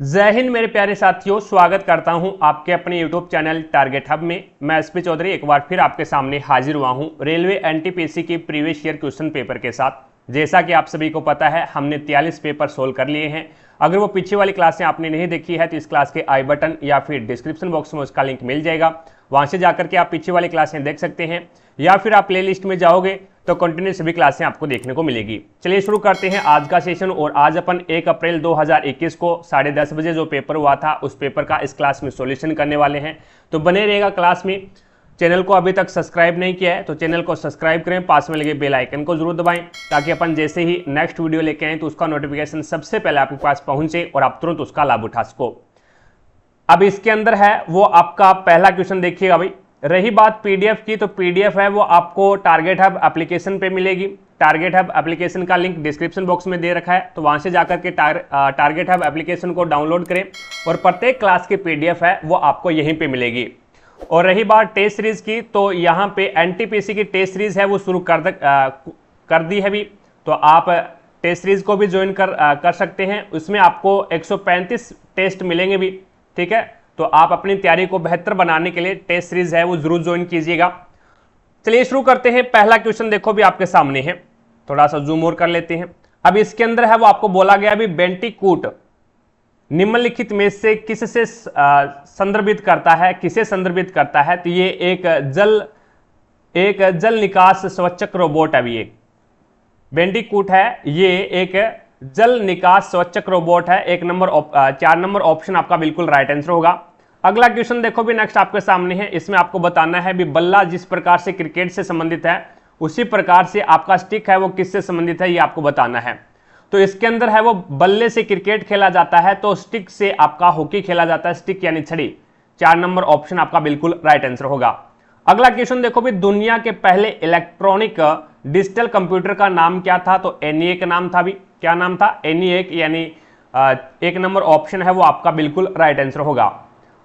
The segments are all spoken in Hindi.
जय हिंद मेरे प्यारे साथियों, स्वागत करता हूं आपके अपने YouTube चैनल टारगेट हब में। मैं एसपी चौधरी एक बार फिर आपके सामने हाजिर हुआ हूं रेलवे एनटीपीसी की प्रीवियस ईयर क्वेश्चन पेपर के साथ। जैसा कि आप सभी को पता है, हमने 43 पेपर सोल्व कर लिए हैं। अगर वो पीछे वाली क्लासें आपने नहीं देखी है तो इस क्लास के आई बटन या फिर डिस्क्रिप्शन बॉक्स में उसका लिंक मिल जाएगा, वहां से जाकर के आप पीछे वाली क्लासें देख सकते हैं, या फिर आप प्ले लिस्ट में जाओगे तो कंटिन्यू सभी क्लासें आपको देखने को मिलेगी। चलिए शुरू करते हैं आज का सेशन। और आज अपन 1 अप्रैल 2021 को 10:30 बजे जो पेपर हुआ था उस पेपर का इस क्लास में सॉल्यूशन करने वाले हैं, तो बने रहेगा क्लास में। चैनल को अभी तक सब्सक्राइब नहीं किया है तो चैनल को सब्सक्राइब करें, पास में लगे बेल आइकन को जरूर दबाएं, ताकि अपन जैसे ही नेक्स्ट वीडियो लेके आए तो उसका नोटिफिकेशन सबसे पहले आपके पास पहुंचे और आप तुरंत उसका लाभ उठा सको। अब इसके अंदर है वो आपका पहला क्वेश्चन, देखिएगा भाई। रही बात पीडीएफ की, तो पीडीएफ है वो आपको टारगेट हब एप्लीकेशन पे मिलेगी। टारगेट हब एप्लीकेशन का लिंक डिस्क्रिप्शन बॉक्स में दे रखा है, तो वहां से जाकर के टारगेट हब एप्लीकेशन को डाउनलोड करें और प्रत्येक क्लास की पीडीएफ है वो आपको यहीं पे मिलेगी। और रही बात टेस्ट सीरीज की, तो यहाँ पे एनटीपीसी की टेस्ट सीरीज है वो शुरू कर दी है भी, तो आप टेस्ट सीरीज को भी ज्वाइन कर सकते हैं। उसमें आपको 135 टेस्ट मिलेंगे भी, ठीक है। तो आप अपनी तैयारी को बेहतर बनाने के लिए टेस्ट सीरीज है वो जरूर ज्वाइन कीजिएगा। चलिए शुरू करते हैं। पहला क्वेश्चन देखो भी आपके सामने है, थोड़ा सा जूम और कर लेते हैं। अब इसके अंदर है वो आपको बोला गया भी बेंटिकूट निम्नलिखित में से किससे संदर्भित करता है, किसे संदर्भित करता है? तो ये एक जल निकास स्वच्छक रोबोट है। ये बेंटिकूट है, ये एक जल निकास स्वच्छक रोबोट है। 4 नंबर ऑप्शन आपका बिल्कुल राइट आंसर होगा। अगला क्वेश्चन देखो भी नेक्स्ट आपके सामने है। इसमें आपको बताना है भी बल्ला जिस प्रकार से क्रिकेट से संबंधित है उसी प्रकार से आपका स्टिक है वो किससे संबंधित है, ये आपको बताना है। तो इसके अंदर है वो बल्ले से क्रिकेट खेला जाता है, तो स्टिक से आपका हॉकी खेला जाता है, स्टिक यानी छड़ी। 4 नंबर ऑप्शन आपका बिल्कुल राइट आंसर होगा। अगला क्वेश्चन देखो भी, दुनिया के पहले इलेक्ट्रॉनिक डिजिटल कंप्यूटर का नाम क्या था? तो ENIAC नाम था भी। क्या नाम था? ENIAC, यानी 1 नंबर ऑप्शन है वो आपका बिल्कुल राइट आंसर होगा।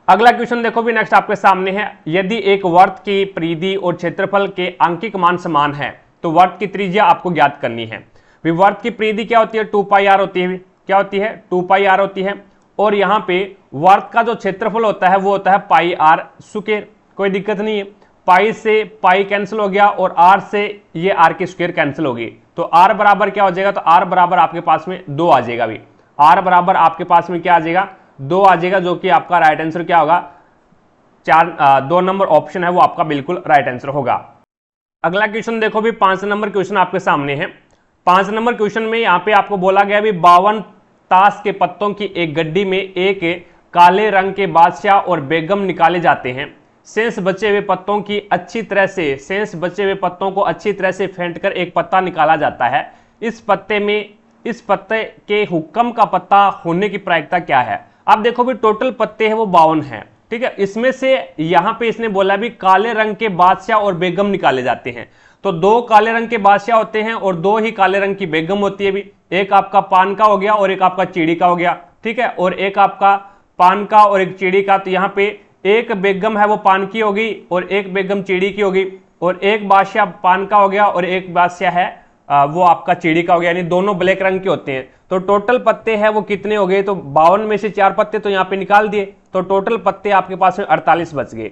अगला क्वेश्चन देखो भी नेक्स्ट आपके सामने है। यदि एक वर्त की परिधि और क्षेत्रफल के आंकिक मान समान है तो वर्त की त्रिज्या आपको ज्ञात करनी है। वर्त की परिधि क्या होती है? 2πr होती है। क्या होती है? 2πr होती है। और यहाँ पे वर्त का जो क्षेत्रफल होता है वो होता है πr स्क्वायर। कोई दिक्कत नहीं है, पाई से पाई कैंसिल हो गया और r से ये r की स्क्वायर कैंसिल होगी, तो r बराबर क्या हो जाएगा? तो r बराबर आपके पास में 2 आ जाएगा भी। r बराबर आपके पास में क्या आ जाएगा? 2 आ जाएगा, जो कि आपका राइट आंसर क्या होगा? 2 नंबर ऑप्शन है वो आपका बिल्कुल राइट आंसर होगा। अगला क्वेश्चन देखो भी 5 नंबर क्वेश्चन आपके सामने है। 5 नंबर क्वेश्चन में यहाँ पे आपको बोला गया भी 52 ताश के पत्तों की एक गड्डी में एक काले रंग के बादशाह और बेगम निकाले जाते हैं। शेष बचे हुए पत्तों को अच्छी तरह से फेंट कर एक पत्ता निकाला जाता है। इस पत्ते के हुक्म का पत्ता होने की प्रायिकता क्या है? आप देखो भी टोटल पत्ते हैं वो 52 हैं, ठीक है। इसमें से यहां पे इसने बोला भी काले रंग के बादशाह और बेगम निकाले जाते हैं, तो 2 काले रंग के बादशाह होते हैं और 2 ही काले रंग की बेगम होती है भी। एक आपका पान का हो गया और एक आपका चीड़ी का हो गया, ठीक है। और एक आपका पान का और एक चीड़ी का, तो यहाँ पे एक बेगम है वो पान की होगी और एक बेगम चीड़ी की होगी, और एक बादशाह पान का हो गया और एक बादशाह है वो आपका चीड़ी का हो गया, यानी दोनों ब्लैक रंग के होते हैं। तो टोटल पत्ते हैं वो कितने हो गए? तो 52 में से 4 पत्ते तो यहाँ पे निकाल दिए, तो टोटल पत्ते आपके पास में 48 बच गए।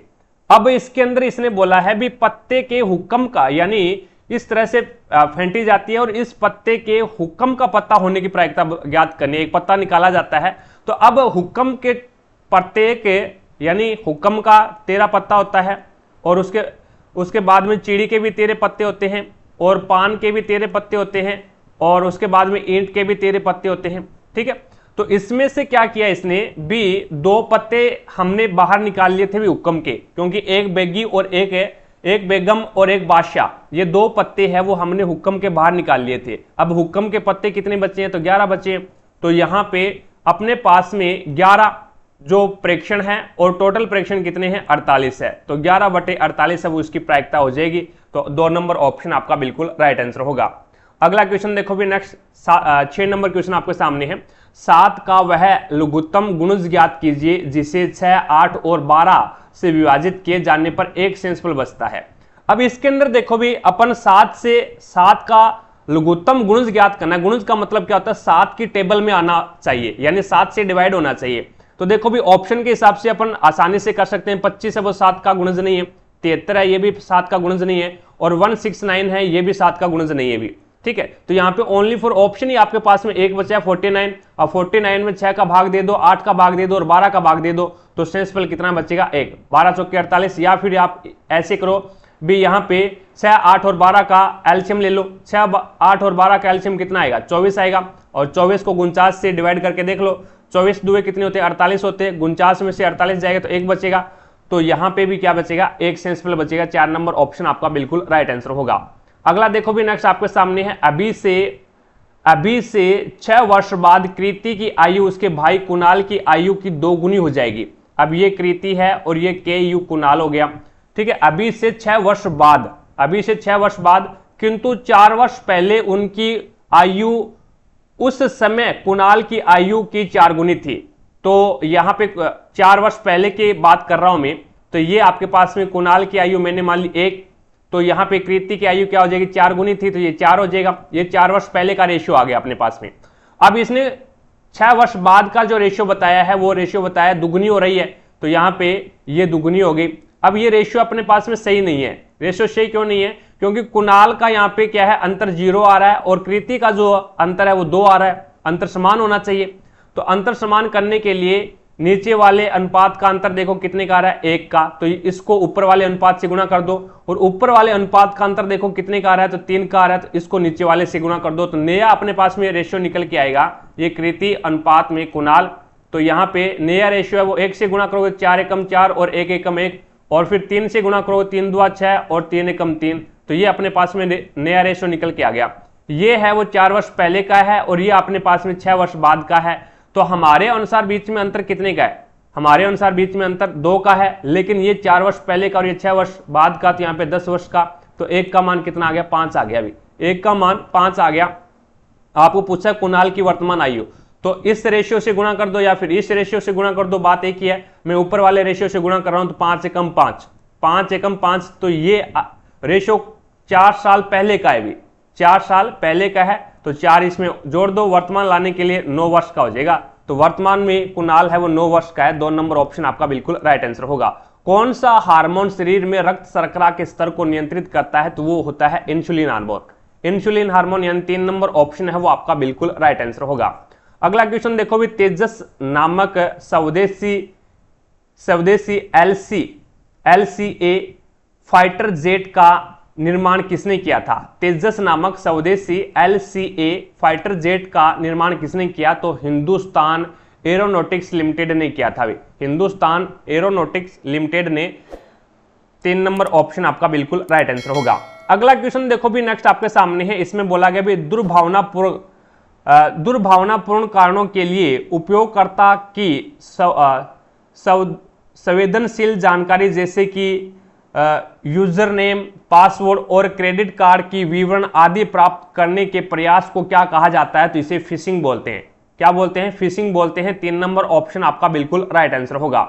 अब इसके अंदर इसने बोला है भी पत्ते के हुक्म का, यानी इस तरह से फेंटी जाती है और इस पत्ते के हुक्म का पत्ता होने की प्रायिकता ज्ञात करनी है। एक पत्ता निकाला जाता है, तो अब हुक्म के प्रत्येक, यानी हुक्म का 13 पत्ता होता है, और उसके बाद में चीड़ी के भी 13 पत्ते होते हैं, और पान के भी 13 पत्ते होते हैं, और उसके बाद में ईंट के भी 13 पत्ते होते हैं, ठीक है। तो इसमें से क्या किया इसने भी 2 पत्ते हमने बाहर निकाल लिए थे भी हुक्म के, क्योंकि एक बेगी और एक बेगम और एक बादशाह, ये 2 पत्ते हैं वो हमने हुक्म के बाहर निकाल लिए थे। अब हुक्म के पत्ते कितने बचे हैं? तो 11 बचे हैं। तो यहाँ पे अपने पास में 11 जो प्रेक्षण है और टोटल प्रेक्षण कितने हैं? 48 है, तो 11/48 है वो इसकी प्रायिकता हो जाएगी। तो 2 नंबर ऑप्शन आपका बिल्कुल राइट आंसर होगा। अगला क्वेश्चन देखो भी नेक्स्ट 6 नंबर क्वेश्चन आपके सामने है। 7 का वह लघुत्तम गुणज ज्ञात कीजिए जिसे 6, 8 और 12 से विभाजित किए जाने पर एक शेषफल बचता है। अब इसके अंदर देखो भी अपन 7 का लघुत्तम गुणज ज्ञात करना है। गुणज का मतलब क्या होता है, 7 की टेबल में आना चाहिए, यानी 7 से डिवाइड होना चाहिए। तो देखो भी ऑप्शन के हिसाब से अपन आसानी से कर सकते हैं। 25 है वो 7 का गुणज नहीं है, 73 है ये भी 7 का गुणज नहीं है, और 169 है ये भी 7 का गुणज नहीं है भी, ठीक है। तो यहाँ पे ओनली फॉर ऑप्शन ही आपके पास में एक बचा है 49, और 49 में 6 का भाग दे दो, 8 का भाग दे दो और 12 का भाग दे दो, तो सेंसफल कितना बचेगा 1, 12 चौके 48। या फिर आप ऐसे करो भी, यहाँ पे 6, 8 और 12 का एलसीएम ले लो। 6, 8 और 12 का एलसीएम कितना आएगा, 24 आएगा, और 24 को 49 से डिवाइड करके देख लो, 24 दुए कितने होते हैं, 48 होते हैं, 49 में से 48 जाएगा तो 1 बचेगा। तो यहाँ पे भी क्या बचेगा, 1 सेंसफल बचेगा। 4 नंबर ऑप्शन आपका बिल्कुल राइट आंसर होगा। अगला देखो भी, नेक्स्ट आपके सामने है, अभी से 6 वर्ष बाद कृति की आयु उसके भाई कुणाल की आयु की 2 गुनी हो जाएगी। अब ये कृति है और ये के यू कुणाल हो गया, ठीक है। अभी से 6 वर्ष बाद, अभी से 6 वर्ष बाद, किंतु 4 वर्ष पहले उनकी आयु उस समय कुणाल की आयु की 4 गुनी थी। तो यहाँ पे 4 वर्ष पहले की बात कर रहा हूं मैं, तो ये आपके पास में कुणाल की आयु मैंने मान ली 1, तो यहाँ पे कृति की आयु क्या हो जाएगी, 4 गुनी थी, तो ये 4 हो जाएगा। ये 4 वर्ष पहले का रेशियो आ गया अपने पास में। अब इसने 6 वर्ष बाद का जो रेशियो बताया है, वो रेशियो बताया दुगुनी हो रही है, तो यहाँ पे ये दुगुनी हो गई। अब ये रेशियो अपने पास में सही नहीं है। रेशियो सही क्यों नहीं है, क्योंकि कुणाल का यहाँ पे क्या है, अंतर 0 आ रहा है, और कृति का जो अंतर है वो 2 आ रहा है। अंतर समान होना चाहिए। तो अंतर समान करने के लिए नीचे वाले अनुपात का अंतर देखो कितने का आ रहा है, 1 का, तो इसको ऊपर वाले अनुपात से गुणा कर दो, और ऊपर वाले अनुपात का अंतर देखो कितने का आ रहा है, तो 3 का आ रहा है, तो इसको नीचे वाले से गुणा कर दो, तो नया अपने पास में रेशियो निकल के आएगा, ये कृति अनुपात में कुणाल। तो यहाँ पे नया रेशियो है वो 1 से गुणा करोगे, 4 एकम 4 और 1 एकम 1, और फिर 3 से गुणा करोगे, 3 दुआ 6 और 3 एकम 3, तो ये अपने पास में नया रेशियो निकल के आ गया। ये है वो 4 वर्ष पहले का है, और ये अपने पास में 6 वर्ष बाद का है। तो हमारे अनुसार बीच में अंतर कितने का है, हमारे अनुसार बीच में अंतर 2 का है, लेकिन ये 4 वर्ष पहले का और ये 6 वर्ष बाद का, तो यहाँ पे 10 वर्ष का, तो 1 का मान कितना आ गया, 5 आ गया। अभी 1 का मान 5 आ गया। आपको पूछा कुणाल की वर्तमान आयु, तो इस रेशियो से गुणा कर दो या फिर इस रेशियो से गुणा कर दो, बात एक ही है। मैं ऊपर वाले रेशियो से गुणा कर रहा हूं, तो 5 एकम 5, 5 एकम 5, तो ये रेशियो 4 साल पहले का है, भी 4 साल पहले का है, तो 4 इसमें जोड़ दो, वर्तमान लाने के लिए 9 वर्ष का हो जाएगा। तो वर्तमान में कुणाल है वो 9 वर्ष का है। 2 नंबर ऑप्शन आपका बिल्कुल राइट आंसर होगा। कौन सा हार्मोन शरीर में रक्त शर्करा के स्तर को नियंत्रित करता है, तो वो होता है इंसुलिन हार्मोन। इंसुलिन हार्मोन यानी 3 नंबर ऑप्शन है वो आपका बिल्कुल राइट आंसर होगा। अगला क्वेश्चन देखो भी, तेजस नामक स्वदेशी LCA फाइटर जेट का निर्माण किसने किया था। तेजस नामक स्वदेशी LCA फाइटर जेट का निर्माण किसने किया, तो हिंदुस्तान एरोनॉटिक्स लिमिटेड ने किया था। हिंदुस्तान एरोनॉटिक्स लिमिटेड ने। 3 नंबर ऑप्शन आपका बिल्कुल राइट आंसर होगा। अगला क्वेश्चन देखो भी, नेक्स्ट आपके सामने है। इसमें बोला गया भी दुर्भावनापूर्ण कारणों के लिए उपयोगकर्ता की संवेदनशील जानकारी जैसे कि यूजर नेम, पासवर्ड और क्रेडिट कार्ड की विवरण आदि प्राप्त करने के प्रयास को क्या कहा जाता है, तो इसे फिशिंग बोलते हैं। क्या बोलते हैं, फिशिंग बोलते हैं। 3 नंबर ऑप्शन आपका बिल्कुल राइट आंसर होगा।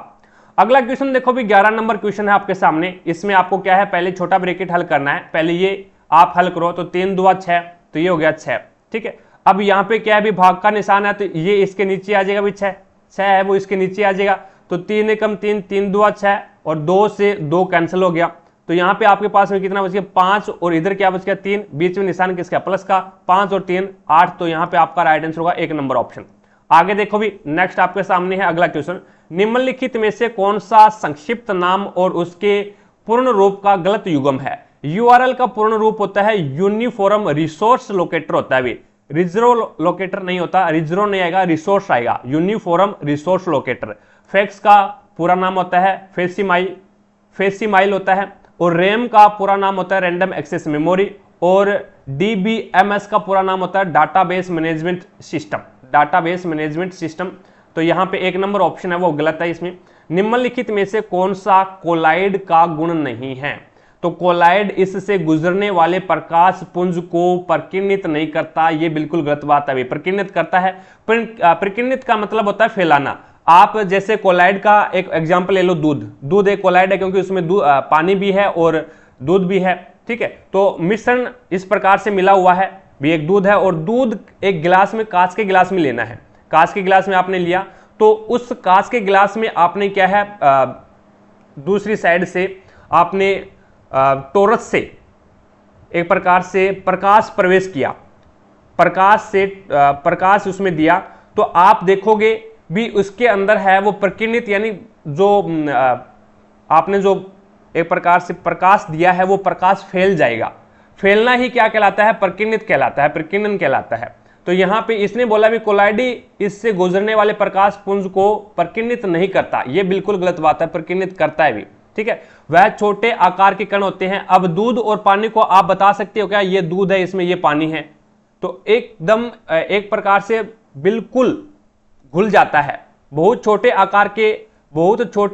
अगला क्वेश्चन देखो भी, 11 नंबर क्वेश्चन है आपके सामने। इसमें आपको क्या है, पहले छोटा ब्रैकेट हल करना है। पहले ये आप हल करो, तो 3 दुआ 6, तो ये हो गया 6, ठीक है। अब यहाँ पे क्या है भी, भाग का निशान है, तो ये इसके नीचे आ जाएगा भी 6 है वो इसके नीचे आ जाएगा, तो 3 एकम 3, 3 दुआ 6, और 2 से 2 कैंसिल हो गया। तो यहाँ पे आपके पास में कितना बच गया, 5, और इधर क्या बच गया 3, बीच में निशान किसका, प्लस का, 5 और 3 8, तो यहाँ पे आपका राइट आंसर होगा 1 नंबर ऑप्शन। आगे देखो भी, नेक्स्ट आपके सामने है अगला क्वेश्चन। निम्नलिखित में से कौन सा संक्षिप्त नाम और उसके पूर्ण रूप का गलत युग्म है। URL का पूर्ण रूप होता है यूनिफॉर्म रिसोर्स लोकेटर होता है। रिजर्व लोकेटर नहीं होता, रिजर्व नहीं आएगा, रिसोर्स आएगा, यूनिफॉर्म रिसोर्स लोकेटर। फैक्स का पूरा नाम होता है फेसिमाइल होता है, और रैम का पूरा नाम होता है रैंडम एक्सेस मेमोरी, और DBMS का पूरा नाम होता है डाटाबेस मैनेजमेंट सिस्टम। तो यहाँ पे 1 नंबर ऑप्शन है वो गलत है। इसमें निम्नलिखित में से कौन सा कोलाइड का गुण नहीं है, तो कोलाइड इससे गुजरने वाले प्रकाश पुंज को प्रकीर्णित नहीं करता, ये बिल्कुल गलत बात है। प्रकीर्णित करता है, प्रकीर्णित का मतलब होता है फैलाना। आप जैसे कोलाइड का एक एग्जांपल ले लो, दूध एक कोलाइड है, क्योंकि उसमें पानी भी है और दूध भी है, ठीक है। तो मिश्रण इस प्रकार से मिला हुआ है, भी एक दूध है और दूध एक गिलास में, कांच के गिलास में लेना है। कांच के गिलास में आपने लिया तो उस कांच के गिलास में आपने क्या है, दूसरी साइड से आपने टोरस से एक प्रकार से प्रकाश प्रवेश किया, प्रकाश उसमें दिया, तो आप देखोगे भी उसके अंदर है वो प्रकीर्णित, यानी जो आपने जो एक प्रकार से प्रकाश दिया है वो प्रकाश फैल जाएगा। फैलना ही क्या कहलाता है, प्रकीर्णित कहलाता है, प्रकीर्णन कहलाता है। तो यहां पे इसने बोला भी कोलाइडी इससे गुजरने वाले प्रकाश पुंज को प्रकीर्णित नहीं करता, ये बिल्कुल गलत बात है, प्रकीर्णित करता है भी, ठीक है। वह छोटे आकार के कण होते हैं। अब दूध और पानी को आप बता सकते हो क्या, ये दूध है, इसमें ये पानी है, तो एकदम एक प्रकार से बिल्कुल घुल जाता है। बहुत छोटे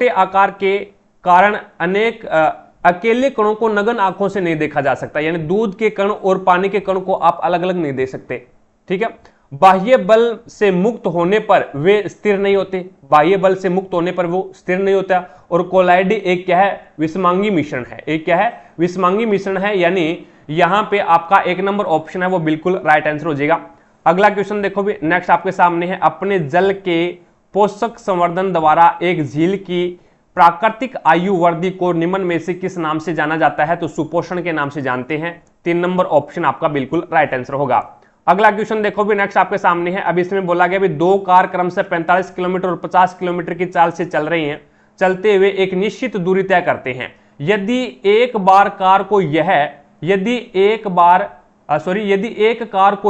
आकार के कारण अनेक अकेले कणों को नग्न आंखों से नहीं देखा जा सकता, यानी दूध के कण और पानी के कण को आप अलग अलग नहीं देख सकते, ठीक है। बाह्य बल से मुक्त होने पर वे स्थिर नहीं होते, बाह्य बल से मुक्त होने पर वो स्थिर नहीं होता। और कोलाइडी एक क्या है, विषमांगी मिश्रण है, एक क्या है, विषमांगी मिश्रण है, यानी यहां पे आपका एक नंबर ऑप्शन है वो बिल्कुल राइट आंसर हो जाएगा। अगला क्वेश्चन देखो भी, नेक्स्ट आपके सामने है, अपने जल के पोषक संवर्धन द्वारा एक झील की प्राकृतिक आयु वृद्धि को निम्न में से किस नाम से जाना जाता है, तो सुपोषण के नाम से जानते हैं। 3 नंबर ऑप्शन आपका बिल्कुल राइट आंसर होगा। अगला क्वेश्चन देखो भी, नेक्स्ट आपके सामने है। अब इसमें बोला गया भी 2 कार क्रमशः 45 किलोमीटर और 50 किलोमीटर की चाल से चल रही हैं, चलते हुए एक निश्चित दूरी तय करते हैं। यदि एक कार को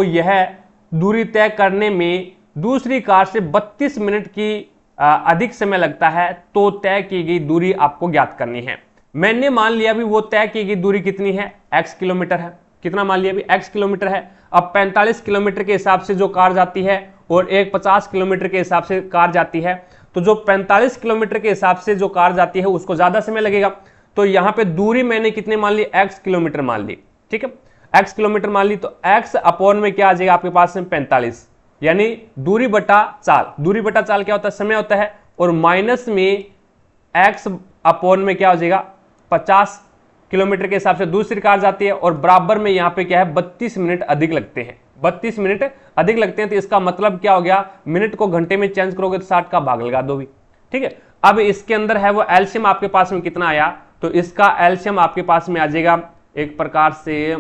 यह दूरी तय करने में दूसरी कार से 32 मिनट की अधिक समय लगता है, तो तय की गई दूरी आपको ज्ञात करनी है। मैंने मान लिया भी वो तय की गई दूरी कितनी है, x किलोमीटर है। कितना मान लिया भी, x किलोमीटर है। अब 45 किलोमीटर के हिसाब से जो कार जाती है और एक 50 किलोमीटर के हिसाब से कार जाती है, तो जो 45 किलोमीटर के हिसाब से जो कार जाती है उसको ज्यादा समय लगेगा। तो यहां पे दूरी मैंने कितने मान ली, x किलोमीटर मान ली, ठीक है, x किलोमीटर मान ली। तो x अपॉन में क्या आ जाएगा आपके पास में 45, यानी दूरी बटा चाल। दूरी बटा चाल क्या होता है, समय होता है, और माइनस में x अपॉन में क्या हो जाएगा 50 किलोमीटर के हिसाब से दूसरी कार जाती है, और बराबर में यहां पे क्या है 32 मिनट अधिक लगते हैं, 32 मिनट अधिक लगते हैं। तो इसका मतलब क्या हो गया, मिनट को घंटे में चेंज करोगे तो 60 का भाग लगा दो भी, ठीक है। अब इसके अंदर है वो एल्शियम आपके पास में कितना आया, तो इसका एल्शियम आपके पास में आ जाएगा एक प्रकार से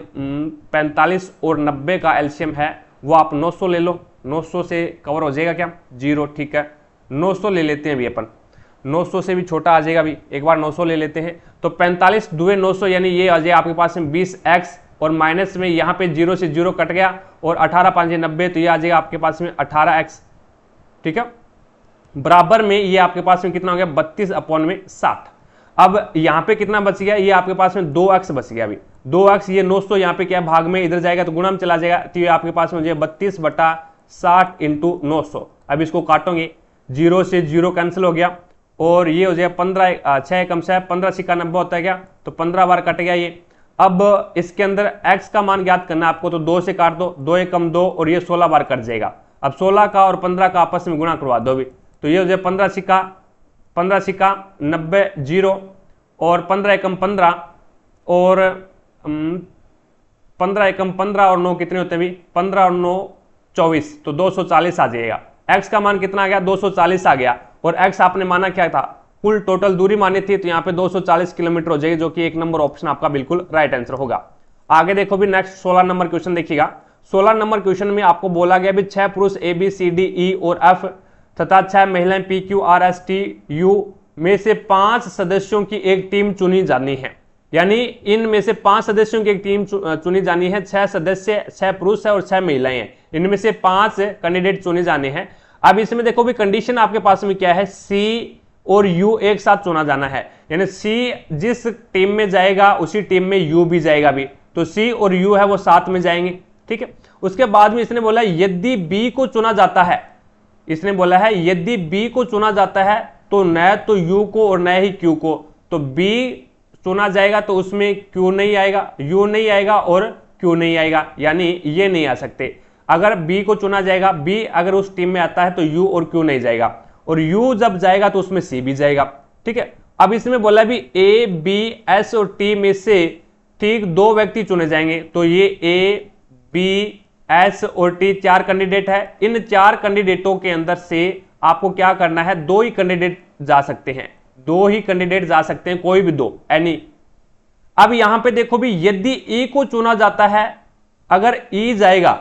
45 और 90 का एल्शियम है वो आप 900 ले लो, 900 से कवर हो जाएगा क्या, 0, ठीक है। 900 ले लेते हैं अभी अपन, 900 से भी छोटा आ जाएगा अभी, एक बार 900 ले लेते हैं। तो 45 दुए 900, यानी ये आ जाएगा आपके पास में 20x, और माइनस में यहाँ पे 0 से 0 कट गया, और 18 5 90, तो ये आ जाएगा आपके पास में 18x, ठीक है। बराबर में ये आपके पास में कितना हो गया 32 अपॉन में 60। अब यहाँ पे कितना बच गया, ये आपके पास में 2x बच गया अभी, 2x, ये 900 यहाँ पे क्या भाग में इधर जाएगा तो गुणा में चला जाएगा, तो ये आपके पास में 32/60 × 900। अब इसको काटोगे, 0 से 0 कैंसिल हो गया, और ये हो जाएगा 15, 6 कम से 15 सिक्का 90 होता है क्या, तो 15 बार कट गया ये। अब इसके अंदर x का मान ज्ञात करना है आपको, तो 2 से काट दो, 2 × 2, और ये 16 बार कट जाएगा। अब 16 का और 15 का आपस में गुणा करवा दो भी, तो ये हो जाए 15 सिक्का 90 0, और 15 × 15, और 15 × 15 और 9 कितने होते हैं भी, 15 और 9 24, तो 240 आ जाएगा। x का मान कितना आ गया, 240 आ गया, और x आपने माना क्या था, कुल टोटल दूरी मानी थी, तो यहाँ पे 240 किलोमीटर हो जाएगी, जो कि 1 नंबर ऑप्शन आपका बिल्कुल राइट आंसर होगा। आगे देखो भी, नेक्स्ट 16 नंबर क्वेश्चन देखिएगा। 16 नंबर क्वेश्चन में आपको बोला गया भी 6 पुरुष ABCDE और F तथा 6 महिलाएं PQRSTU में से 5 सदस्यों की एक टीम चुनी जानी है, यानी इनमें से 5 सदस्यों की एक टीम चुनी जानी है। 6 सदस्य, 6 पुरुष है और 6 महिलाएं हैं, इनमें से 5 कैंडिडेट चुने जाने हैं। अब इसमें देखो भी कंडीशन आपके पास में क्या है, C और U एक साथ चुना जाना है, यानी C जिस टीम में जाएगा उसी टीम में U भी जाएगा भी, तो C और U है वो साथ में जाएंगे, ठीक है। उसके बाद में इसने बोला यदि B को चुना जाता है, इसने बोला है यदि B को चुना जाता है तो न तो U को और न ही Q को, तो B चुना जाएगा तो उसमें Q नहीं आएगा, U नहीं आएगा और Q नहीं आएगा, यानी ये नहीं आ सकते। अगर B को चुना जाएगा, B अगर उस टीम में आता है तो U और Q नहीं जाएगा, और U जब जाएगा तो उसमें C भी जाएगा, ठीक है। अब इसमें बोला भी A, B, S और T में से ठीक 2 व्यक्ति चुने जाएंगे, तो ये A, B एस और टी 4 कैंडिडेट है। इन 4 कैंडिडेटों के अंदर से आपको क्या करना है, 2 ही कैंडिडेट जा सकते हैं, 2 ही कैंडिडेट जा सकते हैं, कोई भी 2 एनी। अब यहां पे देखो भी यदि ए को चुना जाता है, अगर ई जाएगा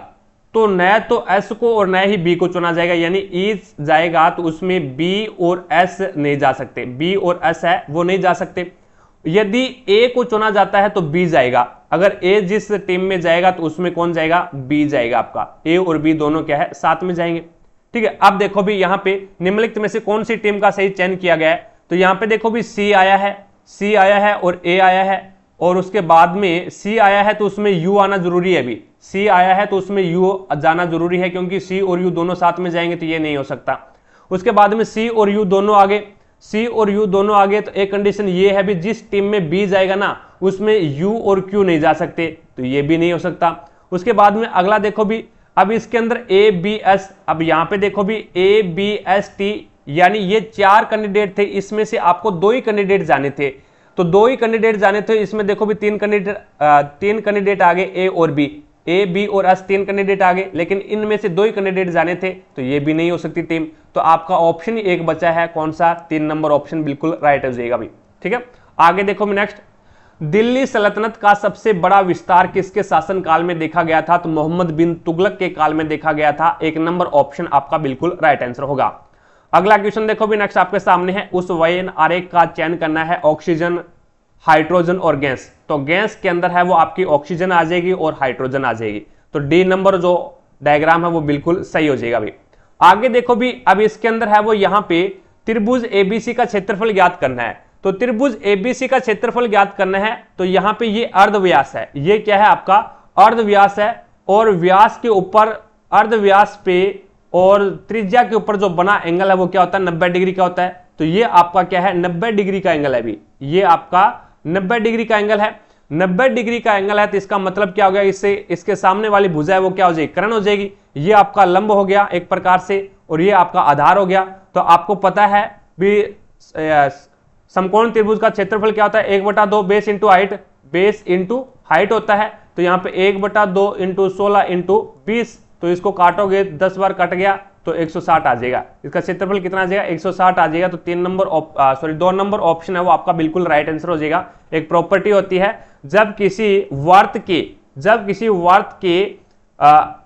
तो न तो एस को और न ही बी को चुना जाएगा, यानी ई जाएगा तो उसमें बी और एस नहीं जा सकते, बी और एस है वो नहीं जा सकते। यदि ए को चुना जाता है तो बी जाएगा, अगर ए जिस टीम में जाएगा तो उसमें कौन जाएगा, बी जाएगा, आपका ए और बी दोनों क्या है साथ में जाएंगे। ठीक है, अब देखो भी यहां पे निम्नलिखित में से कौन सी टीम का सही चयन किया गया है, तो यहां पे देखो भी सी आया है, सी आया है और ए आया है, और उसके बाद में सी आया है तो उसमें यू आना जरूरी है, अभी सी आया है तो उसमें यू जाना जरूरी है, क्योंकि सी और यू दोनों साथ में जाएंगे तो ये नहीं हो सकता। उसके बाद में सी और यू दोनों आगे, सी और यू दोनों आगे, तो एक कंडीशन ये है भी जिस टीम में बी जाएगा ना उसमें यू और क्यू नहीं जा सकते, तो ये भी नहीं हो सकता। उसके बाद में अगला देखो भी, अब इसके अंदर ए बी एस, अब यहां पे देखो भी ए बी एस टी, यानी ये 4 कैंडिडेट थे, इसमें से आपको 2 ही कैंडिडेट जाने थे, तो 2 ही कैंडिडेट जाने थे। इसमें देखो भी 3 कैंडिडेट आगे ए और बी, ए बी और एस 3 कैंडिडेट आगे, लेकिन इनमें से 2 ही कैंडिडेट जाने थे, तो ये भी नहीं हो सकती टीम। तो आपका ऑप्शन ही एक बचा है, कौन सा, 3 नंबर ऑप्शन बिल्कुल राइट हो जाएगा भी। ठीक है, आगे देखो नेक्स्ट, दिल्ली सल्तनत का सबसे बड़ा विस्तार किसके शासनकाल में देखा गया था, तो मोहम्मद बिन तुगलक के काल में देखा गया था, 1 नंबर ऑप्शन आपका बिल्कुल राइट आंसर होगा। अगला क्वेश्चन देखो भी नेक्स्ट आपके सामने है, उस वयन आरेख का चयन करना है, ऑक्सीजन, हाइड्रोजन और गैस, तो गैस के अंदर है वो आपकी ऑक्सीजन आ जाएगी और हाइड्रोजन आ जाएगी, तो डी नंबर जो डायग्राम है वो बिल्कुल सही हो जाएगा भी। आगे देखो भी, अब इसके अंदर है वो यहाँ पे त्रिभुज एबीसी का क्षेत्रफल ज्ञात करना है, तो त्रिभुज एबीसी का क्षेत्रफल ज्ञात करना है, तो यहाँ पे ये अर्धव्यास है, ये क्या है आपका अर्धव्यास है, और व्यास के ऊपर अर्धव्यास पे और त्रिज्या के ऊपर जो बना एंगल है वो क्या होता है, 90 डिग्री का होता है, तो ये आपका क्या है 90 डिग्री का एंगल है भी, ये आपका 90 डिग्री का एंगल है। 90 डिग्री का एंगल है तो इसका मतलब क्या हो गया, इससे इसके सामने वाली भुजा है वो क्या हो जाएगी, कर्ण हो जाएगी, ये आपका लंब हो गया एक प्रकार से, और ये आपका आधार हो गया। तो आपको पता है भी समकोण त्रिभुज का क्षेत्रफल क्या होता है, 1/2 base into height, base into height होता है, तो यहाँ पे 1/2 इंटू 16 इंटू 20, तो इसको काटोगे 10 बार कट गया तो 160 आ जाएगा, इसका क्षेत्रफल कितना आ जाएगा 160 आ जाएगा, तो 2 नंबर ऑप्शन है वो आपका बिल्कुल राइट आंसर हो जाएगा। एक प्रॉपर्टी होती है, जब किसी वर्त के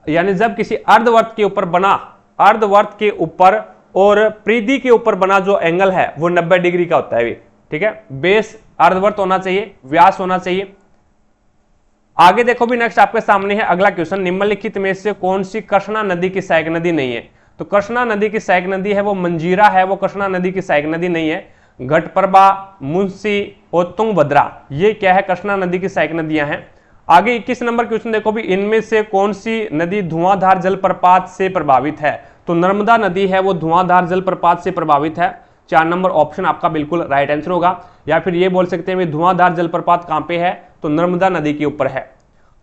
यानी जब किसी अर्धवर्त के ऊपर बना, अर्धवर्त के ऊपर और परिधि के ऊपर बना जो एंगल है वो 90 डिग्री का होता है भी। ठीक है, बेस अर्धवर्त होना चाहिए, व्यास होना चाहिए। आगे देखो भी नेक्स्ट आपके सामने है अगला क्वेश्चन, निम्नलिखित में से कौन सी कृष्णा नदी की सहायक नदी नहीं है, तो कृष्णा नदी की सहायक नदी है वो मंजीरा है, वो कृष्णा नदी की सहायक नदी नहीं है। घटप्रभा, मुंशी और तुंगभद्रा, ये क्या है कृष्णा नदी की सहायक नदियां हैं। आगे 21 नंबर क्वेश्चन देखो भी, इनमें से कौन सी नदी धुआंधार जलप्रपात से प्रभावित है, तो नर्मदा नदी है वो धुआंधार जलप्रपात से प्रभावित है, 4 नंबर ऑप्शन आपका बिल्कुल राइट आंसर होगा। या फिर ये बोल सकते हैं धुआंधार जलप्रपात कहां पे है, तो नर्मदा नदी के ऊपर है।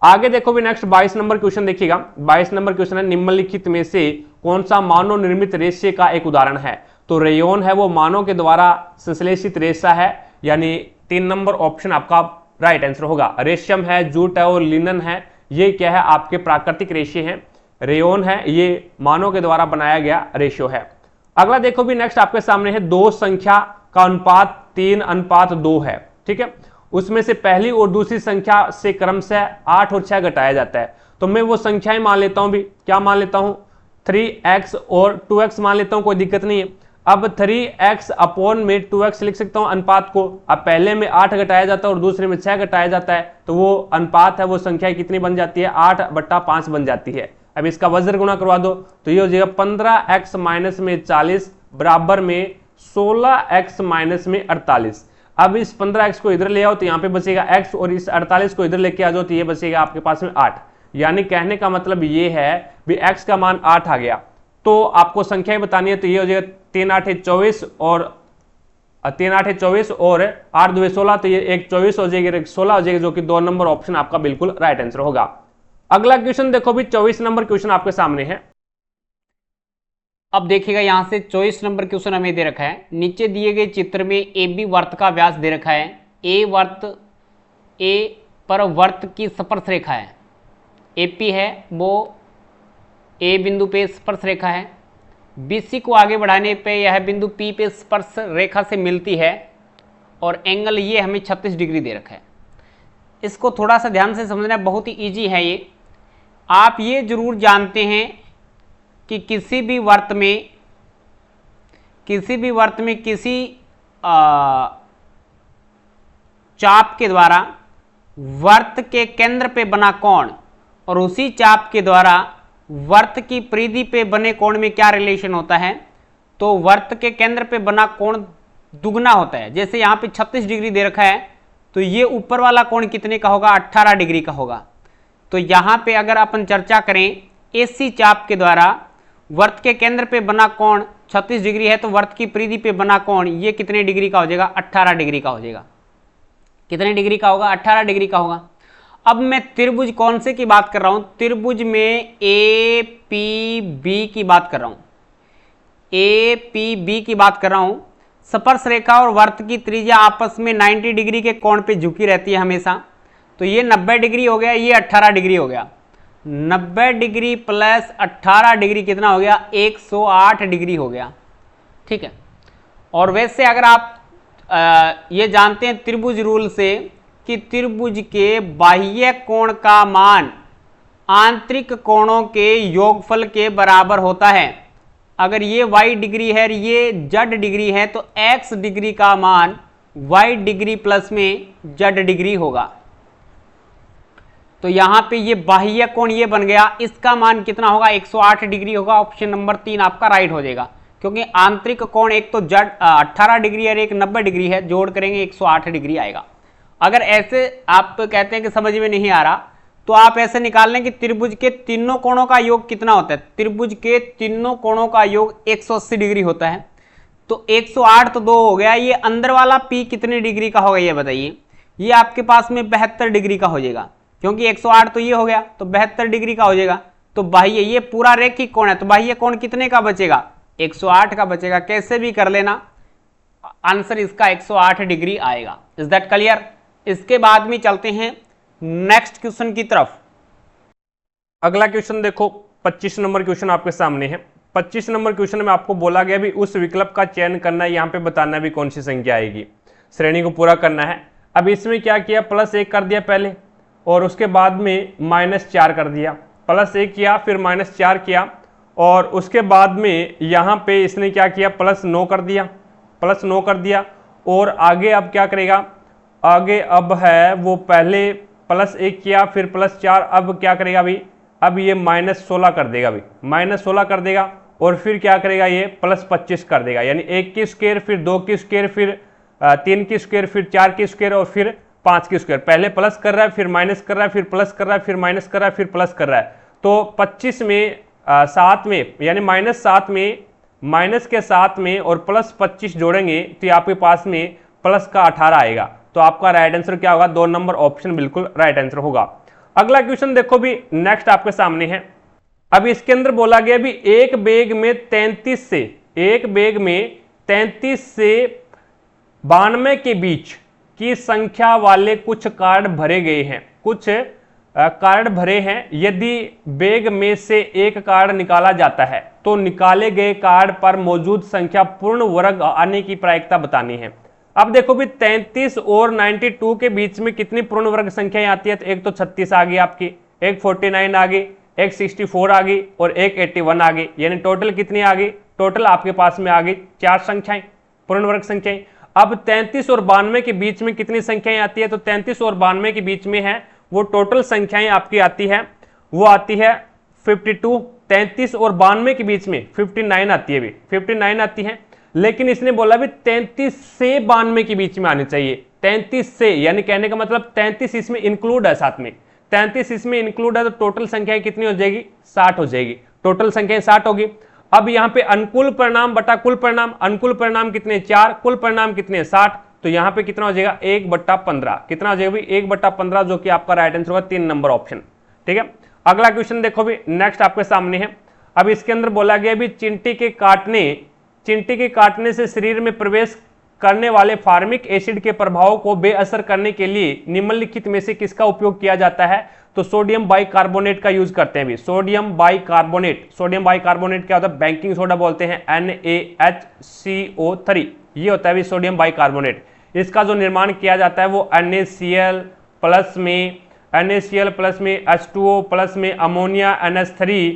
आगे देखो भी नेक्स्ट 22 नंबर क्वेश्चन देखिएगा, 22 नंबर क्वेश्चन है, निम्नलिखित में से कौन सा मानव निर्मित रेशे का एक उदाहरण है, तो रेयोन है वो मानव के द्वारा संश्लेषित रेशा है, यानी 3 नंबर ऑप्शन आपका राइट आंसर होगा। रेशम है, जूट है और लिनन है, ये क्या है आपके प्राकृतिक रेशे हैं। रेयोन है ये मानव के द्वारा बनाया गया रेशो है। अगला देखो भी नेक्स्ट आपके सामने है, 2 संख्या का अनुपात 3:2 है। ठीक है, उसमें से पहली और दूसरी संख्या से क्रमशः 8 और 6 घटाया जाता है, तो मैं वो संख्याएं मान लेता हूं भी, क्या मान लेता हूं 3x और 2x मान लेता हूं, कोई दिक्कत नहीं है। अब 3x अपॉन में 2x लिख सकता हूं अनुपात को, अब पहले में 8 घटाया जाता है और दूसरे में 6 घटाया जाता है, तो वो अनुपात है वो संख्या कितनी बन जाती है 8/5 बन जाती है। अब इसका वज्र गुणा करवा दो तो ये हो जाएगा 15x माइनस में 40 बराबर में 16x माइनस में 48। अब इस 15x को इधर ले आओ तो यहाँ पे बचेगा x, और इस 48 को इधर लेके आ जाओ तो ये बचेगा आपके पास में 8। यानी कहने का मतलब ये है भी x का मान 8 आ गया, तो आपको संख्याएं बतानी है, तो ये हो जाएगा 3 8 24 और 3 8 24 और 8 2 16, तो ये एक 24 हो जाएगी, एक 16 हो जाएगी, जो कि 2 नंबर ऑप्शन आपका बिल्कुल राइट आंसर होगा। अगला क्वेश्चन देखो भी 24 नंबर क्वेश्चन आपके सामने है। अब देखिएगा यहां से 24 नंबर क्वेश्चन हमें दे रखा है, नीचे दिए गए चित्र में ए बी वर्त का व्यास दे रखा है, ए पर वर्त की स्पर्श रेखा है, एपी है वो ए बिंदु पे स्पर्श रेखा है, BC को आगे बढ़ाने पे यह बिंदु P पे स्पर्श रेखा से मिलती है और एंगल ये हमें 36 डिग्री दे रखा है। इसको थोड़ा सा ध्यान से समझना, बहुत ही इजी है ये। आप ये जरूर जानते हैं कि किसी भी वर्त में किसी चाप के द्वारा वर्त के केंद्र पे बना कोण और उसी चाप के द्वारा वर्त की परिधि पे बने कोण में क्या रिलेशन होता है, तो वर्त के केंद्र पे बना कोण दुगना होता है। जैसे यहाँ पे 36 डिग्री दे रखा है, तो ये ऊपर वाला कोण कितने का होगा, 18 डिग्री का होगा। तो यहाँ पे अगर अपन चर्चा करें AC चाप के द्वारा वर्त के केंद्र पे बना कोण 36 डिग्री है, तो वर्त की परिधि पे बना कोण ये कितने डिग्री का हो जाएगा, 18 डिग्री का हो जाएगा। कितने डिग्री का होगा, 18 डिग्री का होगा। अब मैं त्रिभुज कौन से की बात कर रहा हूं, त्रिभुज में APB की बात कर रहा हूं, APB की बात कर रहा हूं। स्पर्श रेखा और वर्त की त्रिज्या आपस में 90 डिग्री के कोण पे झुकी रहती है हमेशा। तो ये 90 डिग्री हो गया, ये 18 डिग्री हो गया। 90 डिग्री प्लस 18 डिग्री कितना हो गया, 108 डिग्री हो गया। ठीक है। और वैसे अगर आप ये जानते हैं त्रिभुज रूल से कि त्रिभुज के बाह्य कोण का मान आंतरिक कोणों के योगफल के बराबर होता है। अगर ये y डिग्री है, ये z डिग्री है, तो x डिग्री का मान y डिग्री प्लस में z डिग्री होगा। तो यहां पे ये बाह्य कोण ये बन गया, इसका मान कितना होगा, 108 डिग्री होगा। ऑप्शन नंबर 3 आपका राइट हो जाएगा, क्योंकि आंतरिक कोण एक तो z 18 डिग्री और एक 90 डिग्री है, जोड़ करेंगे 108 डिग्री आएगा। अगर ऐसे आप कहते हैं कि समझ में नहीं आ रहा, तो आप ऐसे निकाल लें कि त्रिभुज के तीनों कोणों का योग कितना होता है। त्रिभुज के तीनों कोणों का योग 180 डिग्री होता है। तो 108 तो 2 हो गया, ये अंदर वाला P कितने डिग्री का होगा ये बताइए। ये आपके पास में 72 डिग्री का हो जाएगा, क्योंकि 108 तो ये हो गया, तो 72 डिग्री का हो जाएगा। तो बाह्य ये पूरा रैखिक कोण है, तो बाह्य कोण कितने का बचेगा, 108 का बचेगा। कैसे भी कर लेना, आंसर इसका 108 डिग्री आएगा। Is that clear. इसके बाद में चलते हैं नेक्स्ट क्वेश्चन की तरफ। अगला क्वेश्चन देखो, 25 नंबर क्वेश्चन आपके सामने है। 25 नंबर क्वेश्चन में आपको बोला गया भी उस विकल्प का चयन करना है, यहाँ पे बताना भी कौन सी संख्या आएगी, श्रेणी को पूरा करना है। अब इसमें क्या किया, +1 कर दिया पहले और उसके बाद में -4 कर दिया। +1 किया, फिर -4 किया और उसके बाद में यहाँ पे इसने क्या किया, +9 कर दिया, +9 कर दिया। और आगे अब क्या करेगा, आगे अब है वो पहले +1 किया, फिर +4, अब क्या करेगा अभी, अब ये -16 कर देगा, अभी -16 कर देगा। और फिर क्या करेगा, ये +25 कर देगा, यानी 1 की स्क्वायर, फिर 2 की स्क्वायर, फिर 3 की स्क्वायर, फिर 4 की स्क्वायर और फिर 5 की स्क्वायर। पहले प्लस कर रहा है, फिर माइनस कर रहा है, फिर प्लस कर रहा है, फिर माइनस कर रहा है, फिर प्लस कर रहा है। तो 25 में 7 में, यानी -7 में माइनस के 7 में और +25 जोड़ेंगे तो आपके पास में प्लस का 18 आएगा। तो आपका राइट आंसर क्या होगा, 2 नंबर ऑप्शन बिल्कुल राइट आंसर होगा। अगला क्वेश्चन देखो भी, नेक्स्ट आपके सामने है। अब इसके अंदर बोला गया भी एक बेग में 33 से 92 के बीच की संख्या वाले कुछ कार्ड भरे गए हैं, कुछ कार्ड भरे हैं। यदि बेग में से एक कार्ड निकाला जाता है तो निकाले गए कार्ड पर मौजूद संख्या पूर्ण वर्ग आने की प्रायिकता बतानी है। अब देखो भी 33 और 92 के बीच में कितनी पूर्ण वर्ग संख्याएं आती है, तो एक तो 36 आ गई आपकी, एक 49 आ गई, एक 64 आ गई और एक 81 आ गई। यानी टोटल कितनी आ गई, टोटल आपके पास में आ गई 4 संख्याएं, पूर्ण वर्ग संख्याएं। अब 33 और 92 के बीच में कितनी संख्याएं आती है, तो 33 और 92 के बीच में है वो टोटल संख्याएं आपकी आती है, वो आती है 52। 33 और 92 के बीच में 59 आती है, भी 59 आती है। लेकिन इसने बोला भी 33 से 92 के बीच में आनी चाहिए। 33 से, यानी कहने का मतलब 33 इसमें इंक्लूड है, साथ में 33 इसमें इंक्लूड है, तो टोटल संख्याएं कितनी हो जाएगी, 60 हो जाएगी। टोटल संख्याएं 60 होगी। अब यहाँ पे अनुकूल परिणाम बटा कुल परिणाम, अनुकूल परिणाम कितने 4, कुल परिणाम कितने 60, तो यहाँ पे कितना हो जाएगा 1/15। कितना हो जाएगा भाई 1/15, जो कि आपका राइट आंसर होगा 3 नंबर ऑप्शन। ठीक है। अगला क्वेश्चन देखो भी, नेक्स्ट आपके सामने है। अब इसके अंदर बोला गया भी चिंटी के काटने से शरीर में प्रवेश करने वाले फार्मिक एसिड के प्रभाव को बेअसर करने के लिए निम्नलिखित में से किसका उपयोग किया जाता है? तो सोडियम बाइकार्बोनेट का यूज करते हैं भी। सोडियम बाइकार्बोनेट क्या होता है? बैंकिंग सोडा बोलते हैं, NaHCO3, ये होता है भी सोडियम बाइकार्बोनेट। इसका जो निर्माण किया जाता है वो NaCl प्लस में H2O प्लस में अमोनिया NH3,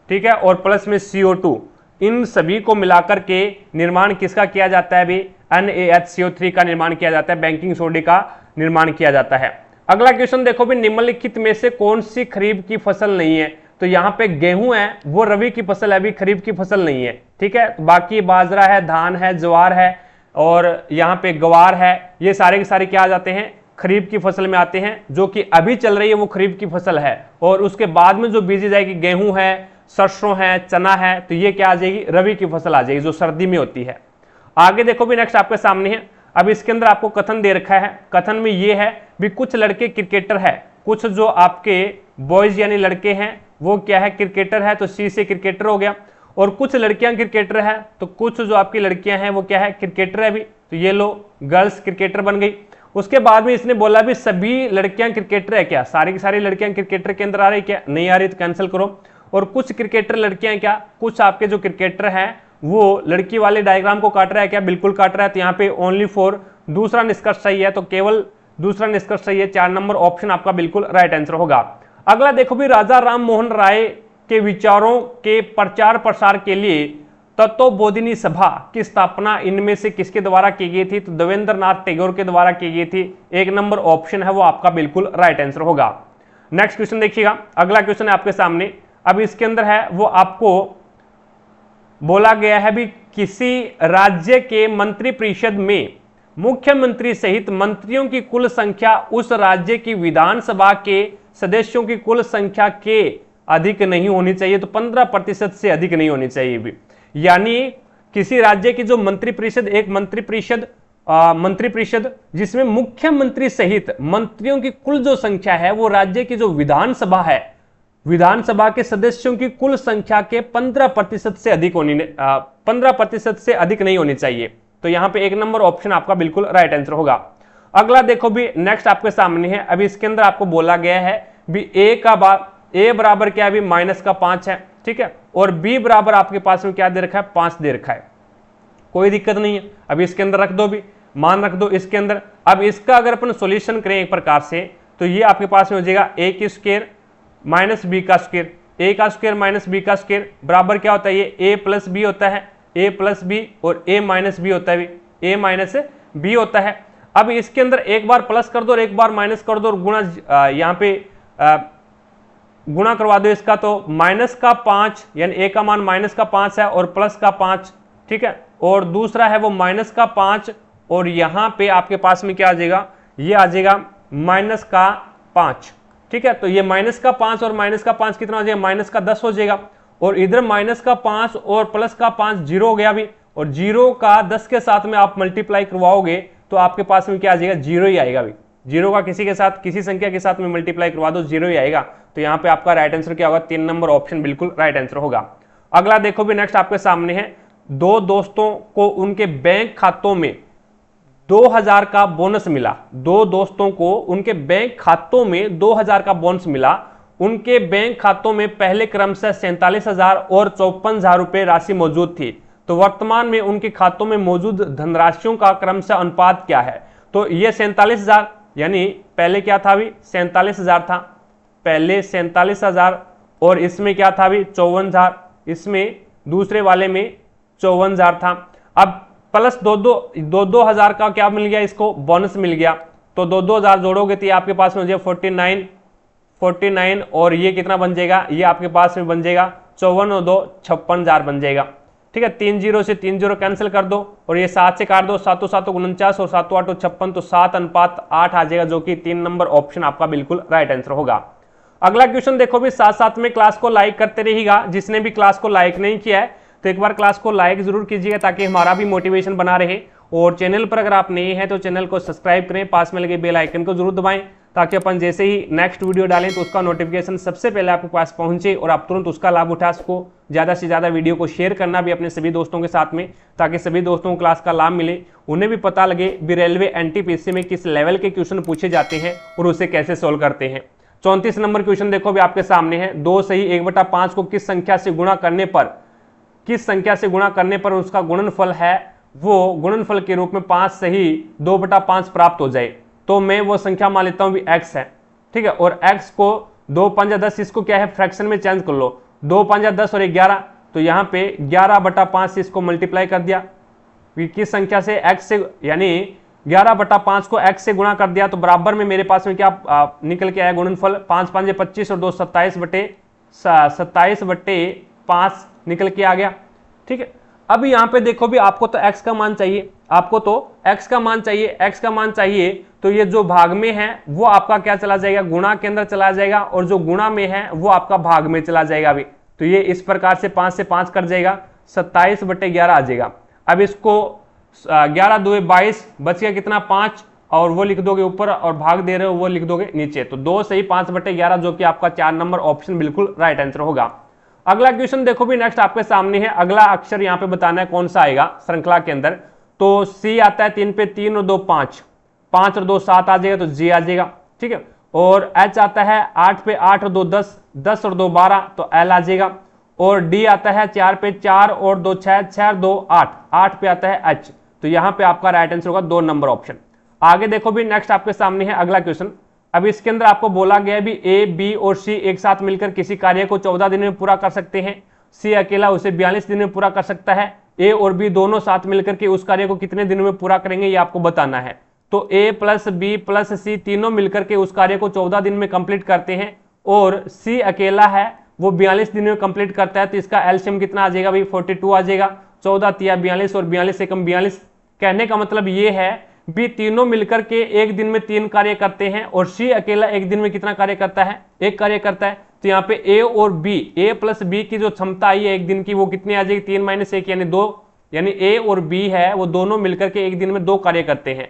ठीक है, और प्लस में CO2, इन सभी को मिलाकर के निर्माण किसका किया जाता है भी? NaHCO3 का निर्माण किया जाता है, बैंकिंग सोडे का निर्माण किया जाता है। अगला क्वेश्चन देखो भी, निम्नलिखित में से कौन सी खरीफ की फसल नहीं है? तो यहाँ पे गेहूं है, वो रबी की फसल है, अभी खरीफ की फसल नहीं है, ठीक है। बाकी बाजरा है, धान है, ज्वार है और यहाँ पे गवार है, ये सारे के सारे क्या आ जाते हैं? खरीफ की फसल में आते हैं। जो कि अभी चल रही है वो खरीफ की फसल है, और उसके बाद में जो बीजी जाएगी, गेहूं है, सरसों है, चना है, तो ये क्या आ जाएगी? रबी की फसल आ जाएगी, जो सर्दी में होती है। आगे देखो भी, नेक्स्ट आपके सामने है। अब इसके अंदर आपको कथन दे रखा है। कथन में ये है भी कुछ लड़के क्रिकेटर है, कुछ जो आपके बॉयज यानी लड़के हैं वो क्या है? क्रिकेटर है, तो सी से क्रिकेटर हो गया। और कुछ लड़कियां क्रिकेटर है, तो कुछ जो आपकी लड़कियां हैं वो क्या है? क्रिकेटर है भी, तो ये लो गर्ल्स क्रिकेटर बन गई। उसके बाद में इसने बोला भी सभी लड़कियां क्रिकेटर है क्या? सारी की सारी लड़कियां क्रिकेटर के अंदर आ रही क्या? नहीं आ रही, तो कैंसिल करो। और कुछ क्रिकेटर लड़कियां क्या? कुछ आपके जो क्रिकेटर हैं वो लड़की वाले डायग्राम को काट रहा है क्या? बिल्कुल काट रहा है। तो यहाँ पे ओनली फॉर दूसरा निष्कर्ष सही है, तो केवल दूसरा निष्कर्ष सही है। 4 नंबर ऑप्शन आपका बिल्कुल राइट आंसर होगा। अगला देखो भी, राजा राम मोहन राय के विचारों के प्रचार प्रसार के लिए तत्वबोधिनी सभा की स्थापना इनमें से किसके द्वारा की गई थी? तो देवेंद्रनाथ टैगोर के द्वारा की गई थी। 1 नंबर ऑप्शन है वो आपका बिल्कुल राइट आंसर होगा। नेक्स्ट क्वेश्चन देखिएगा, अगला क्वेश्चन है आपके सामने। अब इसके अंदर है वो आपको बोला गया है भी किसी राज्य के मंत्रिपरिषद में मुख्यमंत्री सहित मंत्रियों की कुल संख्या उस राज्य की विधानसभा के सदस्यों की कुल संख्या के अधिक नहीं होनी चाहिए। तो 15% से अधिक नहीं होनी चाहिए भी। यानी किसी राज्य की जो मंत्रिपरिषद, एक मंत्रिपरिषद जिसमें मुख्यमंत्री सहित मंत्रियों की कुल जो संख्या है वो राज्य की जो विधानसभा है, विधानसभा के सदस्यों की कुल संख्या के 15% से अधिक 15% से अधिक नहीं होनी चाहिए। तो यहां पे 1 नंबर ऑप्शन आपका बिल्कुल राइट आंसर होगा। अगला देखो भी, नेक्स्ट आपके सामने है। अभी इसके अंदर आपको बोला गया है भी ए बराबर क्या है? अभी -5 है, ठीक है, और बी बराबर आपके पास में क्या दे रखा है? 5 दे रखा है। कोई दिक्कत नहीं है, अभी इसके अंदर रख दो भी, मान रख दो इसके अंदर। अब इसका अगर अपन सोल्यूशन करें एक प्रकार से, तो ये आपके पास में हो जाएगा a की स्क्वायर माइनस बी का स्क्वायर, a का स्क्वायर माइनस बी का स्क्वायर बराबर क्या होता है? ये a प्लस बी होता है, a प्लस बी, और a माइनस बी होता है, a माइनस बी होता है। अब इसके अंदर एक बार प्लस कर दो और एक बार माइनस कर दो, और गुणा यहाँ पे गुणा करवा दो इसका, तो -5 यानी a का मान -5 है और प्लस का 5, ठीक है, और दूसरा है वो -5, और यहाँ पे आपके पास में क्या आ जाएगा? ये आ जाएगा -5, ठीक है। तो ये -5 और -5 कितना हो जाएगा? -10 हो जाएगा। और इधर -5 और +5 0 हो गया भी, और 0 का 10 के साथ में आप मल्टीप्लाई करवाओगे तो आपके पास में क्या आ जाएगा? 0 ही आएगा भी। 0 का किसी के साथ, किसी संख्या के साथ में मल्टीप्लाई करवा दो, 0 ही आएगा। तो यहाँ पे आपका राइट आंसर क्या होगा? 3 नंबर ऑप्शन बिल्कुल राइट आंसर होगा। अगला देखो भी, नेक्स्ट आपके सामने है। 2 दोस्तों को उनके बैंक खातों में 2000 का बोनस मिला। 2 दोस्तों को उनके बैंक खातों में 2000 का बोनस मिला। उनके बैंक खातों में पहले क्रम से 47,000 और 54,000 रुपए राशि मौजूद थी। तो वर्तमान में उनके खातों में मौजूद धनराशियों का क्रम से अनुपात क्या है? तो ये 47,000 यानी पहले क्या था अभी? 47,000 था, पहले 47,000, और इसमें क्या था अभी? 54,000, इसमें दूसरे वाले में 54,000 था। अब प्लस 2,000 का क्या मिल गया? इसको बोनस मिल गया। तो 2,000 जोड़ोगे तो ये आपके पास में हो जाएगा 49, और ये कितना बन जाएगा? ये आपके पास में बन जाएगा 54 और 2 56,000 बन जाएगा, ठीक है। 3 0 से 3 0 कैंसिल कर दो, और ये 7 से काट दो, 7 7 49 और 7 8 56, तो 7:8 आ जाएगा, जो कि 3 नंबर ऑप्शन आपका बिल्कुल राइट आंसर होगा। अगला क्वेश्चन देखो भी, साथ साथ में क्लास को लाइक करते रहिएगा। जिसने भी क्लास को लाइक नहीं किया है तो एक बार क्लास को लाइक जरूर कीजिएगा, ताकि हमारा भी मोटिवेशन बना रहे। और चैनल पर अगर आप नए हैं तो चैनल को सब्सक्राइब करें, पास में लगे बेल आइकन को जरूर दबाएं, ताकि अपन जैसे ही नेक्स्ट वीडियो डालें तो उसका नोटिफिकेशन सबसे पहले आपके पास पहुंचे और आप तुरंत उसका लाभ उठा सको। ज़्यादा से ज़्यादा वीडियो को शेयर करना भी अपने सभी दोस्तों के साथ में, ताकि सभी दोस्तों को क्लास का लाभ मिले, उन्हें भी पता लगे भी रेलवे एनटीपीसी में किस लेवल के क्वेश्चन पूछे जाते हैं और उसे कैसे सोल्व करते हैं। 34 नंबर क्वेश्चन देखो भी आपके सामने है। 2 सही 1/5 को किस संख्या से गुणा करने पर उसका गुणनफल है वो गुणनफल के रूप में 5 सही 2/5 प्राप्त हो जाए। तो मैं वो संख्या मान लेता हूं भी x है, ठीक है, और x को 2 5 10, इसको क्या है फ्रैक्शन में चेंज कर लो, 2 5 10 और 11, तो यहाँ पे 11/5 से इसको मल्टीप्लाई कर दिया। किस संख्या से x से, यानी 11/5 को x से गुणा कर दिया, तो बराबर में मेरे पास में क्या निकल के आया गुणनफल, 5 5 25 और 2 27/5 निकल के आ गया, ठीक है। अब यहाँ पे देखो भी आपको तो x का मान चाहिए, x का मान चाहिए, तो ये जो भाग में है वो आपका क्या चला जाएगा, गुणा के अंदर चला जाएगा, और जो गुणा में है वो आपका भाग में चला जाएगा अभी। तो ये इस प्रकार से 5 से 5 कट जाएगा, 27/11 आ जाएगा। अब इसको 11 2 22 बच गया कितना 5, और वो लिख दोगे ऊपर, और भाग दे रहे हो वो लिख दोगे नीचे। तो 2 सही 5/11 जो कि आपका 4 नंबर ऑप्शन बिल्कुल राइट आंसर होगा। अगला क्वेश्चन देखो भी नेक्स्ट आपके सामने है। अगला अक्षर यहाँ पे बताना है कौन सा आएगा श्रृंखला के अंदर। तो C आता है 3 पे 3 और 2 5, 5 और 2 7 आ जाएगा, तो G आ जाएगा, ठीक है। और H आता है 8 पे 8 और 2 10, 10 और 2 12, तो L आ जाएगा। और D आता है 4 पे 4 और 2 6, 6 और 2 8, 8 पे आता है H। तो यहाँ पे आपका राइट आंसर होगा 2 नंबर ऑप्शन। आगे देखो भी नेक्स्ट आपके सामने है अगला क्वेश्चन। अब इसके अंदर आपको बोला गया है भी A, B और C एक साथ मिलकर किसी कार्य को 14 दिन में पूरा कर सकते हैं। C अकेला उसे 42 दिन में पूरा कर सकता है। A और B दोनों साथ मिलकर के उस कार्य को कितने दिनों में पूरा करेंगे ये आपको बताना है। तो A plus B plus C तीनों मिलकर के उस कार्य को 14 दिन में कंप्लीट करते हैं, और C अकेला है वो 42 दिन में कंप्लीट करता है। तो इसका एलसीएम कितना आ जाएगा भाई, 42 आ जाएगा। 14 तिया 42 और 42 से कम 42। कहने का मतलब ये है भी तीनों मिलकर के एक दिन में 3 कार्य करते हैं, और C अकेला एक दिन में कितना कार्य करता है, 1 कार्य करता है। तो यहाँ पे A और B, A प्लस B की जो क्षमता आई है एक दिन की वो कितनी आ जाएगी, 3 - 1 यानी 2, यानी A और B है वो दोनों मिलकर के एक दिन में 2 कार्य करते हैं।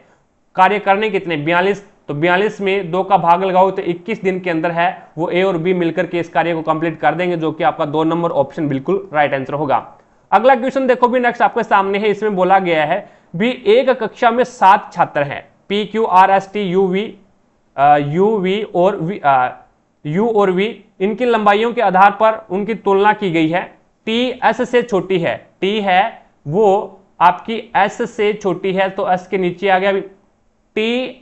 कार्य करने कितने 42, तो 42 में 2 का भाग लगाओ तो 21 दिन के अंदर है वो A और B मिलकर के इस कार्य को कंप्लीट कर देंगे, जो कि आपका 2 नंबर ऑप्शन बिल्कुल राइट आंसर होगा। अगला क्वेश्चन देखो भी नेक्स्ट आपके सामने है। इसमें बोला गया है भी एक कक्षा में 7 छात्र हैं, P Q R S T U और V, इनकी लंबाइयों के आधार पर उनकी तुलना की गई है। T S से छोटी है, T है वो आपकी S से छोटी है, तो S के नीचे आ गया। T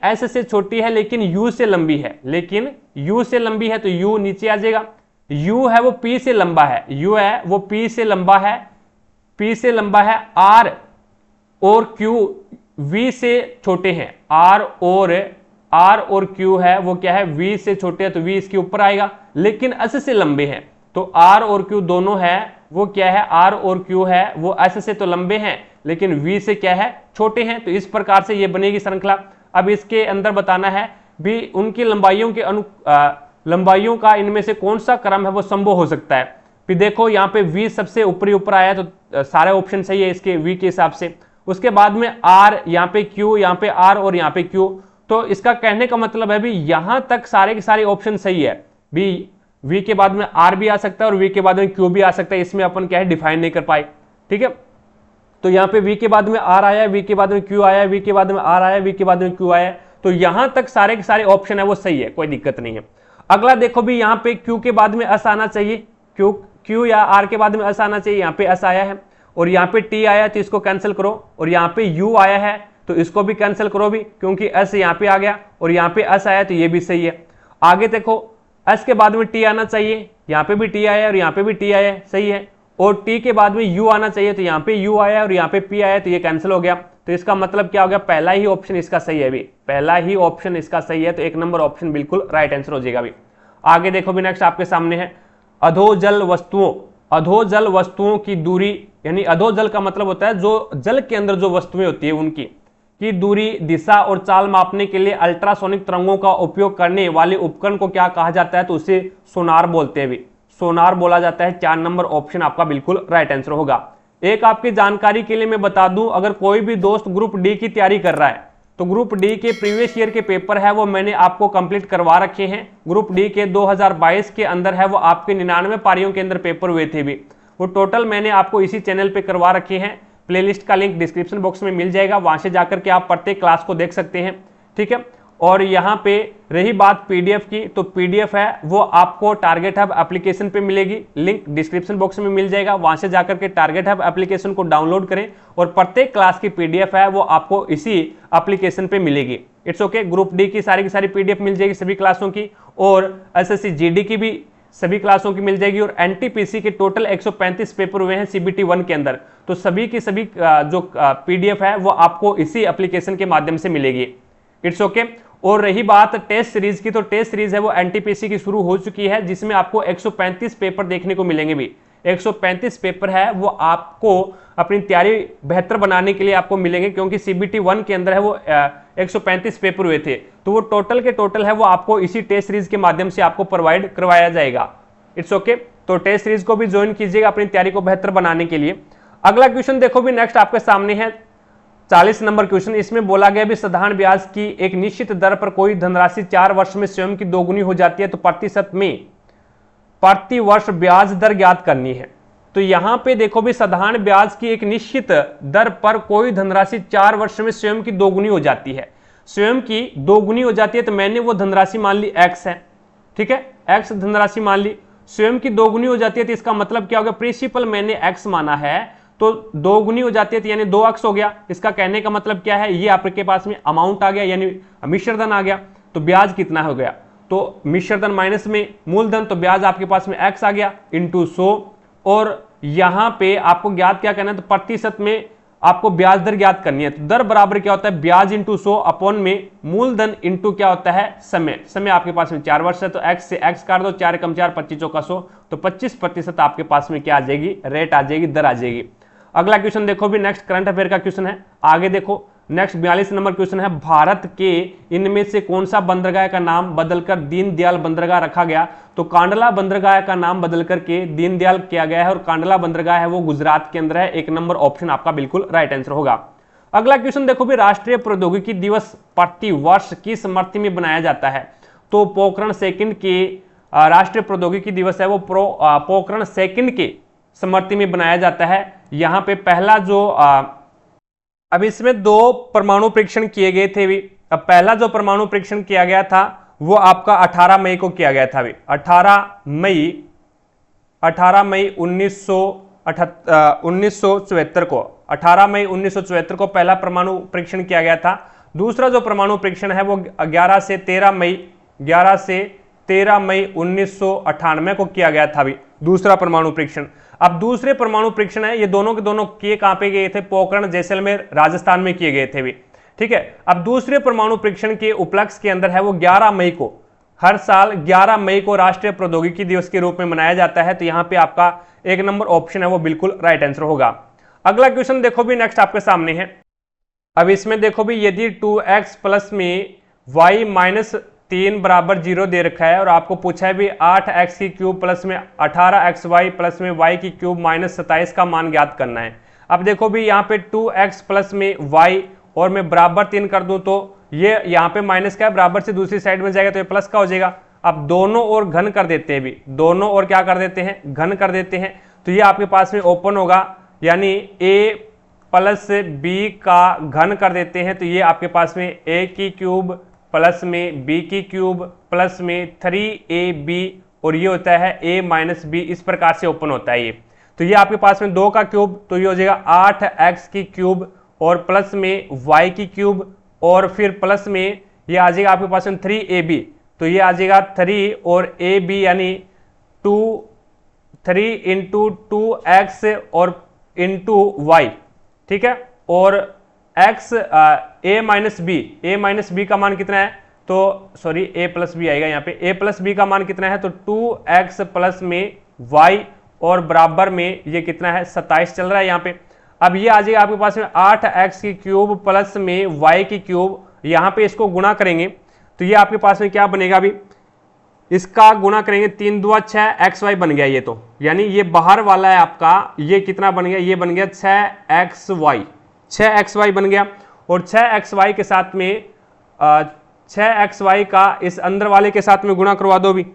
S से छोटी है लेकिन U से लंबी है, तो U नीचे आ जाएगा। U है वो P से लंबा है, U है वो P से लंबा है। R और Q V से छोटे हैं, R और Q है वो क्या है, V से छोटे हैं, तो V इसके ऊपर आएगा, लेकिन S से लंबे हैं। तो R और Q दोनों है वो क्या है, R और Q है वो S से तो लंबे हैं लेकिन V से क्या है, छोटे हैं। तो इस प्रकार से ये बनेगी श्रृंखला। अब इसके अंदर बताना है भी उनकी लंबाइयों का इनमें से कौन सा क्रम है वो संभव हो सकता है। फिर देखो यहाँ पे V सबसे ऊपर आया, तो सारे ऑप्शन सही है इसके V के हिसाब से। उसके बाद में R, यहाँ पे Q, यहाँ पे R और यहाँ पे Q। तो इसका कहने का मतलब है भी यहां तक सारे के सारे ऑप्शन सही है। V के बाद में R भी आ सकता है और V के बाद में Q भी आ सकता है, इसमें अपन क्या है डिफाइन नहीं कर पाए, ठीक है। तो यहाँ पे V के बाद में R आया, V के बाद में Q आया, V के बाद में R आया, V के बाद में Q आया। तो यहां तक सारे के सारे ऑप्शन है वो सही है, कोई दिक्कत नहीं है। अगला देखो भी यहाँ पे Q के बाद में S आना चाहिए, Q या R के बाद में S आना चाहिए। यहाँ पे S आया है और यहाँ पे T आया तो इसको कैंसिल करो, और यहाँ पे U आया है तो इसको भी कैंसिल करो भी, क्योंकि S यहाँ पे आ गया और यहाँ पे S आया तो ये भी सही है। आगे देखो S के बाद में T आना चाहिए, यहाँ पे भी T आया और यहाँ पे भी T आया, सही है। और T के बाद में U आना चाहिए, तो यहाँ पे U आया और यहाँ पे P आया, तो ये कैंसिल हो गया। तो इसका मतलब क्या हो गया, पहला ही ऑप्शन इसका सही है भी, पहला ही ऑप्शन इसका सही है। तो 1 नंबर ऑप्शन बिल्कुल राइट आंसर हो जाएगा भी। आगे देखो भी नेक्स्ट आपके सामने है अधोजल वस्तुओं की दूरी, यानी अधोजल का मतलब होता है जो जल के अंदर जो वस्तुएं होती है उनकी की दूरी, दिशा और चाल मापने के लिए अल्ट्रासोनिक तरंगों का उपयोग करने वाले उपकरण को क्या कहा जाता है, तो उसे सोनार बोलते हैं भी, सोनार बोला जाता है। 4 नंबर ऑप्शन आपका बिल्कुल राइट आंसर होगा। एक आपकी जानकारी के लिए मैं बता दूं, अगर कोई भी दोस्त ग्रुप डी की तैयारी कर रहा है तो ग्रुप डी के प्रीवियस ईयर के पेपर है वो मैंने आपको कंप्लीट करवा रखे हैं। ग्रुप डी के 2022 के अंदर है वो आपके 99 पारियों के अंदर पेपर हुए थे भी, वो टोटल मैंने आपको इसी चैनल पे करवा रखे हैं। प्लेलिस्ट का लिंक डिस्क्रिप्शन बॉक्स में मिल जाएगा, वहां से जाकर के आप प्रत्येक क्लास को देख सकते हैं, ठीक है। और यहाँ पे रही बात पीडीएफ की, तो पीडीएफ है वो आपको टारगेट हब एप्लीकेशन पे मिलेगी, लिंक डिस्क्रिप्शन बॉक्स में मिल जाएगा, वहां से जाकर के टारगेट हब एप्लीकेशन को डाउनलोड करें और प्रत्येक क्लास की पीडीएफ है वो आपको इसी एप्लीकेशन पे मिलेगी। It's okay. ग्रुप डी की सारी पीडीएफ मिल जाएगी सभी क्लासों की, और एसएससी जीडी की भी सभी क्लासों की मिल जाएगी, और एनटीपीसी के टोटल 135 पेपर हुए हैं सीबीटी 1 के अंदर, तो सभी की सभी जो पीडीएफ है वो आपको इसी एप्लीकेशन के माध्यम से मिलेगी। It's okay. और रही बात टेस्ट सीरीज की, तो टेस्ट सीरीज है वो एनटीपीसी की शुरू हो चुकी है, जिसमें आपको 135 पेपर देखने को मिलेंगे भी। 135 पेपर है वो आपको अपनी तैयारी बेहतर बनाने के लिए आपको मिलेंगे, क्योंकि सीबीटी 1 के अंदर है वो 135 पेपर हुए थे, तो वो टोटल के टोटल है वो आपको इसी टेस्ट सीरीज के माध्यम से आपको प्रोवाइड करवाया जाएगा। It's okay. तो टेस्ट सीरीज को भी ज्वाइन कीजिएगा अपनी तैयारी को बेहतर बनाने के लिए। अगला क्वेश्चन देखो भी नेक्स्ट आपके सामने है 40 नंबर क्वेश्चन। इसमें बोला गया भी साधारण ब्याज की एक निश्चित दर पर कोई धनराशि 4 वर्ष में स्वयं की दोगुनी हो जाती है, तो प्रतिशत में प्रति वर्ष ब्याज दर ज्ञात करनी है। तो यहां पे देखो भी साधारण ब्याज की एक निश्चित दर पर कोई धनराशि 4 वर्ष में स्वयं की दोगुनी हो जाती है, स्वयं की दोगुनी हो जाती है, तो मैंने वो धनराशि मान ली एक्स है, ठीक है, एक्स धनराशि मान ली, स्वयं की दोगुनी हो जाती है, तो इसका मतलब क्या होगा, प्रिंसिपल मैंने एक्स माना है तो दोगुनी हो जाती है, तो यानी 2x हो गया। इसका कहने का मतलब क्या है, ये आपके पास में अमाउंट आ गया, यानी मिश्रधन आ गया, तो ब्याज कितना हो गया, तो मिश्रधन माइनस में मूलधन, तो ब्याज आपके पास में x आ गया इंटू 100। और यहां पे आपको ज्ञात क्या करना है, तो प्रतिशत में आपको ब्याज दर ज्ञात करनी है, तो दर बराबर क्या होता है, ब्याज इंटू 100 अपॉन में मूलधन इंटू क्या होता है, समय। समय आपके पास में 4 वर्ष है, तो x से x काट दो, 4 कम 4 25 चौका 100, तो 25% आपके पास में क्या आ जाएगी, रेट आ जाएगी, दर आ जाएगी। अगला क्वेश्चन देखो भी नेक्स्ट करंट अफेयर का क्वेश्चन है। आगे देखो नेक्स्ट 42 नंबर क्वेश्चन है, भारत के इनमें से कौन सा बंदरगाह का नाम बदलकर दीनदयाल बंदरगाह रखा गया, तो कांडला बंदरगाह का नाम बदल करके दीनदयाल किया गया है, और कांडला बंदरगाह है वो गुजरात के अंदर है। 1 नंबर ऑप्शन आपका बिल्कुल राइट आंसर होगा। अगला क्वेश्चन देखो भी राष्ट्रीय प्रौद्योगिकी दिवस प्रति वर्ष किस स्मृति में बनाया जाता है, तो पोखरण सेकंड के राष्ट्रीय प्रौद्योगिकी दिवस है वो पोखरण सेकंड के स्मृति में बनाया जाता है। यहां पे पहला जो अब इसमें 2 परमाणु परीक्षण किए गए थे भी। अब पहला जो परमाणु परीक्षण किया गया था वो आपका 18 मई को किया गया था भी, 18 मई 1974 को, 18 मई 1974 को पहला परमाणु परीक्षण किया गया था। दूसरा जो परमाणु परीक्षण है वो 11 से 13 मई 1998 को किया गया था भी, दूसरा परमाणु परीक्षण। अब दूसरे परमाणु परीक्षण है, ये दोनों के दोनों किए कहां पे गए थे, पोखरण जैसलमेर राजस्थान में किए गए थे भी, ठीक है। अब दूसरे परमाणु परीक्षण के उपलक्ष्य के अंदर है वो 11 मई को, हर साल 11 मई को राष्ट्रीय प्रौद्योगिकी दिवस के रूप में मनाया जाता है, तो यहां पे आपका 1 नंबर ऑप्शन है वो बिल्कुल राइट आंसर होगा। अगला क्वेश्चन देखो भी नेक्स्ट आपके सामने है। अब इसमें देखो भी यदि 2x प्लस में y माइनस 3 बराबर 0 दे रखा है, और आपको पूछा है भी 8x की क्यूब प्लस में 18xy प्लस में y की क्यूब माइनस 27 का मान ज्ञात करना है। अब देखो भी यहाँ पे 2x प्लस में y और मैं बराबर 3 कर दूं, तो ये यहाँ पे माइनस का है, बराबर से दूसरी साइड में जाएगा तो ये प्लस का हो जाएगा। अब दोनों ओर घन कर देते हैं भी, दोनों ओर क्या कर देते हैं, घन कर देते हैं, तो ये आपके पास में ओपन होगा, यानी a प्लस b का घन कर देते हैं, तो ये आपके पास में a की क्यूब प्लस में b की क्यूब प्लस में 3ab, और ये होता है a माइनस b, इस प्रकार से ओपन होता है ये। तो ये आपके पास में 2 का क्यूब, तो ये हो जाएगा 8x की क्यूब और प्लस में y की क्यूब, और फिर प्लस में ये आ जाएगा आपके पास में 3ab, तो ये आ जाएगा 3 और ab यानी 3 इंटू 2x और इंटू y, ठीक है। और x a माइनस बी का मान कितना है, तो सॉरी a प्लस बी आएगा यहाँ पे, a प्लस बी का मान कितना है, तो 2x प्लस में y और बराबर में ये कितना है 27 चल रहा है यहाँ पे। अब ये आ जाएगा आपके पास में 8x की क्यूब प्लस में y की क्यूब, यहाँ पे इसको गुणा करेंगे तो ये आपके पास में क्या बनेगा, अभी इसका गुणा करेंगे 3 दूना 6 xy बन गया ये, तो यानी ये बाहर वाला है आपका, ये कितना बन गया, ये बन गया 6xy बन गया। और 6xy के साथ में 6xy का इस अंदर वाले के साथ में गुणा करवा दो भी।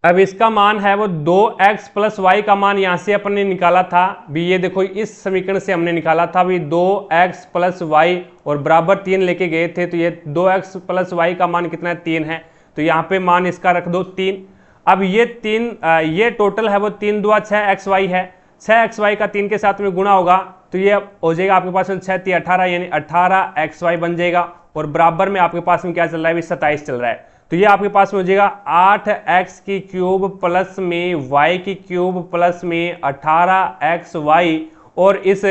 अब इसका मान है वो 2x प्लस वाई का मान यहां से अपने निकाला था भी, ये देखो इस समीकरण से हमने निकाला था भी 2x प्लस वाई और बराबर 3 लेके गए थे, तो ये 2x प्लस वाई का मान कितना है 3 है, तो यहाँ पे मान इसका रख दो 3। अब ये 3 ये टोटल है वो 3 दूआ 6xy है, 6xy का 3 के साथ में गुणा होगा तो ये हो जाएगा आपके पास में 6 3 18 यानी 18xy बन जाएगा, और बराबर में आपके पास में क्या चल रहा है 27 चल रहा है, तो ये आपके पास में हो जाएगा 8x की क्यूब प्लस में y की क्यूब प्लस में 18xy, और इस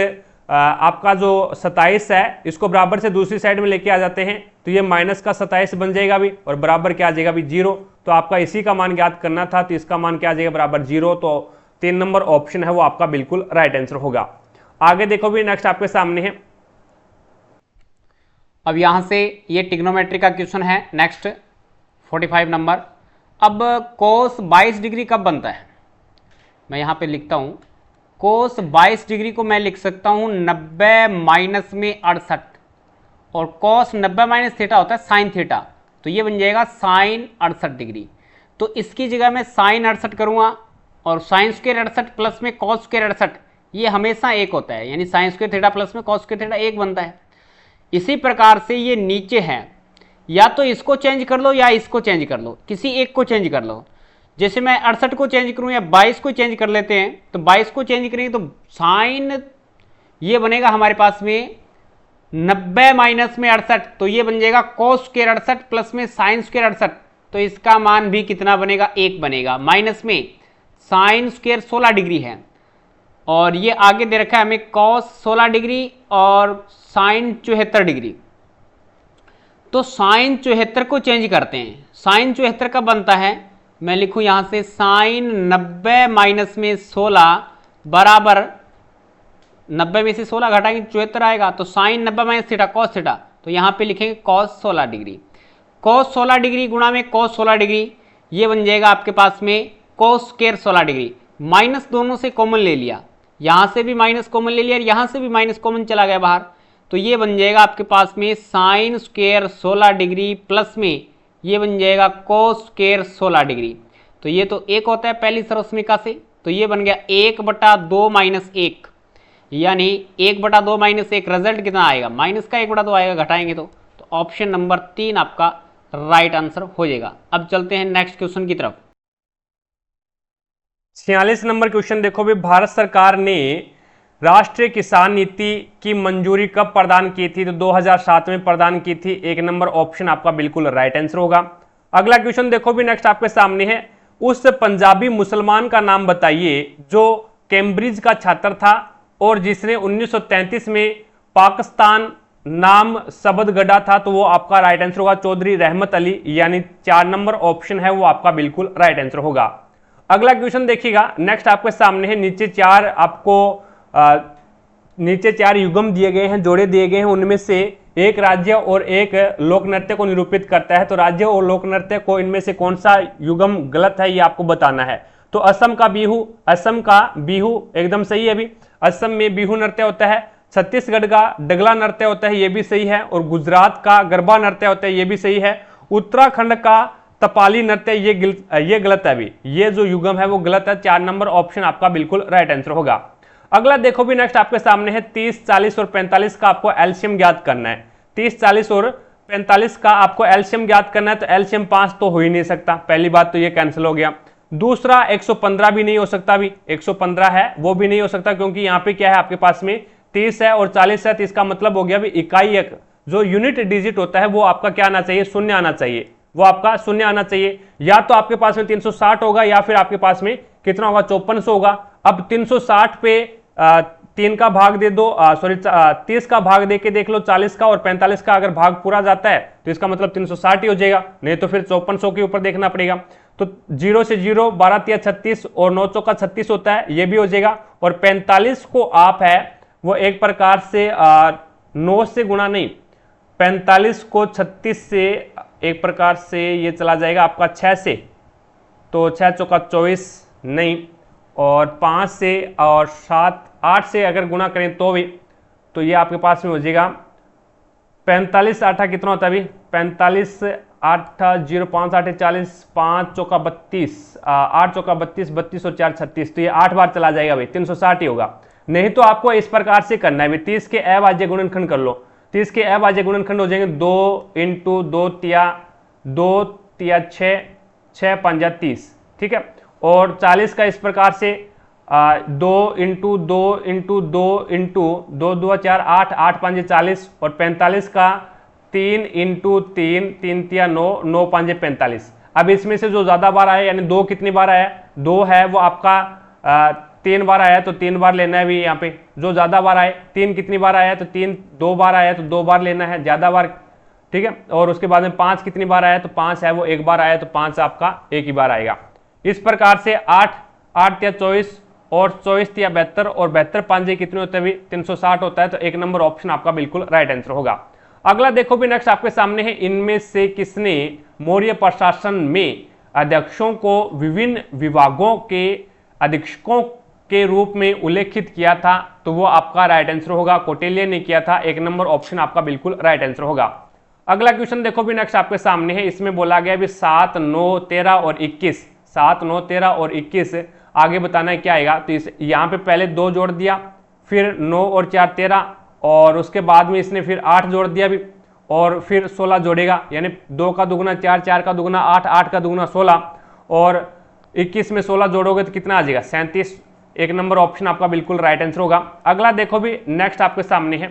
आपका जो 27 है इसको बराबर से दूसरी साइड में लेके आ जाते हैं तो ये माइनस का 27 बन जाएगा भी, और बराबर क्या आ जाएगा भी 0। तो आपका इसी का मान ज्ञात करना था, तो इसका मान क्या आ जाएगा बराबर 0। तो 3 नंबर ऑप्शन है वो आपका बिल्कुल राइट आंसर होगा। आगे देखो भी नेक्स्ट आपके सामने है, अब यहां से ये ट्रिग्नोमेट्री का क्वेश्चन है नेक्स्ट 45 नंबर। अब कोस 22 डिग्री कब बनता है, मैं यहाँ पे लिखता हूँ कोस 22 डिग्री को मैं लिख सकता हूँ 90 माइनस में 68, और कोस 90 माइनस थीटा होता है साइन थीटा, तो ये बन जाएगा साइन 68 डिग्री। तो इसकी जगह मैं साइन 68 करूँगा, और साइन स्क्वायर 68 प्लस में कॉस स्क्वायर 68 ये हमेशा एक होता है, यानी साइन स्क्वायर थीटा प्लस में कॉस स्क्वायर थीटा एक बनता है। इसी प्रकार से ये नीचे है, या तो इसको चेंज कर लो या इसको चेंज कर लो, किसी एक को चेंज कर लो। जैसे मैं 68 को चेंज करूं या 22 को चेंज कर लेते हैं, तो 22 को चेंज करेंगे तो साइन ये बनेगा हमारे पास में 90 माइनस में 68, तो ये बन जाएगा कॉस स्क्वायर 68 प्लस में साइन स्क्वायर 68, तो इसका मान भी कितना बनेगा 1 बनेगा। माइनस में साइन स्क्वायर 16 डिग्री है, और ये आगे दे रखा है हमें कॉस 16 डिग्री और साइन 74 डिग्री, तो साइन 74 को चेंज करते हैं। साइन 74 का बनता है, मैं लिखूं यहां से साइन 90 माइनस में 16 बराबर 90 में से 16 घटाएंगे 74 आएगा, तो sine 90 minus theta cos theta, तो यहां पे लिखेंगे कॉस 16 डिग्री। कॉस 16 डिग्री गुणा में कॉस 16 डिग्री, ये बन जाएगा आपके पास में कॉस स्क्वायर 16 डिग्री। माइनस दोनों से कॉमन ले लिया, यहां से भी माइनस कॉमन ले लिया और यहां से भी माइनस कॉमन चला गया बाहर, तो ये बन जाएगा आपके पास में साइन स्क्वायर 16 डिग्री प्लस में ये बन जाएगा कोस स्क्वायर 16 डिग्री। तो ये तो एक होता है पहली सर्वसमीका से, तो ये बन गया 1/2 माइनस 1, यानी 1/2 माइनस 1 रिजल्ट कितना आएगा माइनस का 1/2 आएगा घटाएंगे तो ऑप्शन नंबर 3 आपका राइट आंसर हो जाएगा। अब चलते हैं नेक्स्ट क्वेश्चन की तरफ। 46 नंबर क्वेश्चन देखो भी, भारत सरकार ने राष्ट्रीय किसान नीति की मंजूरी कब प्रदान की थी, तो 2007 में प्रदान की थी। 1 नंबर ऑप्शन आपका बिल्कुल राइट आंसर होगा। अगला क्वेश्चन देखो भी नेक्स्ट आपके सामने है, उस पंजाबी मुसलमान का नाम बताइए जो कैम्ब्रिज का छात्र था और जिसने 1933 में पाकिस्तान नाम शब्द गढ़ा था, तो वो आपका राइट आंसर होगा चौधरी रहमत अली, यानी 4 नंबर ऑप्शन है वो आपका बिल्कुल राइट आंसर होगा। अगला क्वेश्चन देखिएगा नेक्स्ट आपके सामने है, नीचे चार युग्म दिए गए हैं, जोड़े दिए गए हैं, उनमें से एक राज्य और एक लोक नृत्य को निरूपित करता है, तो राज्य और लोक नृत्य को इनमें से कौन सा युग्म गलत है ये आपको बताना है। तो असम का बिहू एकदम सही है। अभी असम में बिहू नृत्य होता है, छत्तीसगढ़ का डगला नृत्य होता है, ये भी सही है, और गुजरात का गरबा नृत्य होता है, ये भी सही है। उत्तराखंड का तपाली नृत्य ये गलत है। अभी ये जो युग्म है वो गलत है। 4 नंबर ऑप्शन आपका बिल्कुल राइट आंसर होगा। अगला देखो भी नेक्स्ट आपके सामने है 30, 40 और 45 का आपको एलसीएम ज्ञात करना है। 30, 40 और 45 का आपको एलसीएम ज्ञात करना है, तो एलसीएम 5 तो हो ही नहीं सकता, पहली बात तो ये कैंसिल हो गया। दूसरा 115 भी नहीं हो सकता, भी 115 है वो भी नहीं हो सकता, क्योंकि यहाँ पे क्या है आपके पास में 30 है और 40 है, तो इसका मतलब हो गया भी इकाई जो यूनिट डिजिट होता है वो आपका क्या आना चाहिए, शून्य आना चाहिए, वो आपका शून्य आना चाहिए। या तो आपके पास में 360 होगा या फिर आपके पास में कितना होगा 5400 होगा। अब 360 पे 3 का भाग दे दो, 30 का भाग दे के देख लो 40 का, और 45 का अगर भाग पूरा जाता है तो इसका मतलब 360 ही हो जाएगा, नहीं तो फिर 5400 के ऊपर देखना पड़ेगा। तो 0 से 0 12 3 36 और 9 चौका 36 होता है, ये भी हो जाएगा। और 45 को आप है वो एक प्रकार से 9 से गुणा नहीं, 45 को 36 से एक प्रकार से ये चला जाएगा आपका 6 से, तो 6 चौका 24 नहीं, और 5 से और 7 8 से अगर गुणा करें तो भी तो ये आपके पास में हो जाएगा 45 8 कितना होता है अभी 45 8 0 5 8 40 5 चौका 32 8 चौका 32 32 और 4 36, तो ये 8 बार चला जाएगा भाई 360 ही होगा। नहीं तो आपको इस प्रकार से करना है भाई 30 के अभाज्य गुणनखंड कर लो। 30 के अभाज्य गुणनखंड हो जाएंगे 2 इंटू 2 तिया 6 6 5 30, ठीक है। और 40 का इस प्रकार से 2 इंटू 2 इंटू 2 इंटू 2 2 4 8 8 5 40, और 45 का 3 इंटू 3 3 तिया 9 9 5 45। अब इसमें से जो ज्यादा बार आया यानी 2 कितनी बार आया 2 है वो आपका 3 बार आया तो 3 बार लेना है भी यहाँ पे। जो ज्यादा बार आए 3 कितनी बार आया तो 3 2 बार आया तो 2 बार लेना है ज्यादा बार, ठीक है। और उसके बाद में 5 कितनी बार आया तो 5 है वो 1 बार आया तो 5 आपका 1 ही बार आएगा। इस प्रकार से 8 8 या 24 और 24 या 72 और 72 5 कितने होते हैं भी 360 होता है, तो 1 नंबर ऑप्शन आपका बिल्कुल राइट आंसर होगा। अगला देखो भी नेक्स्ट आपके सामने है, इनमें से किसने मौर्य प्रशासन में अध्यक्षों को विभिन्न विभागों के अधीक्षकों के रूप में उल्लेखित किया था, तो वो आपका राइट आंसर होगा। कौटिल्य ने किया था, 1 नंबर ऑप्शन आपका बिल्कुल राइट आंसर होगा। अगला क्वेश्चन देखो भी नेक्स्ट आपके सामने है, इसमें बोला गया भी 7 9 13 और 21, 7 9 13 और 21 आगे बताना है क्या आएगा। तो इस यहाँ पे पहले 2 जोड़ दिया, फिर 9 और 4 13, और उसके बाद में इसने फिर 8 जोड़ दिया भी, और फिर 16 जोड़ेगा, यानी 2 का दुगुना 4 4 का दुगुना 8 8 का दुगुना 16, और 21 में 16 जोड़ोगे तो कितना आ जाएगा 37। 1 नंबर ऑप्शन आपका बिल्कुल राइट आंसर होगा। अगला देखो भी नेक्स्ट आपके सामने है,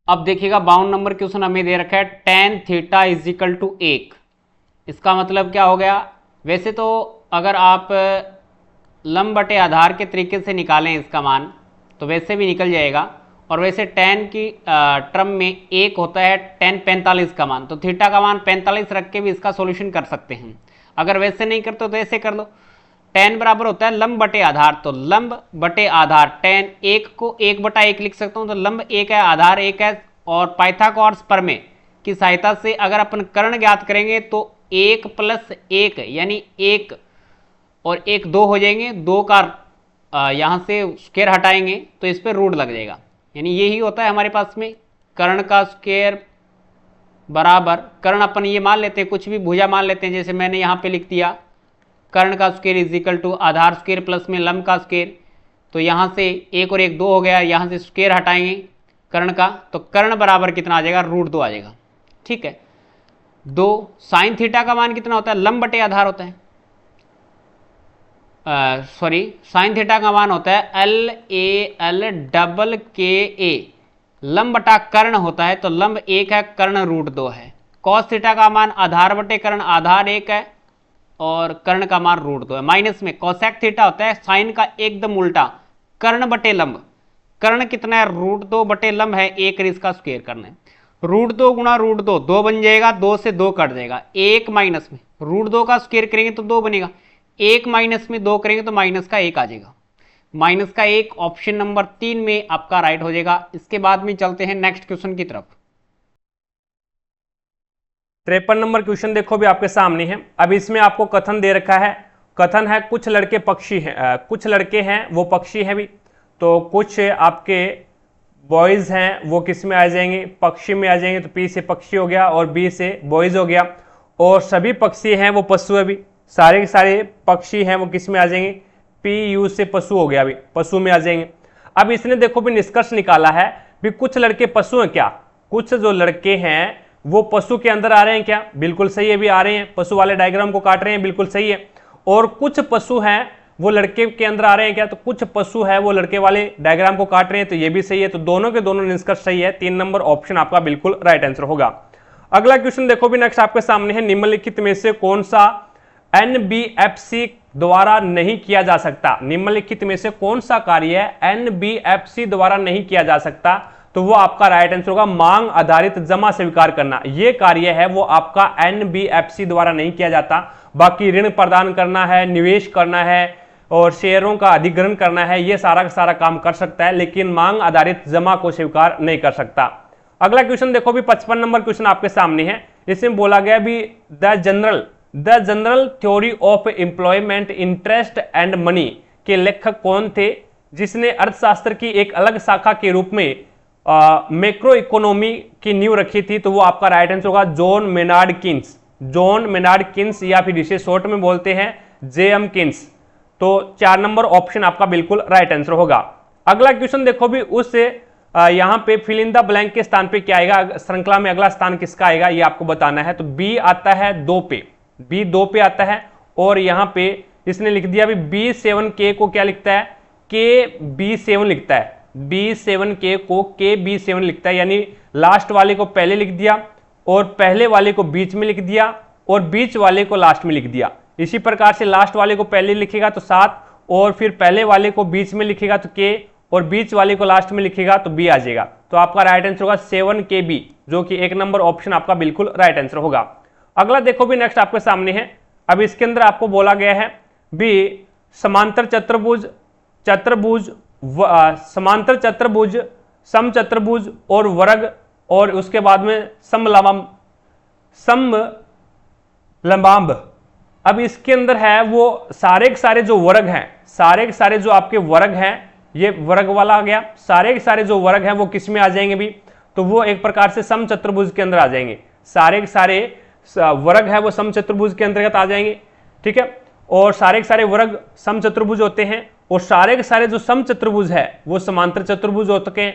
अब देखिएगा 52 नंबर क्वेश्चन हमें दे रखा है tan theta is equal to 1। इसका मतलब क्या हो गया, वैसे तो अगर आप लंब बटे आधार के तरीके से निकालें इसका मान तो वैसे भी निकल जाएगा, और वैसे tan की टर्म में 1 होता है tan 45 का मान, तो थीटा का मान 45 रख के भी इसका सॉल्यूशन कर सकते हैं। अगर वैसे नहीं करते तो ऐसे कर लो, tan बराबर होता है लंब बटे आधार, तो लंब बटे आधार tan 1 को 1/1 लिख सकता हूँ, तो लंब 1 है आधार 1 है, और पाइथागोरस प्रमेय की सहायता से अगर अपन कर्ण ज्ञात करेंगे तो 1 + 1 यानी 1 और 1 2 हो जाएंगे, 2 का यहाँ से स्क्वायर हटाएंगे तो इस पर रूट लग जाएगा, यानी यही होता है हमारे पास में कर्ण का स्क्वायर बराबर, कर्ण अपन ये मान लेते हैं कुछ भी भुजा मान लेते हैं, जैसे मैंने यहाँ पे लिख दिया कर्ण का स्क्वायर इज इक्वल टू आधार स्क्वायर प्लस में लंब का स्क्वायर, तो यहाँ से 1 और 1 2 हो गया, यहाँ से स्क्वायर हटाएंगे कर्ण का, तो कर्ण बराबर कितना आ जाएगा √2 आ जाएगा, ठीक है। 2 साइन थीटा का मान कितना होता है, लंब बटे आधार होता है, सॉरी साइन थीटा का मान होता है LAL_KA, लंब बटा कर्ण होता है, तो लंब 1 है कर्ण √2 है। कॉस थीटा का मान आधार बटे कर्ण, आधार 1 है और कर्ण का मान √2 है। माइनस में कोसेक थीटा होता है साइन का एकदम उल्टा, कर्ण बटे लंब, कर्ण कितना है √2 बटे लंब है 1, इसका स्क्वायर करना है, √2 गुणा √2 2 बन जाएगा, 2 से 2 कट जाएगा, 1 माइनस में √2 का स्क्वायर करेंगे तो 2 बनेगा, 1 माइनस में 2 करेंगे तो माइनस का 1 आ जाएगा, माइनस का 1 ऑप्शन नंबर 3 में आपका राइट हो जाएगा। इसके बाद में चलते हैं नेक्स्ट क्वेश्चन की तरफ। 53 नंबर क्वेश्चन देखो भी आपके सामने है। अब इसमें आपको कथन दे रखा है, कथन है कुछ लड़के पक्षी हैं, कुछ लड़के हैं वो पक्षी हैं भी, तो कुछ आपके बॉयज हैं वो किस में आ जाएंगे पक्षी में आ जाएंगे, तो पी से पक्षी हो गया और बी से बॉयज हो गया, और सभी पक्षी हैं वो पशु है भी, सारे के सारे पक्षी हैं वो किस में आ जाएंगे PU से पशु हो गया, अभी पशु में आ जाएंगे। अब इसने देखो भी निष्कर्ष निकाला है भी कुछ लड़के पशु हैं क्या, कुछ जो लड़के हैं वो पशु के अंदर आ रहे हैं क्या, बिल्कुल सही है भी आ रहे हैं, पशु वाले डायग्राम को काट रहे हैं, बिल्कुल सही है। और कुछ पशु हैं वो लड़के के अंदर आ रहे हैं क्या, तो कुछ पशु है वो लड़के वाले डायग्राम को काट रहे हैं, तो ये भी सही है, तो दोनों के दोनों निष्कर्ष सही है। 3 नंबर ऑप्शन आपका बिल्कुल राइट आंसर होगा। अगला क्वेश्चन देखो भी नेक्स्ट आपके सामने है, निम्नलिखित में से कौन सा NBFC द्वारा नहीं किया जा सकता, निम्नलिखित में से कौन सा कार्य NBFC द्वारा नहीं किया जा सकता, तो वो आपका राइट आंसर होगा मांग आधारित जमा स्वीकार करना। ये कार्य है वो आपका NBFC द्वारा नहीं किया जाता, बाकी ऋण प्रदान करना है, निवेश करना है और शेयरों का अधिग्रहण करना है, ये सारा का सारा काम कर सकता है, लेकिन मांग आधारित जमा को स्वीकार नहीं कर सकता। अगला क्वेश्चन देखो भी 55 नंबर क्वेश्चन आपके सामने है। इसमें बोला गया भी the general theory of employment interest and money के लेखक कौन थे, जिसने अर्थशास्त्र की एक अलग शाखा के रूप में मैक्रो इकोनॉमी की नींव रखी थी, तो वो आपका राइट आंसर होगा John Maynard Keynes. John Maynard Keynes, या फिर इसे शॉर्ट में बोलते हैं जेएम किन्स। तो 4 नंबर ऑप्शन आपका बिल्कुल राइट आंसर होगा। अगला क्वेश्चन देखो भी, उस यहां पे फिल इन द ब्लैंक के स्थान पे क्या आएगा, श्रृंखला में अगला स्थान किसका आएगा ये आपको बताना है। तो बी आता है 2 पे, बी 2 पे आता है, और यहां पे इसने लिख दिया बी 7K को क्या लिखता है, KB7 लिखता है, B7K को KB7 लिखता है, यानी लास्ट वाले को पहले लिख दिया और पहले वाले को बीच में लिख दिया और बीच वाले को लास्ट में लिख दिया। इसी प्रकार से लास्ट वाले को पहले लिखेगा तो 7, और फिर पहले वाले को बीच में लिखेगा तो K, और बीच वाले को लास्ट में लिखेगा तो B आ जाएगा। तो आपका राइट आंसर होगा 7KB, जो कि 1 नंबर ऑप्शन आपका बिल्कुल राइट आंसर होगा। अगला देखो भी, नेक्स्ट आपके सामने है। अब इसके अंदर आपको बोला गया है भी समांतर चतुर्भुज, समांतर चतुर्भुज, समचतुर्भुज और वर्ग, और उसके बाद में समलंबाभ। अब इसके अंदर है वो सारे के सारे जो वर्ग हैं, सारे के सारे जो आपके वर्ग हैं, ये वर्ग वाला आ गया। सारे के सारे जो वर्ग हैं वो किस में आ जाएंगे भी, तो वो एक प्रकार से समचतुर्भुज के अंदर आ जाएंगे। सारे के सारे वर्ग है वो समचतुर्भुज के अंतर्गत आ जाएंगे, ठीक है। और सारे के सारे वर्ग समचतुर्भुज होते हैं, और सारे के सारे जो समचतुर्भुज है वो समांतर चतुर्भुज हो सके,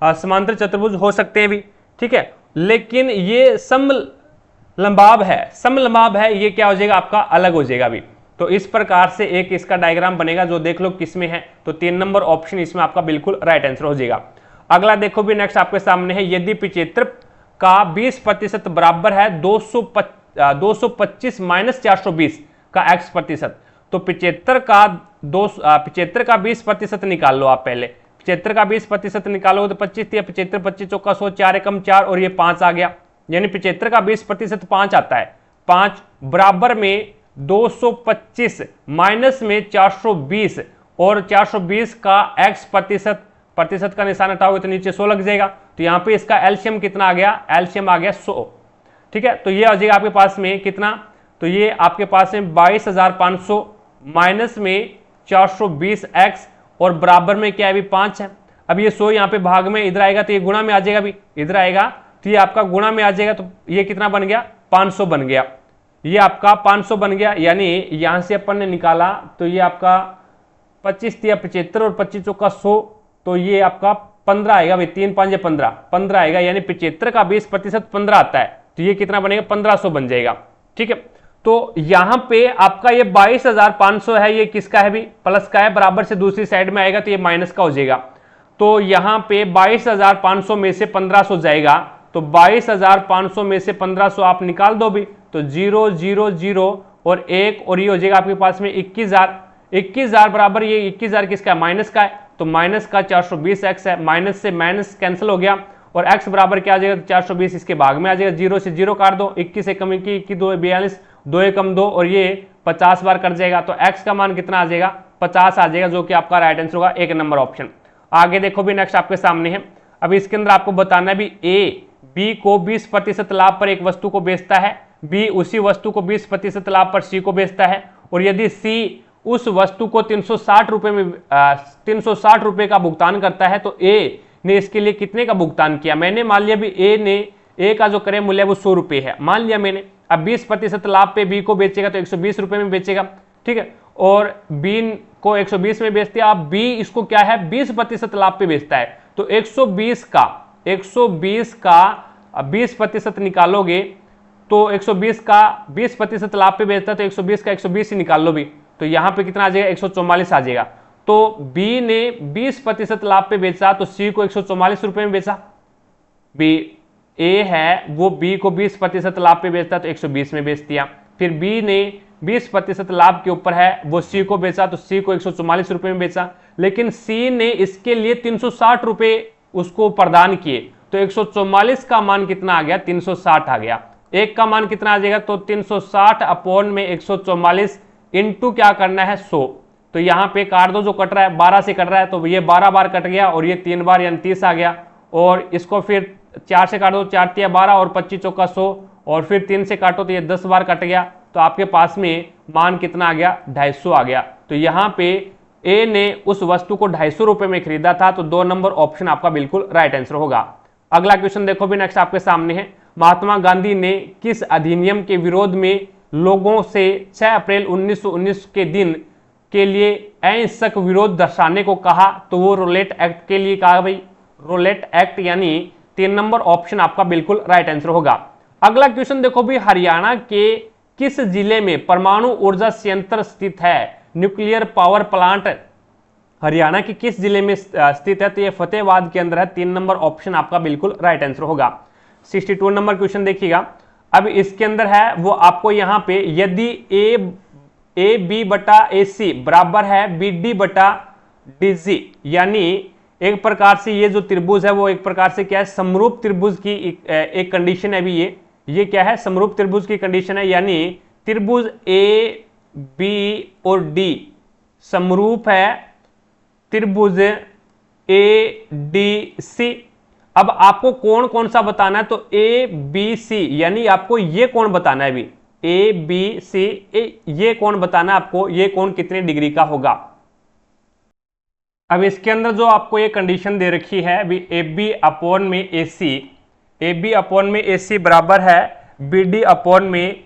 समांतर चतुर्भुज हो सकते हैं भी, ठीक है। लेकिन ये समलंबाभ है, समलंबाभ है, ये क्या हो जाएगा आपका अलग हो जाएगा भी। तो इस प्रकार से एक इसका डायग्राम बनेगा, जो देख लो किसमें है। तो 3 नंबर ऑप्शन इसमें आपका बिल्कुल राइट आंसर हो जाएगा। अगला देखो भी, नेक्स्ट आपके सामने है, यदि 75 का 20% बराबर है 225 माइनस 420 का x प्रतिशत, तो 75 का 20% निकाल लो आप पहले। 75 का 20% निकालोगे तो 25 थी, 75 25 चौका 100, 4 एकम 4, और ये 5 आ गया, यानी 75 का 20% 5 आता है। 5 बराबर में 225 माइनस में 420, और 420 का x प्रतिशत, प्रतिशत का निशान हटाओगे तो नीचे 100 लग जाएगा। तो यहाँ पे इसका एलसीएम कितना आ गया, एलसीएम आ गया 100, ठीक है। तो ये आ जाएगा आपके पास में कितना, तो ये आपके पास में 22,500 माइनस में 420x, और बराबर में क्या है भी 5 है। अब ये 100 यहाँ पे भाग में इधर आएगा तो ये गुणा में आ जाएगा भी, इधर आएगा तो ये आपका गुणा में आ जाएगा। तो ये कितना बन गया, 500 बन गया, ये आपका 500 बन गया। यानी यहां से अपन ने निकाला तो ये आपका 25 थी 75, और 25 चौका 100, तो ये आपका 15 आएगा भाई, 3 5 15, 15 आएगा। यानी 75 का 20% 15 आता है, तो ये कितना बनेगा, 1500 बन जाएगा, ठीक है। तो यहां पे आपका ये 22,500 है, ये किसका है भी, प्लस का है, बराबर से दूसरी साइड में आएगा तो ये माइनस का हो जाएगा। तो यहां पे 22,500 में से 1500 जाएगा, तो 22,500 में से 1500 आप निकाल दो भी, तो 0 0 0 और 1, और ये हो जाएगा आपके पास में 21,000। 21,000 बराबर ये 21,000 किसका है, माइनस का है, तो माइनस का 420x है, माइनस से माइनस कैंसिल हो गया, और x बराबर क्या आ जाएगा, 420 इसके भाग में आ जाएगा, 0 से 0 काट दो, 21 से कम 21, 21 2 42, 2 एकम 2, और ये 50 बार कट जाएगा। तो x का मान कितना आ जाएगा, 50 आ जाएगा, जो कि आपका राइट आंसर होगा 1 नंबर ऑप्शन। आगे देखो भी, नेक्स्ट आपके सामने है। अब इसके अंदर आपको बताना है भी, ए बी को 20% लाभ पर एक वस्तु को बेचता है, बी उसी वस्तु को 20% लाभ पर सी को बेचता है, और यदि सी उस वस्तु को 360 रुपए का भुगतान करता है, तो ए ने इसके लिए कितने का भुगतान किया। मैंने मान लिया भी ए का जो क्रय मूल्य वो 100 रुपए है, मान लिया मैंने। अब 20% लाभ पे बी को बेचेगा तो 120 रुपए में बेचेगा, ठीक है, और बी को 120 में बेचते हैं। अब बी इसको क्या है, 20% लाभ पे बेचता है, तो 120 का 20% निकालोगे तो 120 का 20% लाभ पे बेचता है, तो 120 का 120 ही निकाल लो भी, तो यहां पे कितना आ जाएगा, 144 आ जाएगा। तो बी ने 20% लाभ पे बेचा, तो सी को 144 रुपए में बेचा। बी ए है वो बी को 20% लाभ पे बेचता है, तो 120 में बेच दिया। फिर बी ने 20% लाभ के ऊपर है वो सी को बेचा, तो सी को 144 रुपए में बेचा। लेकिन सी ने इसके लिए 360 रुपए उसको प्रदान किए, तो 144 का मान कितना आ गया, 360 आ गया। एक का मान कितना आ जाएगा, तो 360 अपॉन में 144 इंटू क्या करना है, 100। तो यहाँ पे काट दो, जो कट रहा है 12 से कट रहा है, तो ये 12 बार कट गया, और ये 3 बार यानी 30 आ गया। और इसको फिर 4 से काटो, 4 3 12, और 25 चौका 100, और फिर 3 से काटो तो ये 10 बार कट गया। तो आपके पास में मान कितना आ गया, 250 आ गया। तो यहाँ पे ए ने उस वस्तु को 250 रुपए में खरीदा था, तो 2 नंबर ऑप्शन आपका बिल्कुल राइट आंसर होगा। अगला क्वेश्चन देखो भी नेक्स्ट आपके सामने है, महात्मा गांधी ने किस अधिनियम के विरोध में लोगों से 6 अप्रैल 1919 के दिन के लिए अहिंसक विरोध दर्शाने को कहा? तो वो रोलेट एक्ट के लिए कहा भाई, रोलेट एक्ट, यानी 3 नंबर ऑप्शन आपका बिल्कुल राइट आंसर होगा। अगला क्वेश्चन देखो भी, हरियाणा के किस जिले में परमाणु ऊर्जा संयंत्र स्थित है? न्यूक्लियर पावर प्लांट हरियाणा के किस जिले में स्थित है? तो ये फतेहाबाद के अंदर है। 3 नंबर ऑप्शन आपका बिल्कुल राइट आंसर होगा। 62 नंबर क्वेश्चन देखिएगा। अब इसके अंदर है वो आपको यहां पे, यदि ए बी बटा ए सी बराबर है बी डी बटा डी जी, यानी एक प्रकार से ये जो त्रिभुज है वो एक प्रकार से क्या है, समरूप त्रिभुज की एक कंडीशन है भी। ये क्या है, समरूप त्रिभुज की कंडीशन है, यानी त्रिभुज ए बी और डी समरूप है त्रिभुज ए डी सी। अब आपको कोण कौन सा बताना है? तो ए बी सी, यानी आपको ये कोण बताना है अभी, ए बी सी, ये कोण बताना है आपको, ये कोण कितने डिग्री का होगा। अब इसके अंदर जो आपको ये कंडीशन दे रखी है अभी, ए बी अपॉन में ए सी, ए बी अपॉन में ए सी बराबर है बी डी अपॉन में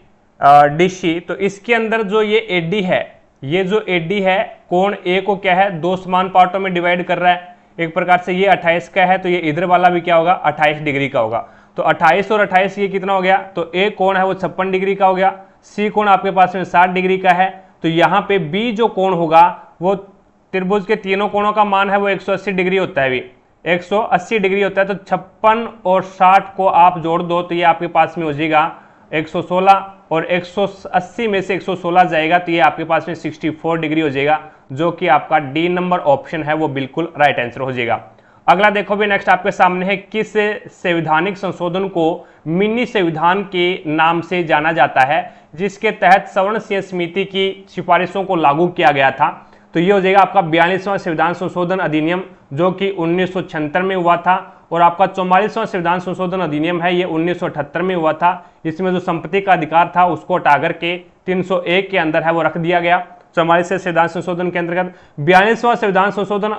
डी सी। तो इसके अंदर जो ये ए डी है, ये जो ए डी है, कोण ए को क्या है, 2 समान पार्टों में डिवाइड कर रहा है। एक प्रकार से ये 28 का है, तो ये इधर वाला भी क्या होगा, 28 डिग्री का होगा। तो 28 और 28 ये कितना हो गया? तो ए कोण है वो 56 डिग्री का हो गया। सी कोण आपके पास में 60 डिग्री का है। तो यहाँ पे बी जो कोण होगा वो त्रिभुज के तीनों कोणों का मान है वो 180 डिग्री होता है। अभी 180 डिग्री होता है। तो 56 और 60 को आप जोड़ दो तो ये आपके पास में हो जाएगा 116, और 180 में से 116 जाएगा तो ये आपके पास में 64 डिग्री हो जाएगा, जो कि आपका डी नंबर ऑप्शन है वो बिल्कुल राइट आंसर हो जाएगा। अगला देखो भी नेक्स्ट आपके सामने है, किस संवैधानिक संशोधन को मिनी संविधान के नाम से जाना जाता है, जिसके तहत सवर्ण समिति की सिफारिशों को लागू किया गया था? तो ये हो जाएगा आपका 42वां संविधान संशोधन अधिनियम, जो कि 1976 में हुआ था, और आपका 44वां संविधान संशोधन अधिनियम है ये 1978 में हुआ था। इसमें जो संपत्ति का अधिकार था उसको हटा करके 301 के अंदर है वो रख दिया गया। 44वें संविधान संशोधन के अंतर्गत 42वां संविधान संशोधन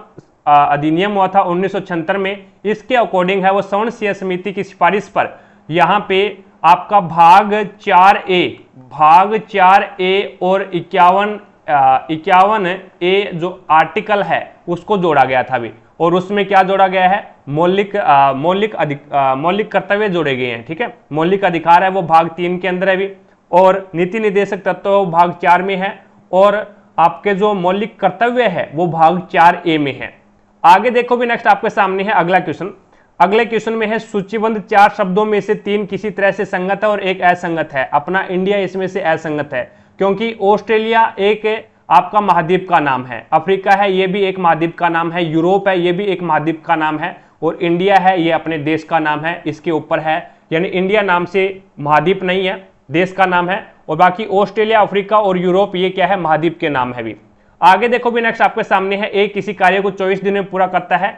अधिनियम हुआ था 1976 में। इसके अकॉर्डिंग है वो सवर्ण समिति की सिफारिश पर यहाँ पे आपका भाग 4A और 51 ए जो आर्टिकल है उसको जोड़ा गया था अभी, और उसमें क्या जोड़ा गया है, मौलिक कर्तव्य जोड़े गए हैं। ठीक है, मौलिक अधिकार है वो भाग 3 के अंदर है भी, और नीति निर्देशक तत्व भाग 4 में है, और आपके जो मौलिक कर्तव्य है वो भाग 4A में है। आगे देखो भी नेक्स्ट आपके सामने है अगला क्वेश्चन। अगले क्वेश्चन में है, सूचीबद्ध 4 शब्दों में से 3 किसी तरह से संगत है और एक असंगत है। अपना इंडिया इसमें से असंगत है, क्योंकि ऑस्ट्रेलिया एक आपका महाद्वीप का नाम है, अफ्रीका है ये भी एक महाद्वीप का नाम है, यूरोप है ये भी एक महाद्वीप का नाम है, और इंडिया है ये अपने देश का नाम है, इसके ऊपर है। यानी इंडिया नाम से महाद्वीप नहीं है, देश का नाम है, और बाकी ऑस्ट्रेलिया, अफ्रीका और यूरोप ये क्या है, महाद्वीप के नाम है भी। आगे देखो भी नेक्स्ट आपके सामने है, ए किसी कार्य को 24 दिन में पूरा करता है।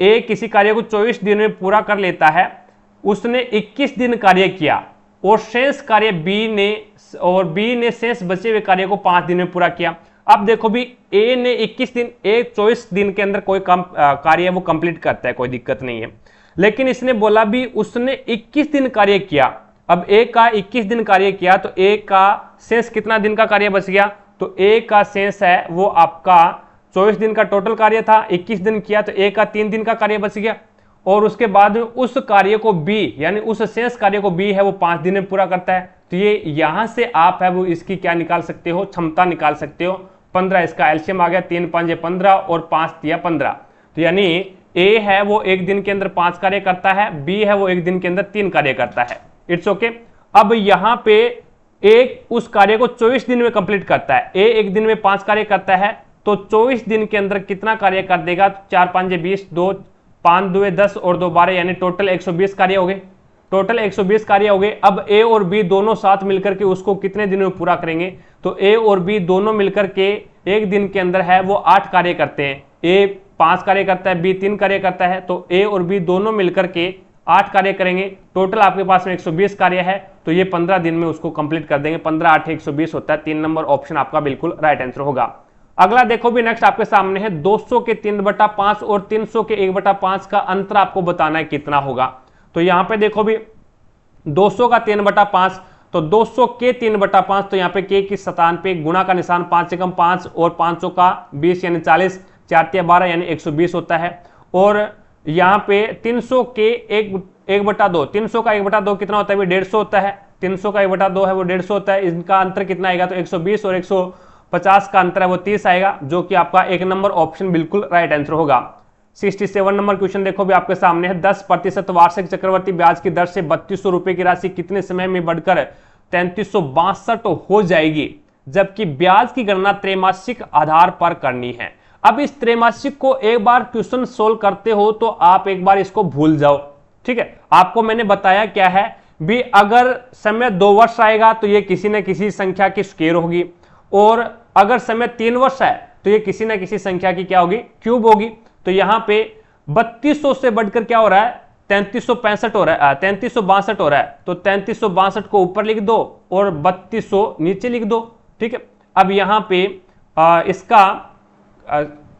ए किसी कार्य को 24 दिन में पूरा कर लेता है, उसने 21 दिन कार्य किया, और शेष कार्य बी ने शेष बचे हुए कार्य को 5 दिन में पूरा किया। अब देखो भी ए ने 21 दिन, ए 24 दिन के अंदर कोई कार्य वो कंप्लीट करता है, कोई दिक्कत नहीं है, लेकिन इसने बोला भी उसने 21 दिन कार्य किया। अब ए का 21 दिन कार्य किया तो ए का शेष कितना दिन का कार्य बच गया, तो ए का शेष है वो आपका 24 दिन का टोटल कार्य था, 21 दिन किया तो ए का 3 दिन का कार्य बच गया, और उसके बाद में उस कार्य को बी, यानी उस शेष कार्य को बी है वो 5 दिन में पूरा करता है। तो ये यहां से आप है वो इसकी क्या निकाल सकते हो, क्षमता निकाल सकते हो। 15 इसका एलसीएम आ गया, 3 5 15 और 5 दिया 15। तो यानी ए है वो एक दिन के अंदर 5 कार्य करता है, बी है वो एक दिन के अंदर 3 कार्य करता है। It's okay. अब यहां पे ए उस कार्य को 24 दिन में कंप्लीट करता है, ए एक दिन में 5 कार्य करता है, तो 24 दिन के अंदर कितना कार्य कर देगा, 4 5 20, 2 5 2 10 और 2 12, यानी टोटल 120 कार्य हो गए। टोटल 120 कार्य हो गए। अब ए और बी दोनों साथ मिलकर के उसको कितने दिन में पूरा करेंगे, तो ए और बी दोनों मिलकर के एक दिन के अंदर है वो 8 कार्य करते हैं। ए 5 कार्य करता है, बी 3 कार्य करता है, तो ए और बी दोनों मिलकर के 8 कार्य करेंगे। टोटल आपके पास में 120 कार्य है, तो ये 15 दिन में उसको कंप्लीट कर देंगे। 15 8 120 होता है। 3 नंबर ऑप्शन आपका बिल्कुल राइट आंसर होगा। अगला देखो भी नेक्स्ट आपके सामने है 200 के 3/5 और 300 के 1/5 का अंतर आपको बताना है कितना होगा। तो यहां पे देखो भी 200 का 3/5, तो 200 के 3/5, तो यहाँ पे के की स्थान पे गुणा का निशान 5 से कम 5 और 500 का 20 यानी 40, 4 12 यानी 120 होता है। और यहाँ पे 300 के 1/2, 300 का 1/2 कितना होता है? 150 होता है। 300 का 1/2 है वो 150 होता है। इनका अंतर कितना आएगा? तो 120 और 150 का अंतर है वो 30 आएगा, जो कि आपका 1 नंबर ऑप्शन बिल्कुल राइट आंसर होगा। 67 नंबर क्वेश्चन देखो भी आपके सामने है 10% वार्षिक चक्रवर्ती ब्याज की दर से 3200 रुपए की राशि कितने समय में बढ़कर 3362 हो जाएगी, जबकि ब्याज की गणना त्रैमासिक आधार पर करनी है। अब इस त्रैमासिक को एक बार क्वेश्चन सोल्व करते हो तो आप एक बार इसको भूल जाओ, ठीक है। आपको मैंने बताया क्या है भी, अगर समय 2 वर्ष आएगा तो ये किसी न किसी संख्या की स्क्वायर होगी, और अगर समय 3 वर्ष है तो ये किसी न किसी संख्या की क्या होगी? क्यूब होगी। तो यहां पे 3200 से बढ़कर क्या हो रहा है? 3365 हो रहा है, 3362 हो रहा है। तो 3362 को ऊपर लिख दो और 3200 नीचे लिख दो, ठीक है। अब यहां पे इसका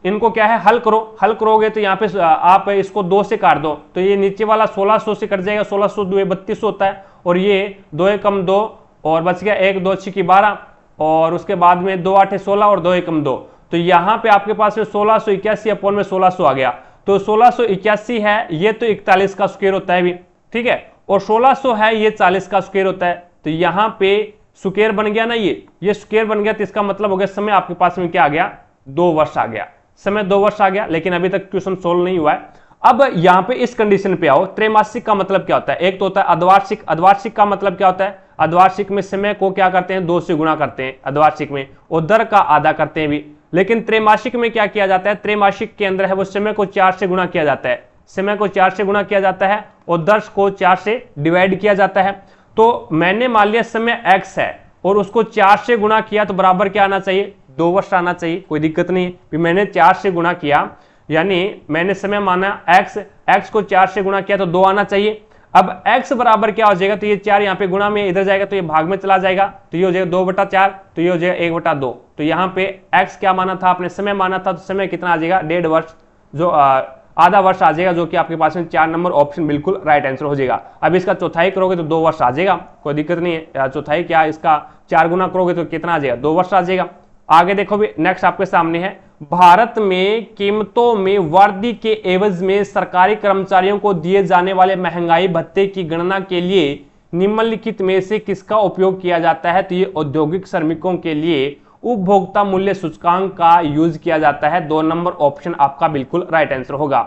इनको क्या है? हल करो। हल करोगे तो यहाँ पे आप इसको 2 से काट दो, तो ये नीचे वाला 1600 से कट जाएगा। 1600 2 3200 होता है, और ये 2 एकम 2 और बच गया 1 2 6 12, और उसके बाद में 2 8 16 और 2 एकम 2। तो यहाँ पे आपके पास में 1681 अपॉन में 1600 आ गया। तो 1681 है ये तो 41 का स्क्वायर होता है भी, ठीक है, और 1600 है ये 40 का स्क्वायर होता है। तो यहाँ पे स्क्वायर बन गया ना, ये स्क्वायर बन गया। तो इसका मतलब हो गया समय आपके पास में क्या आ गया? 2 वर्ष आ गया। समय 2 वर्ष आ गया, लेकिन अभी तक क्वेश्चन सोल्व नहीं हुआ है। अब यहाँ पे इस कंडीशन पे आओ, त्रैमासिक का मतलब क्या होता है? एक तो होता है अद्वार्षिक। अद्वार्षिक का मतलब क्या होता है? अद्वार्षिक में समय को क्या करते हैं? 2 से गुणा करते हैं अद्वार्षिक में, और दर का आधा करते हैं भी। लेकिन त्रैमासिक में क्या किया जाता है? त्रैमासिक के अंदर है वो समय को 4 से गुणा किया जाता है। समय को 4 से गुणा किया जाता है और दर को 4 से डिवाइड किया जाता है। तो मैंने मान लिया समय x है और उसको 4 से गुणा किया, तो बराबर क्या आना चाहिए? 2 वर्ष आना चाहिए। कोई दिक्कत नहीं है, मैंने 4 से गुणा किया, यानी मैंने समय माना x को 4 से गुणा किया तो 2 आना चाहिए। अब x बराबर क्या हो जाएगा? तो ये 4 यहाँ पे गुणा में इधर जाएगा तो ये भाग में चला जाएगा, तो ये हो जाएगा 2/4, तो ये हो जाएगा 1/2। तो यहाँ पे x क्या माना था आपने? समय माना था, तो समय कितना आ जाएगा? 1.5 वर्ष, जो आधा वर्ष आ जाएगा, जो कि आपके पास में 4 नंबर ऑप्शन बिल्कुल राइट आंसर हो जाएगा। अब इसका चौथाई करोगे तो 2 वर्ष आ जाएगा, कोई दिक्कत नहीं है। चौथाई क्या, इसका 4 गुना करोगे तो कितना आ जाएगा? 2 वर्ष आ जाएगा। आगे देखो भी नेक्स्ट आपके सामने है, भारत में कीमतों में वृद्धि के एवज में सरकारी कर्मचारियों को दिए जाने वाले महंगाई भत्ते की गणना के लिए निम्नलिखित में से किसका उपयोग किया जाता है? तो ये औद्योगिक श्रमिकों के लिए उपभोक्ता मूल्य सूचकांक का यूज किया जाता है। 2 नंबर ऑप्शन आपका बिल्कुल राइट आंसर होगा।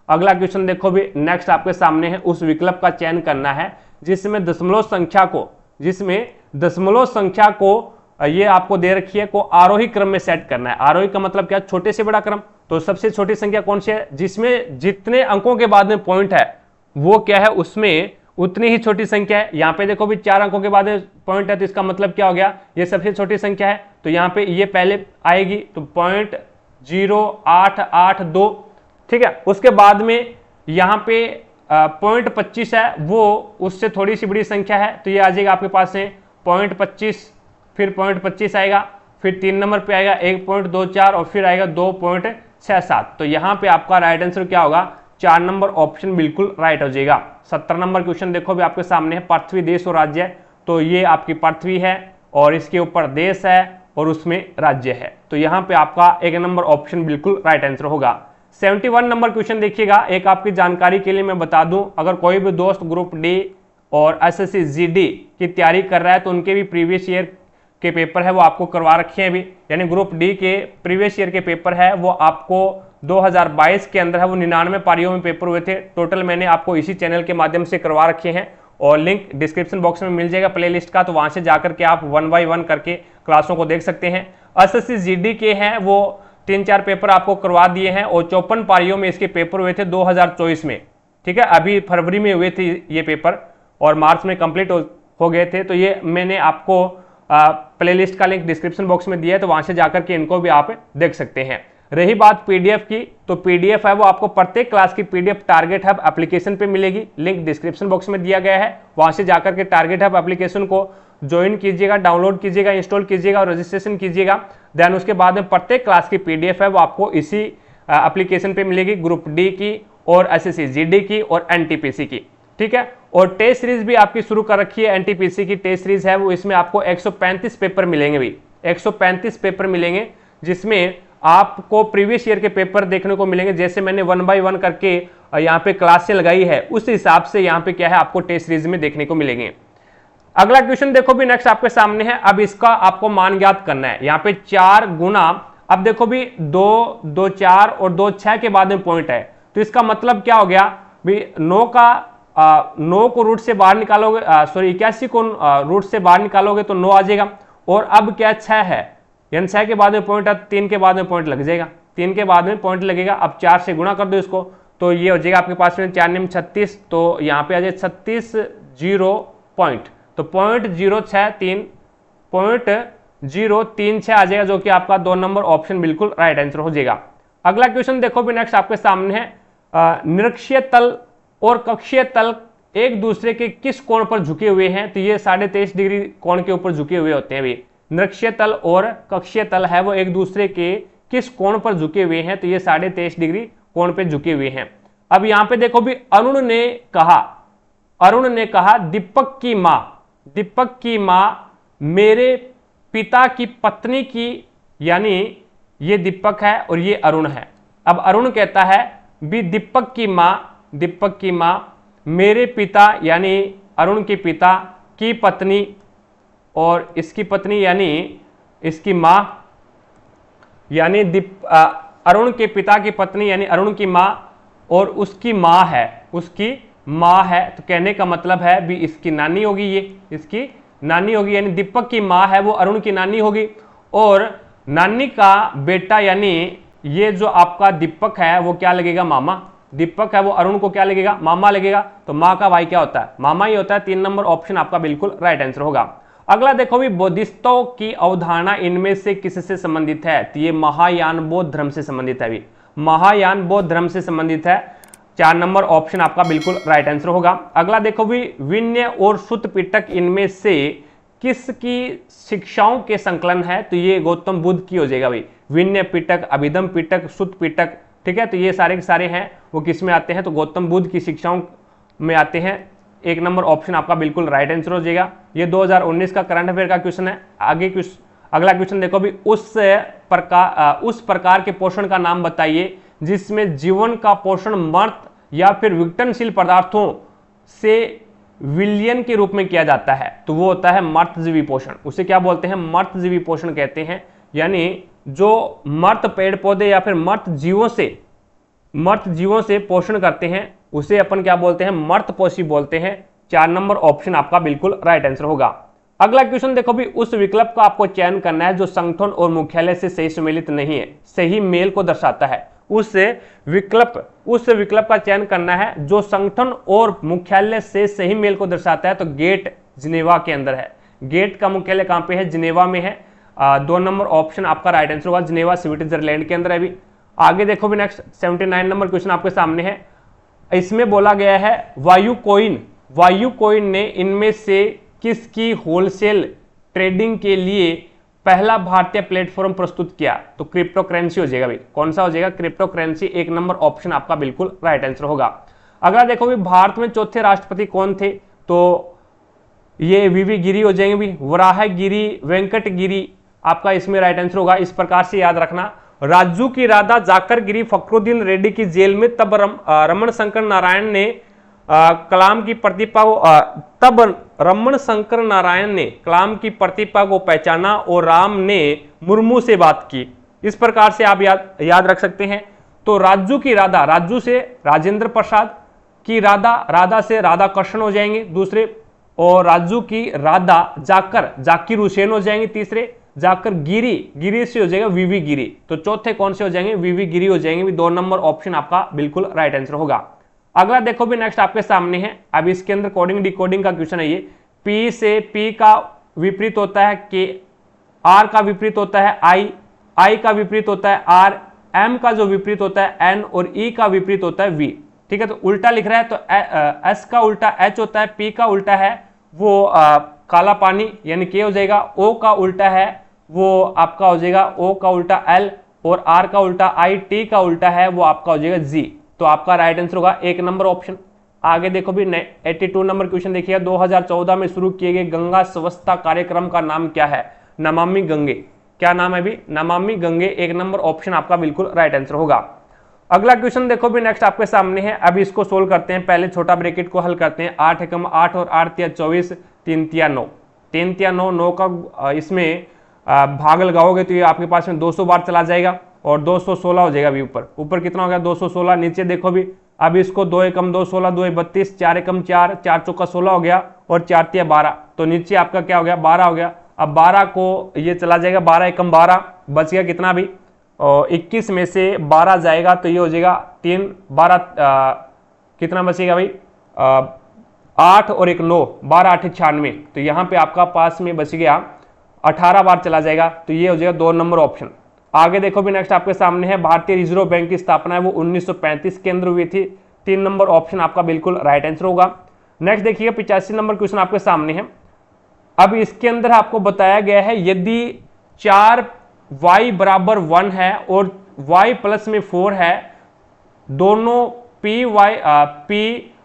अगला क्वेश्चन देखो भी नेक्स्ट आपके सामने है, उस विकल्प का चयन करना है जिसमें दशमलव संख्या को ये आपको दे रखी है को आरोही क्रम में सेट करना है। आरोही का मतलब क्या? छोटे से बड़ा क्रम। तो सबसे छोटी संख्या कौन सी है? जिसमें जितने अंकों के बाद में पॉइंट है वो क्या है, उसमें उतनी ही छोटी संख्या है। यहाँ पे देखो भी 4 अंकों के बाद पॉइंट है, तो इसका मतलब क्या हो गया? ये सबसे छोटी संख्या है, तो यहाँ पे ये पहले आएगी, तो 0.0882, ठीक है। उसके बाद में यहाँ पे 0.25 है, वो उससे थोड़ी सी बड़ी संख्या है, तो ये आ जाएगा आपके पास है 0.25, फिर 0.25 आएगा, फिर 3 नंबर पे आएगा 1.24 और फिर आएगा 2.67। तो यहाँ पे आपका राइट आंसर क्या होगा? 4 नंबर ऑप्शन बिल्कुल राइट हो जाएगा। 70 नंबर क्वेश्चन देखो भी आपके सामने है, पृथ्वी देश और राज्य है। तो ये आपकी पृथ्वी है और इसके ऊपर देश है और उसमें राज्य है, तो यहाँ पे आपका 1 नंबर ऑप्शन बिल्कुल राइट आंसर होगा। 71 नंबर क्वेश्चन देखिएगा, एक आपकी जानकारी के लिए मैं बता दूं, अगर कोई भी दोस्त ग्रुप डी और एसएससी जीडी की तैयारी कर रहा है तो उनके भी प्रीवियस ईयर के पेपर है वो आपको करवा रखे हैं अभी, यानी ग्रुप डी के प्रीवियस ईयर के पेपर है वो आपको 2022 के अंदर है वो 99 पारियों में पेपर हुए थे। टोटल मैंने आपको इसी चैनल के माध्यम से करवा रखे हैं और लिंक डिस्क्रिप्शन बॉक्स में मिल जाएगा प्लेलिस्ट का, तो वहां से जाकर के आप 1 बाय 1 करके क्लासों को देख सकते हैं। एसएससी जीडी के हैं वो 3-4 पेपर आपको करवा दिए हैं और 54 पारियों में इसके पेपर हुए थे 2024 में, ठीक है। अभी फरवरी में हुए थे ये पेपर और मार्च में कंप्लीट हो गए थे, तो ये मैंने आपको प्लेलिस्ट का लिंक डिस्क्रिप्शन बॉक्स में दिया है, तो वहां से जाकर के इनको भी आप देख सकते हैं। रही बात पीडीएफ की, तो पीडीएफ है वो आपको प्रत्येक क्लास की पीडीएफ टारगेट हब एप्लीकेशन पे मिलेगी। लिंक डिस्क्रिप्शन बॉक्स में दिया गया है, वहां से जाकर के टारगेट हब एप्लीकेशन को ज्वाइन कीजिएगा, डाउनलोड कीजिएगा, इंस्टॉल कीजिएगा और रजिस्ट्रेशन कीजिएगा। देन उसके बाद में प्रत्येक क्लास की पीडीएफ है वो आपको इसी एप्लीकेशन पे मिलेगी, ग्रुप डी की और एसएससी जीडी की और एनटीपीसी की, ठीक है। और टेस्ट सीरीज भी आपकी शुरू कर रखी है, एनटीपीसी की टेस्ट सीरीज है वो, इसमें आपको 135 पेपर मिलेंगे भी, 135 पेपर मिलेंगे, जिसमें आपको प्रीवियस ईयर के पेपर देखने को मिलेंगे। जैसे मैंने 1 बाय 1 करके यहाँ पे क्लासें लगाई है, उस हिसाब से यहाँ पे क्या है आपको टेस्ट सीरीज में देखने को मिलेंगे। अगला क्वेश्चन देखो भी नेक्स्ट आपके सामने है। अब इसका आपको मान ज्ञात करना है। यहाँ पे 4 गुना, अब देखो भी 2, 2 4 और 2 6 के बाद में पॉइंट है, तो इसका मतलब क्या हो गया भी 9 को रूट से बाहर निकालोगे, सॉरी 81 को रूट से बाहर निकालोगे तो 9 आ जाएगा। और अब क्या 6 है, यानी 6 के बाद में पॉइंट है, 3 के बाद में पॉइंट लग जाएगा, 3 के बाद में पॉइंट लगेगा। अब 4 से गुणा कर दो इसको, तो ये हो जाएगा आपके पास में 4 9 36, तो यहाँ पे आ जाए 36 0 पॉइंट, तो 0.063 आ जाएगा, जो कि आपका 2 नंबर ऑप्शन बिल्कुल राइट आंसर हो जाएगा। अगला क्वेश्चन देखो भी नेक्स्ट आपके सामने है। निरक्षीय तल और कक्षीय तल एक दूसरे के किस कोण पर झुके हुए हैं, तो ये 23.5 डिग्री कोण के ऊपर झुके हुए होते हैं भी। निरक्षीय तल और कक्षीय तल है वो एक दूसरे के किस कोण पर झुके हुए हैं, तो ये 23.5 डिग्री कोण पे झुके हुए हैं। अब यहाँ पे देखो भी अरुण ने कहा दीपक की माँ मेरे पिता की पत्नी की, यानी ये दीपक है और ये अरुण है। अब अरुण कहता है भी दीपक की माँ मेरे पिता यानी अरुण के पिता की पत्नी और इसकी पत्नी यानी इसकी माँ, यानी अरुण के पिता की पत्नी यानी अरुण की माँ और उसकी माँ है, तो कहने का मतलब है भी इसकी नानी होगी, ये इसकी नानी होगी, यानी दीपक की माँ है वो अरुण की नानी होगी। और नानी का बेटा यानी ये जो आपका दीपक है वो क्या लगेगा, मामा। दीपक है वो अरुण को क्या लगेगा, मामा लगेगा, तो माँ का भाई क्या होता है, मामा ही होता है। 3 नंबर ऑप्शन आपका बिल्कुल राइट आंसर होगा। अगला देखो भी बोधिसत्व की अवधारणा इनमें से किससे संबंधित है, तो ये महायान बौद्ध धर्म से संबंधित है भी, महायान बौद्ध धर्म से संबंधित है। 4 नंबर ऑप्शन आपका बिल्कुल राइट आंसर होगा। अगला देखो भी विनय और सुत्त पिटक इनमें से किसकी शिक्षाओं के संकलन है, तो ये गौतम बुद्ध की हो जाएगा भाई। विनय पिटक, अभिधम पिटक, सुत्त पिटक, ठीक है, तो ये सारे के सारे हैं वो किस में आते हैं, तो गौतम बुद्ध की शिक्षाओं में आते हैं। 1 नंबर ऑप्शन आपका बिल्कुल राइट आंसर हो जाएगा। ये 2019 का करंट अफेयर का क्वेश्चन है। अगला क्वेश्चन देखो भी उस प्रकार के पोषण का नाम बताइए जिसमें जीवन का पोषण मर्त या फिर विघटनशील पदार्थों से विलयन के रूप में किया जाता है, तो वो होता है मर्तजीवी पोषण। उसे क्या बोलते हैं, मर्तजीवी पोषण कहते हैं। यानी जो मर्त पेड़ पौधे या फिर मर्त जीवों से पोषण करते हैं उसे अपन क्या बोलते हैं, मर्तपोषी बोलते हैं। 4 नंबर ऑप्शन आपका बिल्कुल राइट आंसर होगा। अगला क्वेश्चन देखो भी उस विकल्प का आपको चयन करना है जो संगठन और मुख्यालय से सही सम्मिलित नहीं है, सही मेल को दर्शाता है। उस विकल्प का चयन करना है जो संगठन और मुख्यालय से सही मेल को दर्शाता है, तो गेट जिनेवा के अंदर है। गेट का मुख्यालय कहां पे है, जिनेवा में है। 2 नंबर ऑप्शन आपका राइट आंसर होगा, जिनेवा स्विट्जरलैंड के अंदर है भी। आगे देखो भी नेक्स्ट 79 नंबर क्वेश्चन आपके सामने है। इसमें बोला गया है वायु कोइन ने इनमें से किसकी होलसेल ट्रेडिंग के लिए पहला भारतीय प्लेटफॉर्म प्रस्तुत किया, तो क्रिप्टो करेंसी हो जाएगा भाई। कौन सा हो जाएगा, क्रिप्टो करेंसी। 1 नंबर ऑप्शन आपका बिल्कुल राइट आंसर होगा। अगला देखो भी भारत में चौथे राष्ट्रपति कौन थे, तो ये वीवी गिरी हो जाएंगे भी, वराह गिरी, वेंकट गिरी आपका इसमें राइट आंसर होगा। इस प्रकार से याद रखना। राजू की राधा जाकर गिरी फखरुद्दीन रेड्डी की जेल में, तब रमन शंकर नारायण ने कलाम की प्रतिभा को तब रमन शंकर नारायण ने कलाम की प्रतिभा को पहचाना और राम ने मुर्मू से बात की। इस प्रकार से आप याद रख सकते हैं। तो राजू की राधा, राजू से राजेंद्र प्रसाद की राधा से राधा कृष्ण हो जाएंगे दूसरे, और राजू की राधा जाकिर हुसैन हो जाएंगे तीसरे, जाकर गिरी से हो जाएगा वीवी गिरी। तो चौथे कौन से हो जाएंगे, वीवी गिरी हो जाएंगे। 2 नंबर ऑप्शन आपका बिल्कुल राइट आंसर होगा। अगला देखो भी नेक्स्ट आपके सामने है। अब इसके अंदर कोडिंग डिकोडिंग का क्वेश्चन है ये। पी से पी का विपरीत होता है के, आर का विपरीत होता है आई का विपरीत होता है आर, M का जो विपरीत होता है N और E का विपरीत होता है V। ठीक है, तो उल्टा लिख रहा है तो S का उल्टा H होता है, P का उल्टा है वो काला पानी यानी K हो जाएगा, O का उल्टा है वो आपका हो जाएगा O का उल्टा L, और R का उल्टा I, T का उल्टा है वो आपका हो जाएगा G। तो आपका राइट आंसर होगा 1 नंबर ऑप्शन। आगे देखो भी 82 नंबर क्वेश्चन देखिए, 2014 में शुरू किए गए गंगा स्वच्छता कार्यक्रम का नाम क्या है? नमामि गंगे। क्या नाम है भी? नमामि गंगे। 1 नंबर ऑप्शन आपका बिल्कुल राइट आंसर होगा। अगला क्वेश्चन देखो भी नेक्स्ट आपके सामने है, अब इसको सोल्व करते हैं। पहले छोटा ब्रैकेट को हल करते हैं। 8 एकम 8 और 8 तिया 24, 3 तिया 9, 3 तिया 9, 9 का इसमें भाग लगाओगे तो ये आपके पास में 200 बार चला जाएगा और 216 हो जाएगा। अभी ऊपर कितना हो गया? 216। नीचे देखो भी, अब इसको 2 एकम 2 16, 2 32, 4 एकम 4, 4 चौका 16 हो गया और 4 तिया 12, तो नीचे आपका क्या हो गया? 12 हो गया। अब 12 को ये चला जाएगा, 12 एकम 12, बच गया कितना भी? 21 में से 12 जाएगा तो ये हो जाएगा 3 12, कितना बचेगा भाई? 8 और 1 9, 12 8 96, तो यहाँ पे आपका पास में बच गया 18 बार चला जाएगा, तो ये हो जाएगा 2 नंबर ऑप्शन। आगे देखो भी नेक्स्ट आपके सामने है, भारतीय रिजर्व बैंक की स्थापना है वो 1935 के अंदर हुई थी। 3 नंबर ऑप्शन आपका बिल्कुल राइट आंसर होगा। नेक्स्ट देखिए 85 नंबर क्वेश्चन आपके सामने है। अब इसके अंदर आपको बताया गया है यदि 4y बराबर 1 है और y प्लस में 4 है, दोनों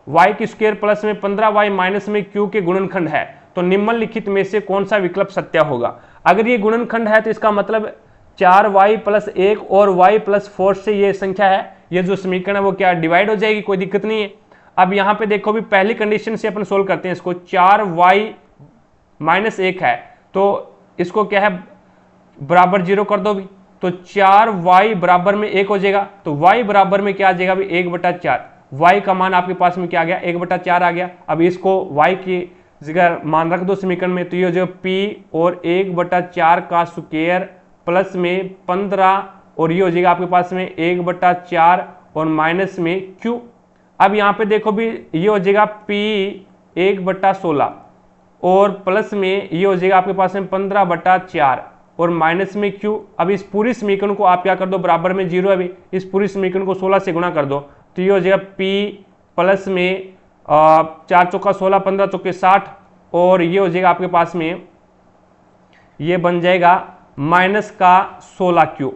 y की स्क्वायर प्लस में 15y माइनस में q के गुणनखंड है, तो निम्नलिखित में से कौन सा विकल्प सत्य होगा? अगर ये गुणनखंड है तो इसका मतलब 4y प्लस 1 और y प्लस 4 से ये संख्या है, ये जो समीकरण है वो क्या डिवाइड हो जाएगी, कोई दिक्कत नहीं है। अब यहाँ पे देखो भी पहली कंडीशन से अपन सोल्व करते हैं इसको। 4y माइनस 1 है तो इसको क्या है? बराबर 0 कर दो भी, तो 4y बराबर में 1 हो जाएगा, तो y बराबर में क्या आ जाएगा भी? 1/4। y का मान आपके पास में क्या आ गया? 1/4 आ गया। अब इसको y की जगह मान रख दो समीकरण में, तो ये हो जाएगा p और 1/4 का स्क्वायर प्लस में 15 और ये हो जाएगा आपके पास में 1/4 और माइनस में q। अब यहाँ पे देखो भी ये हो जाएगा p 1/16 और प्लस में ये हो जाएगा आपके पास में 15/4 और माइनस में q। अब इस पूरी समीकरण को आप क्या कर दो? बराबर में 0 है भी, इस पूरी समीकरण को 16 से गुणा कर दो, तो ये हो जाएगा p प्लस में 4 चौका 16, 15 चौके 60 और ये हो जाएगा आपके पास में, ये बन जाएगा माइनस का 16q।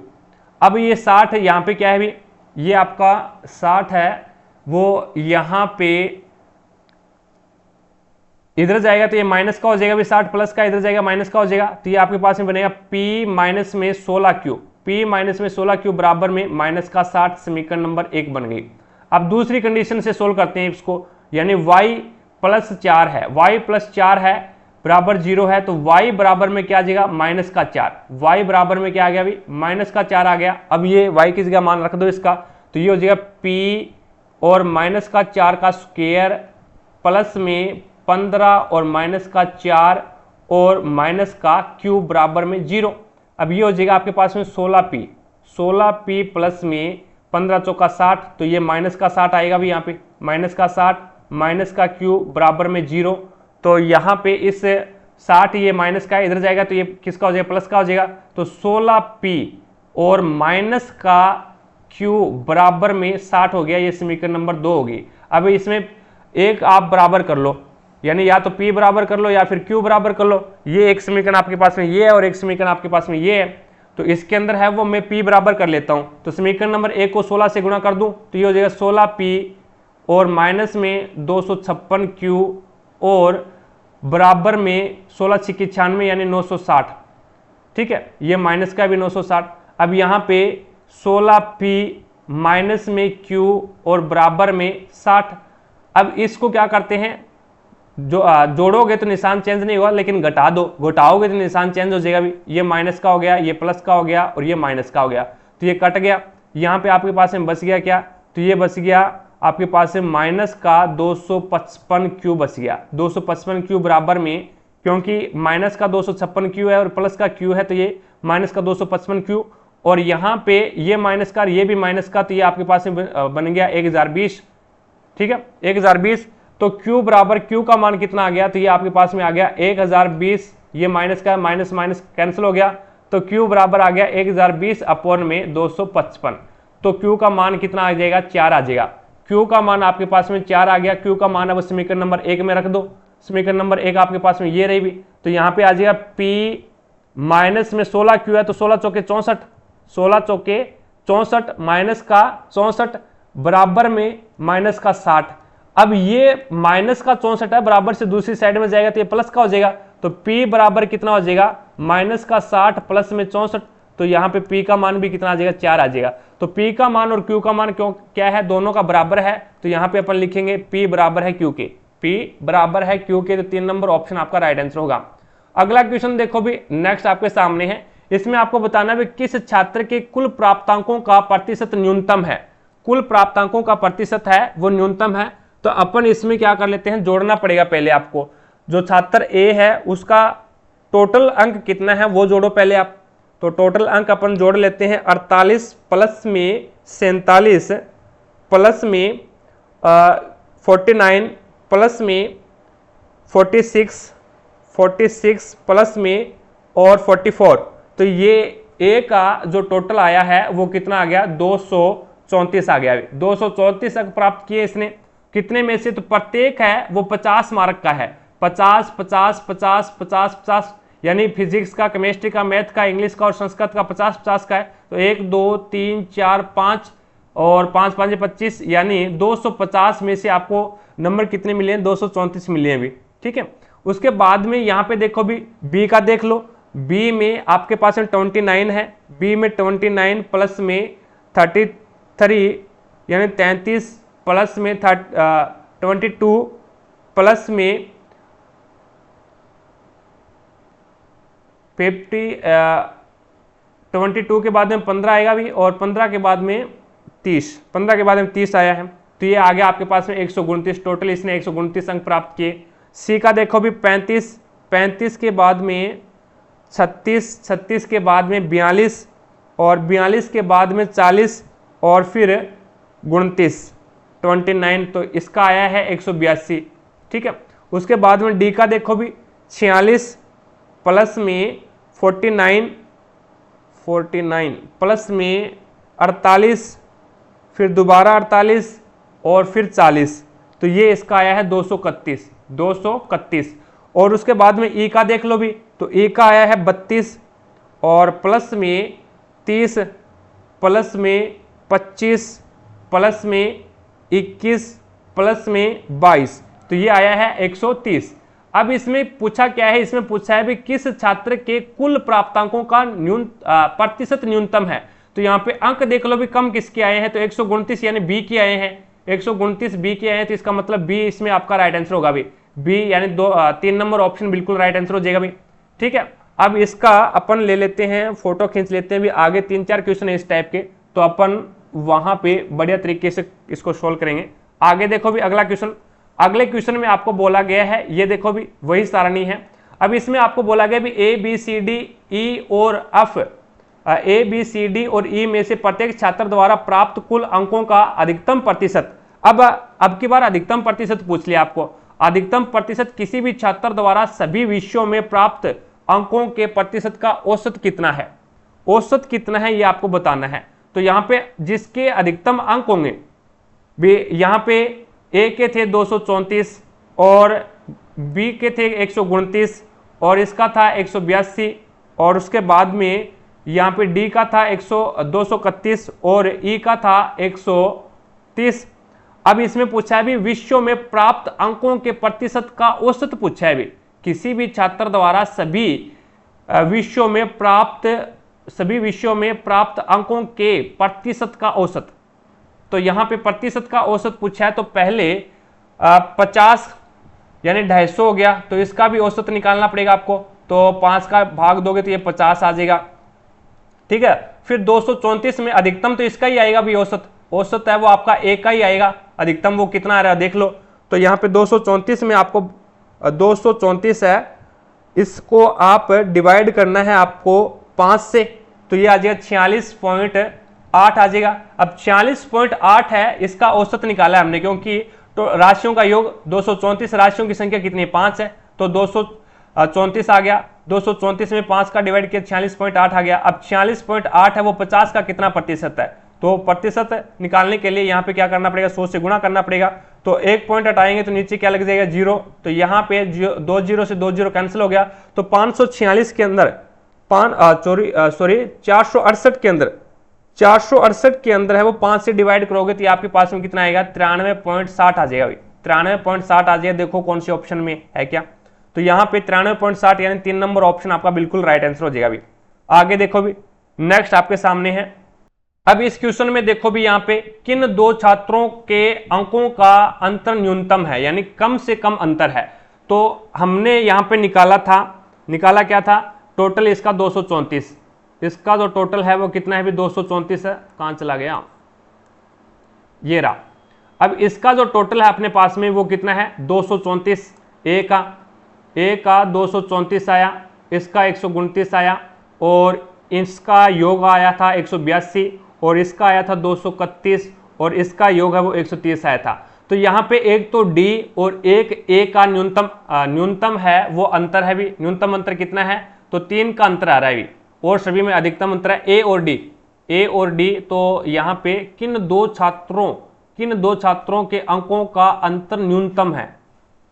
अब ये 60 यहाँ पे क्या है भी? ये आपका 60 है वो यहाँ पे इधर जाएगा तो ये माइनस का हो जाएगा भी, 60 प्लस का इधर जाएगा माइनस का हो जाएगा, तो ये आपके पास में बनेगा p माइनस में 16q। p माइनस में 16q बराबर में माइनस का 60, समीकरण नंबर 1 बन गई। अब दूसरी कंडीशन से सोल्व करते हैं इसको, यानी y प्लस 4 है, y प्लस 4 है बराबर 0 है, तो y बराबर में क्या आ जाएगा? माइनस का 4। y बराबर में क्या आ गया भी? माइनस का 4 आ गया। अब ये y की जगह मान रख दो इसका, तो ये हो जाएगा p और माइनस का 4 का स्क्वायर प्लस में 15 और माइनस का 4 और माइनस का q बराबर में 0। अब ये हो जाएगा आपके पास में 16p प्लस में 15 चौका 60, तो ये माइनस का 60 आएगा भी यहाँ पे, माइनस का 60 माइनस का q बराबर में 0, तो यहाँ पे इस 60 ये माइनस का इधर जाएगा तो ये किसका हो जाएगा? प्लस का हो जाएगा, तो 16p और माइनस का q बराबर में 60 हो गया, ये समीकरण नंबर 2 होगी। अब इसमें एक आप बराबर कर लो, यानी या तो p बराबर कर लो या फिर q बराबर कर लो। ये एक समीकरण आपके पास में ये है और एक समीकरण आपके पास में ये है, तो इसके अंदर है वो मैं p बराबर कर लेता हूं, तो समीकरण नंबर 1 को 16 से गुणा कर दूं तो ये हो जाएगा 16p और माइनस में 256q और बराबर में 16 छिक्की 96 यानी 960। ठीक है, ये माइनस का भी 960। अब यहाँ पे 16p माइनस में q और बराबर में 60। अब इसको क्या करते हैं, जो जोड़ोगे तो निशान चेंज नहीं होगा, लेकिन घटाओगे तो निशान चेंज हो जाएगा भी। ये माइनस का हो गया, ये प्लस का हो गया और ये माइनस का हो गया, तो ये कट गया। यहाँ पे आपके पास में बच गया क्या? तो ये बच गया आपके पास में माइनस का 255q बच गया। 255q बराबर में, क्योंकि माइनस का 256q है और प्लस का q है, तो ये माइनस का 255q और यहाँ पे ये माइनस का ये भी माइनस का, तो ये आपके पास में बन गया 1020। ठीक है, 1020। तो q बराबर q का मान कितना आ गया? तो ये आपके पास में आ गया 1020। ये माइनस का माइनस माइनस कैंसिल हो गया, तो Q बराबर आ गया 1020 अपॉन में 255। तो Q का मान कितना आ जाएगा, 4 आ जाएगा। Q का मान आपके पास में 4 आ गया। Q का मान अब समीकरण नंबर 1 में रख दो। समीकरण नंबर 1 आपके पास में ये रही भी, तो यहाँ पे आ जाएगा P माइनस में 16 Q है तो 16 चौके 64, 16 चौके 64 माइनस का 64 बराबर में माइनस का 60। अब ये माइनस का 64 है, बराबर से दूसरी साइड में जाएगा तो ये प्लस का हो जाएगा। तो P बराबर कितना हो जाएगा, माइनस का 60 प्लस में 64। तो यहाँ पे P का मान भी कितना आ जाएगा, 4 आ जाएगा। तो P का मान और Q का मान क्यों क्या है, दोनों का बराबर है। तो यहाँ पे अपन लिखेंगे P बराबर है Q के, P बराबर है Q के। तो 3 नंबर ऑप्शन आपका राइट आंसर होगा। अगला क्वेश्चन देखो भी, नेक्स्ट आपके सामने है। इसमें आपको बताना भी किस छात्र के कुल प्राप्तांकों का प्रतिशत न्यूनतम है। कुल प्राप्तांकों का प्रतिशत है वो न्यूनतम है। तो अपन इसमें क्या कर लेते हैं, जोड़ना पड़ेगा पहले आपको। जो छात्र ए है उसका टोटल अंक कितना है वो जोड़ो पहले आप। तो टोटल अंक अपन जोड़ लेते हैं 48 प्लस में 47 प्लस में 49 प्लस में 46 प्लस में और 44। तो ये ए का जो टोटल आया है वो कितना आ गया, 234 आ गया। 234 अंक प्राप्त किए इसने। कितने में से, तो प्रत्येक है वो 50 मार्क का है। 50 50 50 50 50, यानी फिजिक्स का, केमिस्ट्री का, मैथ का, इंग्लिश का और संस्कृत का 50 50 का है। तो 1 2 3 4 5 और 5 5 25, यानी 250 में से आपको नंबर कितने मिले हैं, 234 मिले हैं भी। ठीक है। उसके बाद में यहाँ पे देखो भी बी का देख लो। बी में आपके पास में 29 है। बी में 29 प्लस में 33 यानी 33 प्लस में 22 प्लस में 22 के बाद में 15 आएगा भी, और 15 के बाद में 30, 15 के बाद में 30 आया है। तो ये आ गया आपके पास में 129। टोटल इसने 129 अंक प्राप्त किए। सी का देखो भी 35, 35 के बाद में 36, 36 के बाद में 42 और 42 के बाद में 40 और फिर 29 तो इसका आया है 182। ठीक है। उसके बाद में डी का देखो भी 46 प्लस में 49 प्लस में 48 फिर दोबारा 48 और फिर 40। तो ये इसका आया है 231। और उसके बाद में ई का देख लो भी, तो ई का आया है 32 और प्लस में 30 प्लस में 25 प्लस में 21 प्लस में 22। तो ये आया है 130। अब इसमें पूछा क्या है, इसमें पूछा है भी किस छात्र के कुल प्राप्तांकों का प्रतिशत न्यूनतम है। तो यहाँ पे अंक देख लो भी कम किसके आए हैं, तो 129 यानी बी के आए हैं। 129 बी के आए हैं, तो इसका मतलब बी इसमें आपका राइट आंसर होगा भी। बी यानी 3 नंबर ऑप्शन बिल्कुल राइट आंसर हो जाएगा भी। ठीक है। अब इसका अपन ले लेते हैं, फोटो खींच लेते हैं भी। आगे 3-4 क्वेश्चन है इस टाइप के, तो अपन वहां पे बढ़िया तरीके से इसको सोल्व करेंगे। आगे देखो भी अगला क्वेश्चन। अगले क्वेश्चन में आपको बोला गया है, ये देखो भी वही सारणी है। अब इसमें आपको बोला गया भी ए बी सी डी ई और F, A B C D और ई में से प्रत्येक छात्र द्वारा प्राप्त कुल अंकों का अधिकतम प्रतिशत। अब की बार अधिकतम प्रतिशत पूछ लिया आपको। अधिकतम प्रतिशत किसी भी छात्र द्वारा सभी विषयों में प्राप्त अंकों के प्रतिशत का औसत कितना है। औसत कितना है ये आपको बताना है। तो यहाँ पे जिसके अधिकतम अंक होंगे, यहाँ पे ए के थे 234 और बी के थे 129 और इसका था 182 और उसके बाद में यहाँ पे डी का था 231 और ई का था 130। अब इसमें पूछा है भी विषयों में प्राप्त अंकों के प्रतिशत का औसत पूछा है भी। किसी भी छात्र द्वारा सभी विषयों में प्राप्त अंकों के प्रतिशत का औसत। तो यहाँ पे प्रतिशत का औसत पूछा है, तो पहले 50 यानी 250 हो गया, तो इसका भी औसत निकालना पड़ेगा आपको। तो 5 का भाग दोगे तो ये 50 आ जाएगा। ठीक है। फिर 234 में अधिकतम तो इसका ही आएगा भी, औसत है वो आपका ए का ही आएगा। अधिकतम वो कितना आ रहा है देख लो। तो यहाँ पे 234 में आपको 234 है, इसको आप डिवाइड करना है आपको 5 से, तो ये आ जाएगा 46.8 आ जाएगा। अब 46.8 है, इसका औसत निकाला है हमने, क्योंकि तो राशियों का योग 234 राशियों की संख्या कितनी है 5 है, तो 234 आ गया 234 में 5 का डिवाइड किया 46.8 आ गया। अब 46.8 है वो 50 का कितना प्रतिशत है, तो प्रतिशत निकालने के लिए यहाँ पे क्या करना पड़ेगा, 100 से गुणा करना पड़ेगा। तो एक पॉइंट हटाएंगे तो नीचे क्या लग जाएगा 0, तो यहाँ पे 2 0 से 2 0 कैंसिल हो गया। तो 546 के अंदर 468 के अंदर है वो 5 से डिवाइड करोगे तो ये आपके पास में कितना आएगा 93.60 आ जाएगा भाई, 93.60 आ जाएगा। देखो कौन से ऑप्शन में है क्या, तो यहाँ पे 93.60 यानी 3 नंबर ऑप्शन आपका बिल्कुल राइट आंसर हो जाएगा अभी। आगे देखो भी, नेक्स्ट आपके सामने है। अब इस क्वेश्चन में देखो भी यहाँ पे किन दो छात्रों के अंकों का अंतर न्यूनतम है, यानी कम से कम अंतर है। तो हमने यहाँ पे निकाला क्या था, टोटल इसका 234, इसका जो टोटल है वो कितना है भी 234 है, कहां चला गया, ये रहा। अब इसका जो टोटल है अपने पास में वो कितना है 234, ए का 234 आया, इसका 129 आया, और इसका योग आया था 182, और इसका आया था 231, और इसका योग है वो 130 आया था। तो यहाँ पे एक तो डी और एक ए का न्यूनतम है वो अंतर है भी, न्यूनतम अंतर कितना है, तो 3 का अंतर आ रहा है भी, और सभी में अधिकतम अंतर है ए और डी। तो यहाँ पे किन दो छात्रों के अंकों का अंतर न्यूनतम है,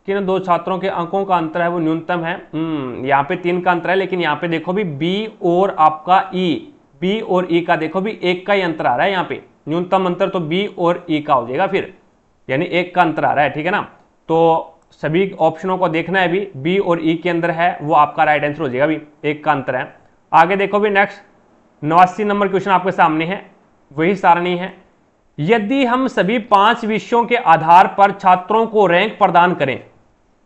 किन दो छात्रों के अंकों का अंतर है वो न्यूनतम है। यहाँ पे 3 का अंतर है, लेकिन यहाँ पे देखो भी बी और आपका बी और ई का देखो भी 1 का ही अंतर आ रहा है। यहाँ पे न्यूनतम अंतर तो बी और ई का हो जाएगा फिर, यानी 1 का अंतर आ रहा है, ठीक है ना। तो सभी ऑप्शनों को देखना है भी, बी और ई के अंदर है वो आपका राइट आंसर हो जाएगा भी, 1 का अंतर है। आगे देखो भी, नेक्स्ट 89 नंबर क्वेश्चन आपके सामने है, वही सारणी है। यदि हम सभी 5 विषयों के आधार पर छात्रों को रैंक प्रदान करें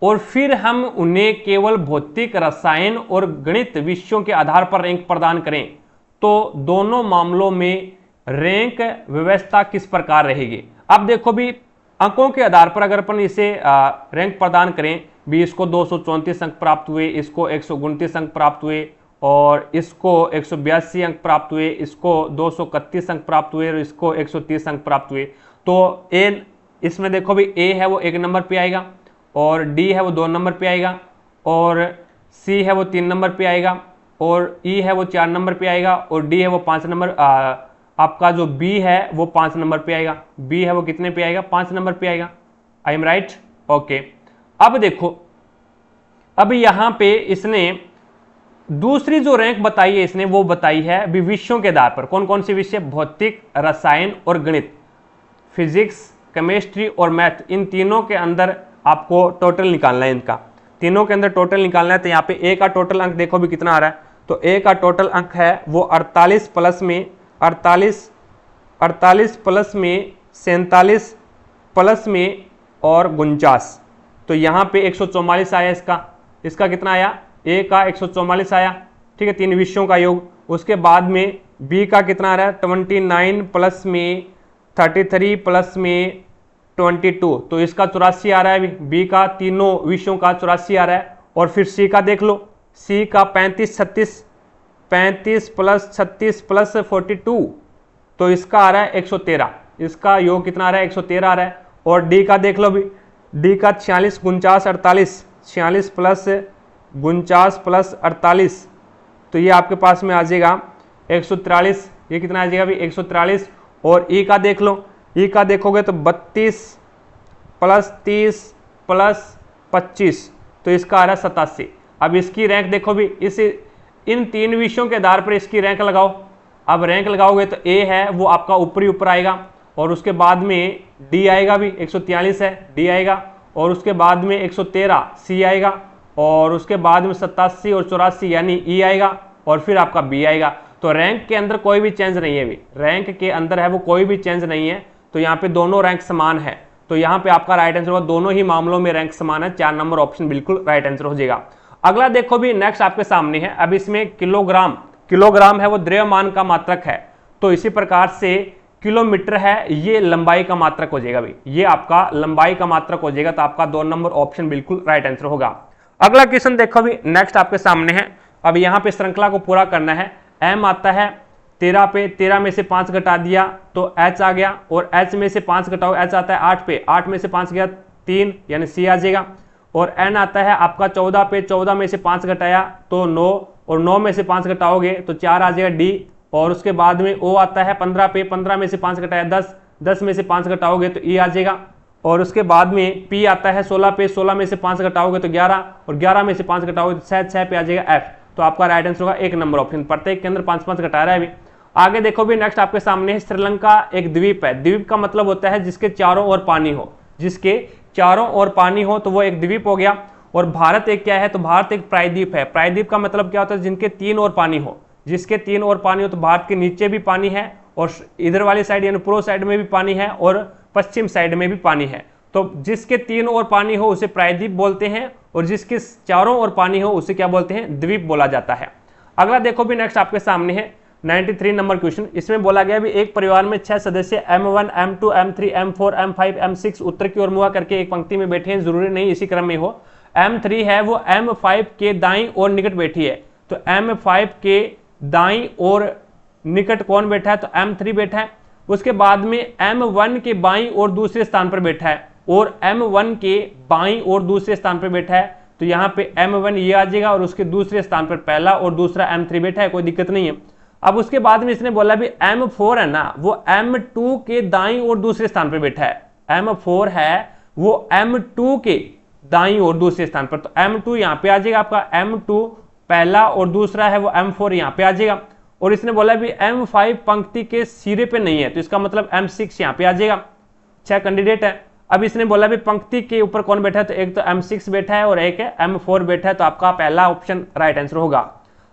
और फिर हम उन्हें केवल भौतिक, रसायन और गणित विषयों के आधार पर रैंक प्रदान करें, तो दोनों मामलों में रैंक व्यवस्था किस प्रकार रहेगी। अब देखो भी, अंकों के आधार पर अगर अपन इसे रैंक प्रदान करें भी, इसको 234 अंक प्राप्त हुए, इसको 129 अंक प्राप्त हुए, और इसको 182 अंक प्राप्त हुए, इसको 231 अंक प्राप्त हुए, और इसको 130 अंक प्राप्त हुए। तो ए, इसमें देखो भी ए है वो 1 नंबर पे आएगा, और डी है वो 2 नंबर पे आएगा, और सी है वो 3 नंबर पे आएगा, और ई है वो 4 नंबर पे आएगा, और डी है वो 5 नंबर, आपका जो बी है वो 5 नंबर पे आएगा। बी है वो कितने पे आएगा, 5 नंबर पे आएगा। I am right, okay. अब देखो, अब यहां पे इसने दूसरी जो रैंक बताई है, इसने वो बताई है विषयों के आधार पर। कौन कौन से विषय, भौतिक, रसायन और गणित, फिजिक्स, केमिस्ट्री और मैथ, इन तीनों के अंदर आपको टोटल निकालना है, इनका तीनों के अंदर टोटल निकालना है। तो यहाँ पे ए का टोटल अंक देखो भी कितना आ रहा है, तो ए का टोटल अंक है वो 48 प्लस में 47 प्लस में और 49। तो यहाँ पे 144 आया, इसका कितना आया, ए का 144 आया, ठीक है, 3 विषयों का योग। उसके बाद में बी का कितना आ रहा है 29 प्लस में 33 प्लस में 22, तो इसका 84 आ रहा है। बी का तीनों विषयों का 84 आ रहा है। और फिर सी का देख लो, सी का 35 प्लस 36 प्लस 42, तो इसका आ रहा है 113, इसका योग कितना आ रहा है 113 आ रहा है। और डी का देख लो भी, डी का 46 49 48, 46 प्लस 49 प्लस 48, तो ये आपके पास में आ जाएगा 143, ये कितना आ जाएगा भी 143। और ई का देख लो, ई का देखोगे तो 32 प्लस 30 प्लस 25, तो इसका आ रहा है 87। अब इसकी रैंक देखो भी, इन 3 विषयों के आधार पर इसकी रैंक लगाओ। अब रैंक लगाओगे तो ए है वो आपका ऊपर आएगा, और उसके बाद में डी आएगा भी 143 है, डी आएगा, और उसके बाद में 113 सी आएगा, और उसके बाद में 87 और 84 यानी ई आएगा, और फिर आपका बी आएगा। तो रैंक के अंदर कोई भी चेंज नहीं है भी, रैंक के अंदर है वो कोई भी चेंज नहीं है। तो यहाँ पे दोनों रैंक समान है, तो यहाँ पे आपका राइट आंसर होगा, दोनों ही मामलों में रैंक समान है, 4 नंबर ऑप्शन बिल्कुल राइट आंसर हो जाएगा। अगला देखो भी, नेक्स्ट आपके सामने है। अब इसमें किलोग्राम है वो द्रव्यमान का मात्रक है, तो इसी प्रकार से किलोमीटर है ये लंबाई का मात्रक हो जाएगा भाई, ये आपका लंबाई का मात्रक हो जाएगा। तो आपका 2 नंबर ऑप्शन बिल्कुल राइट आंसर होगा। अगला क्वेश्चन देखो भी, नेक्स्ट आपके सामने है। अब यहाँ पे श्रृंखला को पूरा करना है। एम आता है 13 पे, 13 में से 5 घटा दिया तो एच आ गया, और एच में से 5 घटाओ एच आता है 8 पे, 8 में से 5 गया 3 यानी सी आ जाएगा। और n आता है आपका 14 पे, 14 में से 5 घटाया तो 9, और 9 में से 5 घटाओगे तो 4 आ जाएगा d, और उसके बाद में O आता है 15 पे, 15 में से 5 घटाया 10, 10 में से 5 घटाओगे तो E आ जाएगा, और उसके बाद में P आता है 16 पे, 16 में से 5 घटाओगे तो 11, और 11 में से 5 घटाओगे तो 6 पे आ जाएगा F। तो आपका राइट आंसर होगा 1 नंबर ऑप्शन। प्रत्येक के अंदर 5-5 घटा रहा है अभी। आगे देखो भी, नेक्स्ट आपके सामने है श्रीलंका एक द्वीप है। द्वीप का मतलब होता है जिसके चारों ओर पानी हो, जिसके चारों ओर पानी हो तो वो एक द्वीप हो गया। और भारत एक क्या है, तो भारत एक प्रायद्वीप है। प्रायद्वीप का मतलब क्या होता है, जिनके 3 ओर पानी हो, जिसके 3 ओर पानी हो। तो भारत के नीचे भी पानी है, और इधर वाली साइड यानी पूर्व साइड में भी पानी है, और पश्चिम साइड में भी पानी है। तो जिसके 3 ओर पानी हो उसे प्रायद्वीप बोलते हैं, और जिसके चारों ओर पानी हो उसे क्या बोलते हैं, द्वीप बोला जाता है। अगला देखो भी, नेक्स्ट आपके सामने है 93 नंबर क्वेश्चन। इसमें बोला गया भी एक परिवार में 6 सदस्य M1, M2, M3, M4, M5, M6 उत्तर की ओर मुआ करके एक पंक्ति में बैठे हैं, जरूरी नहीं इसी क्रम में हो। M3 है वो M5 के दाईं ओर निकट बैठी है, तो M5 के दाईं ओर निकट कौन बैठा है, तो M3 बैठा है। उसके बाद में M1 के बाईं ओर दूसरे स्थान पर बैठा है, और M1 के बाईं ओर दूसरे स्थान पर बैठा है, तो यहाँ पे M1 ये आ जाएगा, और उसके दूसरे स्थान पर पहला और दूसरा M3 बैठा है, कोई दिक्कत नहीं है। अब उसके बाद में इसने बोला भी M4 है ना, वो M2 के दाईं ओर दूसरे स्थान पर बैठा है। M4 है वो M2 के दाईं ओर दूसरे स्थान पर, तो M2 यहाँ पे आ जाएगा आपका, M2 पहला और दूसरा है वो M4 यहाँ पे आ जाएगा। और इसने बोला भी M5 पंक्ति के सिरे पे नहीं है, तो इसका मतलब M6 यहाँ पे आ जाएगा। 6 कैंडिडेट है। अब इसने बोला भी पंक्ति के ऊपर कौन बैठा है, तो एक तो M6 बैठा है और एक है M4 बैठा है, तो आपका पहला ऑप्शन राइट आंसर होगा।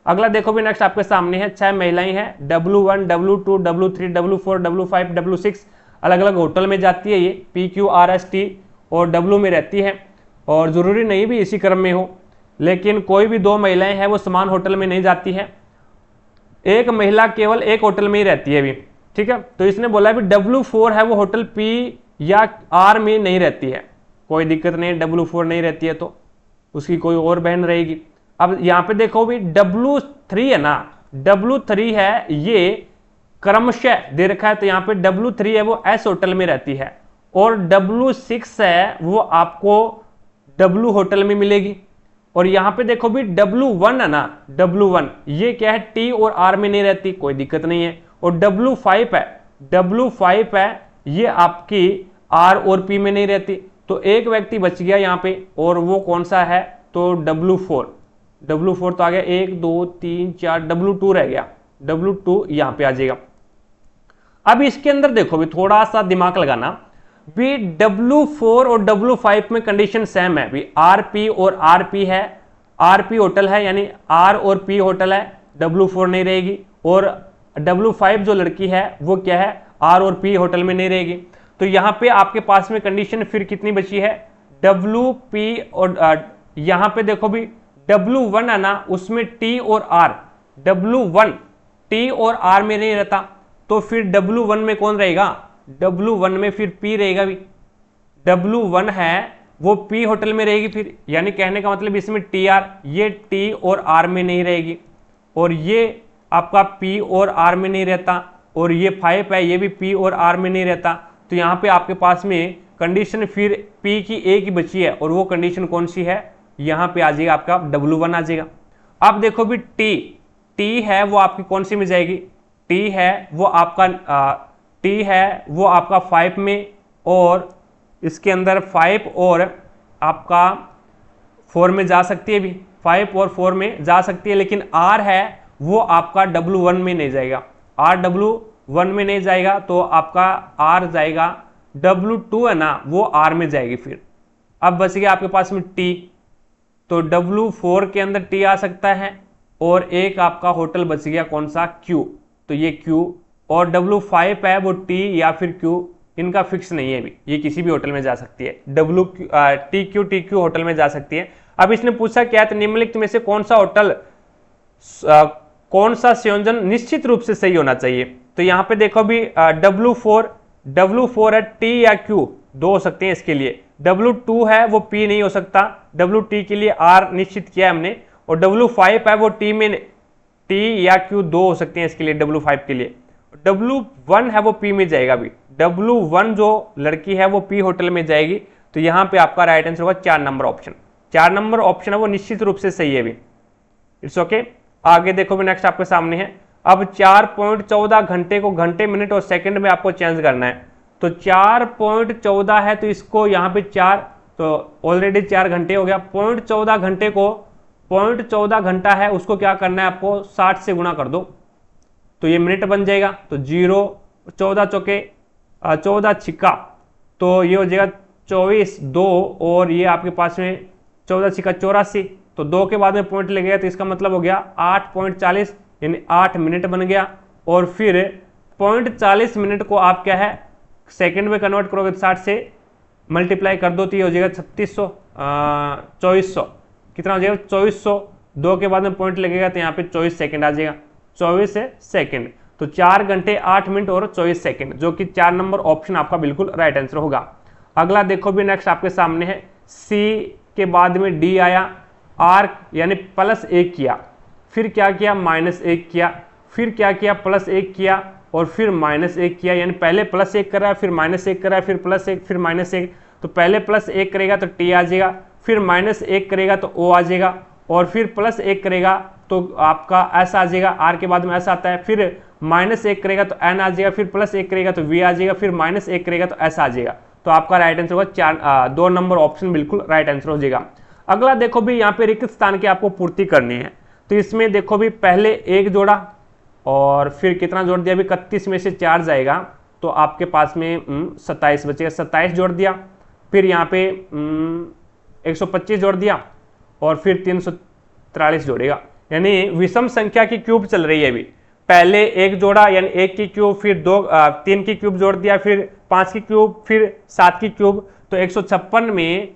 अगला देखो भी, नेक्स्ट आपके सामने है 6 महिलाएं हैं, W1, W2, W3, W4, W5, W6 अलग अलग होटल में जाती है। ये PQRST और W में रहती है, और जरूरी नहीं भी इसी क्रम में हो, लेकिन कोई भी 2 महिलाएं हैं वो समान होटल में नहीं जाती है। एक महिला केवल एक होटल में ही रहती है अभी, ठीक है। तो इसने बोला भी W4 है वो होटल P या R में नहीं रहती है, कोई दिक्कत नहीं, W4 नहीं रहती है तो उसकी कोई और बहन रहेगी। अब यहाँ पे देखो भी W3 है ना, W3 है ये क्रमशः दे रखा है, तो यहाँ पे W3 है वो S होटल में रहती है, और W6 है वो आपको W होटल में मिलेगी। और यहाँ पे देखो भी W1 है ना, W1 ये क्या है, T और R में नहीं रहती, कोई दिक्कत नहीं है। और W5 है, W5 है ये आपकी R और P में नहीं रहती, तो एक व्यक्ति बच गया यहाँ पे, और वो कौन सा है, तो W4 तो आ गया 1 2 3 4, W2 रह गया, W2 यहाँ पे आ जाएगा। अब इसके अंदर देखो भी थोड़ा सा दिमाग लगाना भी, W4 और W5 में कंडीशन सेम है भी, RP और RP है, RP होटल है यानी R और P होटल है, W4 नहीं रहेगी। और W5 जो लड़की है वो क्या है, R और P होटल में नहीं रहेगी। तो यहाँ पे आपके पास में कंडीशन फिर कितनी बची है, WP और यहाँ पे देखो भी W1 है ना, उसमें T और R, W1 T और R में नहीं रहता, तो फिर W1 में कौन रहेगा, W1 में फिर P रहेगा भी। W1 है वो P होटल में रहेगी फिर, यानी कहने का मतलब इसमें TR, ये T और R में नहीं रहेगी, और ये आपका P और R में नहीं रहता, और ये 5 है ये भी P और R में नहीं रहता। तो यहाँ पे आपके पास में कंडीशन फिर P की एक ही बची है, और वो कंडीशन कौन सी है, यहाँ पे आ जाएगा आपका W1 आ जाएगा। अब देखो भी T है वो आपकी कौन सी में जाएगी, T है वो आपका 5 में, और इसके अंदर 5 और आपका 4 में जा सकती है भी, 5 और 4 में जा सकती है, लेकिन R है वो आपका W1 में नहीं जाएगा, R W1 में नहीं जाएगा, तो आपका R जाएगा, W2 है ना वो R में जाएगी फिर। अब बच गया आपके पास में T, तो W4 के अंदर T आ सकता है, और एक आपका होटल बच गया कौन सा, Q, तो ये Q, और W5 है वो T या फिर Q, इनका फिक्स नहीं है भी, ये किसी भी होटल में जा सकती है, TQ होटल में जा सकती है। अब इसने पूछा क्या है, तो निम्नलिखित में से कौन सा होटल कौन सा संयोजन निश्चित रूप से सही होना चाहिए। तो यहाँ पे देखो भी W4 है T या Q, 2 हो सकते हैं इसके लिए। W2 है वो P नहीं हो सकता, WT के लिए R निश्चित किया है हमने, और W5 है वो T या Q 2 हो सकते हैं इसके लिए, W5 के लिए। W1 है वो P में जाएगा भी, W1 जो लड़की है वो P होटल में जाएगी, तो यहाँ पे आपका राइट आंसर होगा 4 नंबर ऑप्शन। 4 नंबर ऑप्शन है वो निश्चित रूप से सही है भी, इट्स ओके। आगे देखो भी नेक्स्ट आपके सामने है, अब 4.14 घंटे को घंटे मिनट और सेकंड में आपको चेंज करना है। तो 4.14 है तो इसको यहाँ पे 4, तो ऑलरेडी 4 घंटे हो गया। 0.14 घंटे को 0.14 घंटा है उसको क्या करना है आपको 60 से गुणा कर दो तो ये मिनट बन जाएगा। तो 0 14 चौके 14 छिक्का, तो ये हो जाएगा 24 2 और ये आपके पास में 14 छिक्का 84, तो 2 के बाद में पॉइंट लगेगा तो इसका मतलब हो गया 8.40 यानी 8 मिनट बन गया। और फिर 0.40 मिनट को आप क्या है सेकंड में कन्वर्ट करोगे तो 60 से मल्टीप्लाई कर दो तो ये हो जाएगा 3600 2400, कितना हो जाएगा 2400। 2 के बाद में पॉइंट लगेगा तो यहाँ पे 24 सेकंड आ जाएगा, 24 सेकंड। तो 4 घंटे 8 मिनट और 24 सेकंड, जो कि 4 नंबर ऑप्शन आपका बिल्कुल राइट आंसर होगा। अगला देखो भी नेक्स्ट आपके सामने है, सी के बाद में डी आया, आर यानी +1 किया, फिर क्या किया -1 किया, फिर क्या किया +1 किया और फिर -1 किया, यानी पहले +1 कर रहा है फिर -1 कर रहा है फिर +1 फिर -1। तो पहले +1 करेगा तो टी आ जाएगा, फिर -1 करेगा तो ओ आ जाएगा और फिर +1 करेगा तो आपका एस आ जाएगा, आर के बाद में एस आता है, फिर -1 करेगा तो एन आ जाएगा, फिर +1 करेगा तो वी आ जाएगा, फिर -1 करेगा तो एस आ जाएगा। तो आपका राइट आंसर होगा 2 नंबर ऑप्शन बिल्कुल राइट आंसर हो जाएगा। अगला देखो भी यहाँ पे रिक्त स्थान की आपको पूर्ति करनी है, तो इसमें देखो भी पहले 1 जोड़ा और फिर कितना जोड़ दिया, अभी 31 में से 4 जाएगा तो आपके पास में 27 बचेगा, 27 जोड़ दिया, फिर यहाँ पे 125 जोड़ दिया और फिर 343 जोड़ेगा, यानी विषम संख्या की क्यूब चल रही है अभी। पहले 1 जोड़ा यानी 1 की क्यूब, फिर 3 की क्यूब जोड़ दिया, फिर 5 की क्यूब, फिर 7 की क्यूब, तो 156 में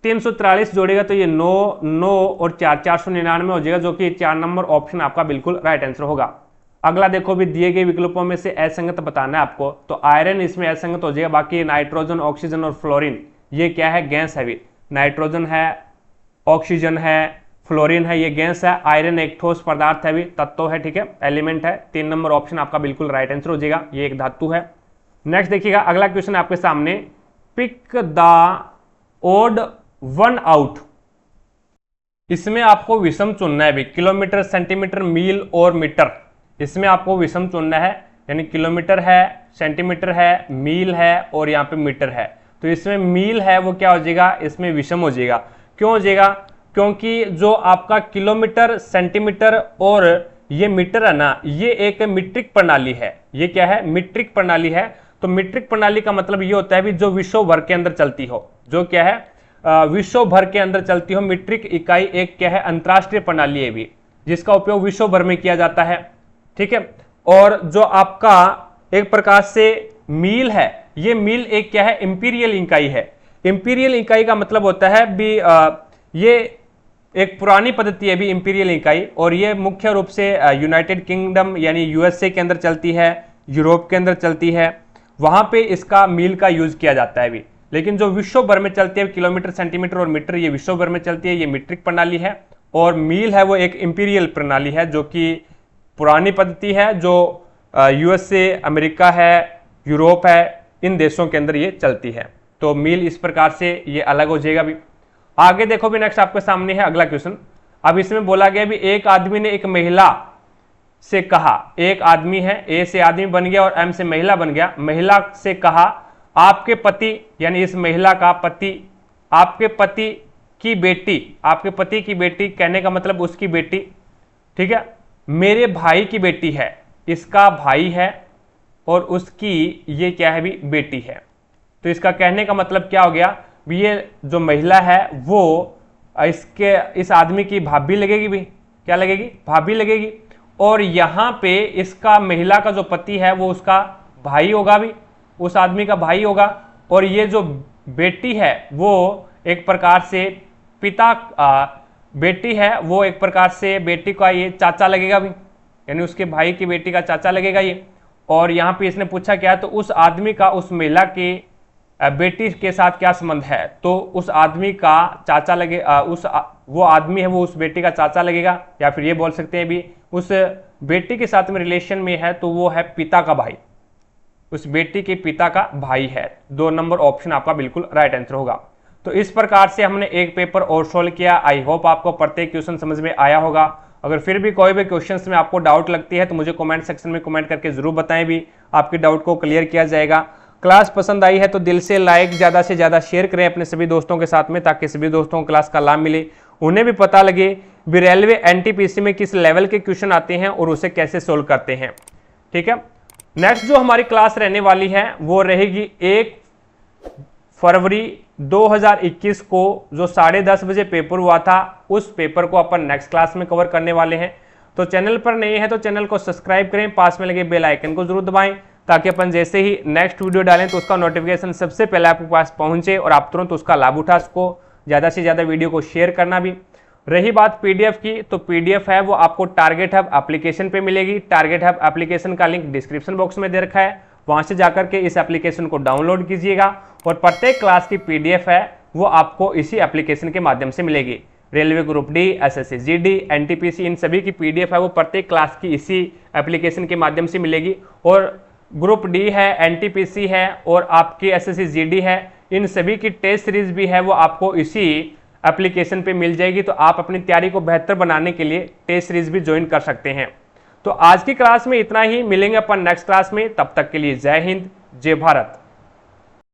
343 जोड़ेगा तो ये 9 9 और 4 499 हो जाएगा, जो कि 4 नंबर ऑप्शन आपका बिल्कुल राइट आंसर होगा। अगला देखो भी दिए गए विकल्पों में से असंगत बताना है आपको, तो आयरन इसमें असंगत हो जाएगा, बाकी नाइट्रोजन ऑक्सीजन और फ्लोरीन ये क्या है गैस है भी, नाइट्रोजन है, ऑक्सीजन है, फ्लोरीन है, ये गैस है, आयरन एक ठोस पदार्थ है भी, तत्व है, ठीक है, एलिमेंट है। 3 नंबर ऑप्शन आपका बिल्कुल राइट आंसर हो जाएगा, ये एक धातु है। नेक्स्ट देखिएगा अगला क्वेश्चन आपके सामने, pick the odd one out. इसमें आपको विषम चुनना है भी, किलोमीटर सेंटीमीटर मील और मीटर, इसमें आपको विषम चुनना है, यानी किलोमीटर है, सेंटीमीटर है, मील है और यहाँ पे मीटर है। तो इसमें मील है वो क्या हो जाएगा, इसमें विषम हो जाएगा। क्यों हो जाएगा, क्योंकि जो आपका किलोमीटर सेंटीमीटर और ये मीटर है ना, ये एक मीट्रिक प्रणाली है, ये क्या है मीट्रिक प्रणाली है। तो मीट्रिक प्रणाली का मतलब ये होता है भी जो विश्व भर के अंदर चलती हो, जो क्या है विश्व भर के अंदर चलती हो। मीट्रिक इकाई एक क्या है अंतरराष्ट्रीय प्रणाली है भी, जिसका उपयोग विश्व भर में किया जाता है, ठीक है। और जो आपका एक प्रकार से मील है, ये मील एक क्या है इंपीरियल इकाई है। इंपीरियल इकाई का मतलब होता है भी ये एक पुरानी पद्धति है भी इंपीरियल इकाई, और ये मुख्य रूप से यूनाइटेड किंगडम यानी यूएसए के अंदर चलती है, यूरोप के अंदर चलती है, वहां पे इसका मील का यूज किया जाता है भी। लेकिन जो विश्व भर में चलती है किलोमीटर सेंटीमीटर और मीटर, ये विश्व भर में चलती है, ये मीट्रिक प्रणाली है। और मील है वो एक इंपीरियल प्रणाली है, जो कि पुरानी पद्धति है, जो यूएसए, अमेरिका है, यूरोप है, इन देशों के अंदर ये चलती है। तो मील इस प्रकार से ये अलग हो जाएगा भी। आगे देखो भी नेक्स्ट आपके सामने है अगला क्वेश्चन। अब इसमें बोला गया भी एक आदमी ने एक महिला से कहा, एक आदमी है, ए से आदमी बन गया और एम से महिला बन गया, महिला से कहा आपके पति यानी इस महिला का पति, आपके पति की बेटी, आपके पति की बेटी कहने का मतलब उसकी बेटी, ठीक है, मेरे भाई की बेटी है, इसका भाई है और उसकी ये क्या है भी बेटी है। तो इसका कहने का मतलब क्या हो गया भी, ये जो महिला है वो इस आदमी की भाभी लगेगी भी, क्या लगेगी भाभी लगेगी। और यहाँ पे इसका महिला का जो पति है वो उसका भाई होगा भी, उस आदमी का भाई होगा। और ये जो बेटी है वो एक प्रकार से पिता बेटी है वो एक प्रकार से बेटी का ये चाचा लगेगा भी, यानी उसके भाई की बेटी का चाचा लगेगा ये। और यहाँ पे इसने पूछा क्या, तो उस आदमी का उस महिला की बेटी के साथ क्या संबंध है, तो उस आदमी का चाचा लगे, वो आदमी है वो उस बेटी का चाचा लगेगा, या फिर ये बोल सकते हैं भी उस बेटी के साथ में रिलेशन में है तो वो है पिता का भाई, उस बेटी के पिता का भाई है। 2 नंबर ऑप्शन आपका बिल्कुल राइट आंसर होगा। तो इस प्रकार से हमने एक पेपर और सोल्व किया। आई होप आपको प्रत्येक क्वेश्चन समझ में आया होगा। अगर फिर भी कोई भी क्वेश्चंस में आपको डाउट लगती है तो मुझे कमेंट सेक्शन में कमेंट करके जरूर बताएं, भी आपकी डाउट को क्लियर किया जाएगा। क्लास पसंद आई है तो दिल से लाइक, ज़्यादा से ज़्यादा शेयर करें अपने सभी दोस्तों के साथ में, ताकि सभी दोस्तों को क्लास का लाभ मिले, उन्हें भी पता लगे भी रेलवे एनटीपीसी में किस लेवल के क्वेश्चन आते हैं और उसे कैसे सोल्व करते हैं। ठीक है, नेक्स्ट जो हमारी क्लास रहने वाली है वो रहेगी 1 फरवरी 2021 को, जो 10:30 बजे पेपर हुआ था, उस पेपर को अपन नेक्स्ट क्लास में कवर करने वाले हैं। तो चैनल पर नए हैं तो चैनल को सब्सक्राइब करें, पास में लगे बेल आइकन को जरूर दबाएं, ताकि अपन जैसे ही नेक्स्ट वीडियो डालें तो उसका नोटिफिकेशन सबसे पहले आपके पास पहुंचे और आप तुरंत उसका लाभ उठा सको। ज़्यादा से ज़्यादा वीडियो को शेयर करना भी। रही बात पीडीएफ की, तो पीडीएफ है वो आपको टारगेट हब एप्लीकेशन पे मिलेगी। टारगेट हब एप्लीकेशन का लिंक डिस्क्रिप्शन बॉक्स में दे रखा है, वहां से जाकर के इस एप्लीकेशन को डाउनलोड कीजिएगा और प्रत्येक क्लास की पीडीएफ है वो आपको इसी एप्लीकेशन के माध्यम से मिलेगी। Railway group D, SSC GD, NTPC, इन सभी की पीडीएफ है वो प्रत्येक क्लास की इसी एप्लीकेशन के माध्यम से मिलेगी। और ग्रुप डी है, एनटीपीसी है और आपकी एसएससी जीडी है, इन सभी की टेस्ट सीरीज भी है वो आपको इसी एप्लीकेशन पे मिल जाएगी। तो आप अपनी तैयारी को बेहतर बनाने के लिए टेस्ट सीरीज भी ज्वाइन कर सकते हैं। तो आज की क्लास में इतना ही, मिलेंगे अपन नेक्स्ट क्लास में, तब तक के लिए जय हिंद, जय भारत।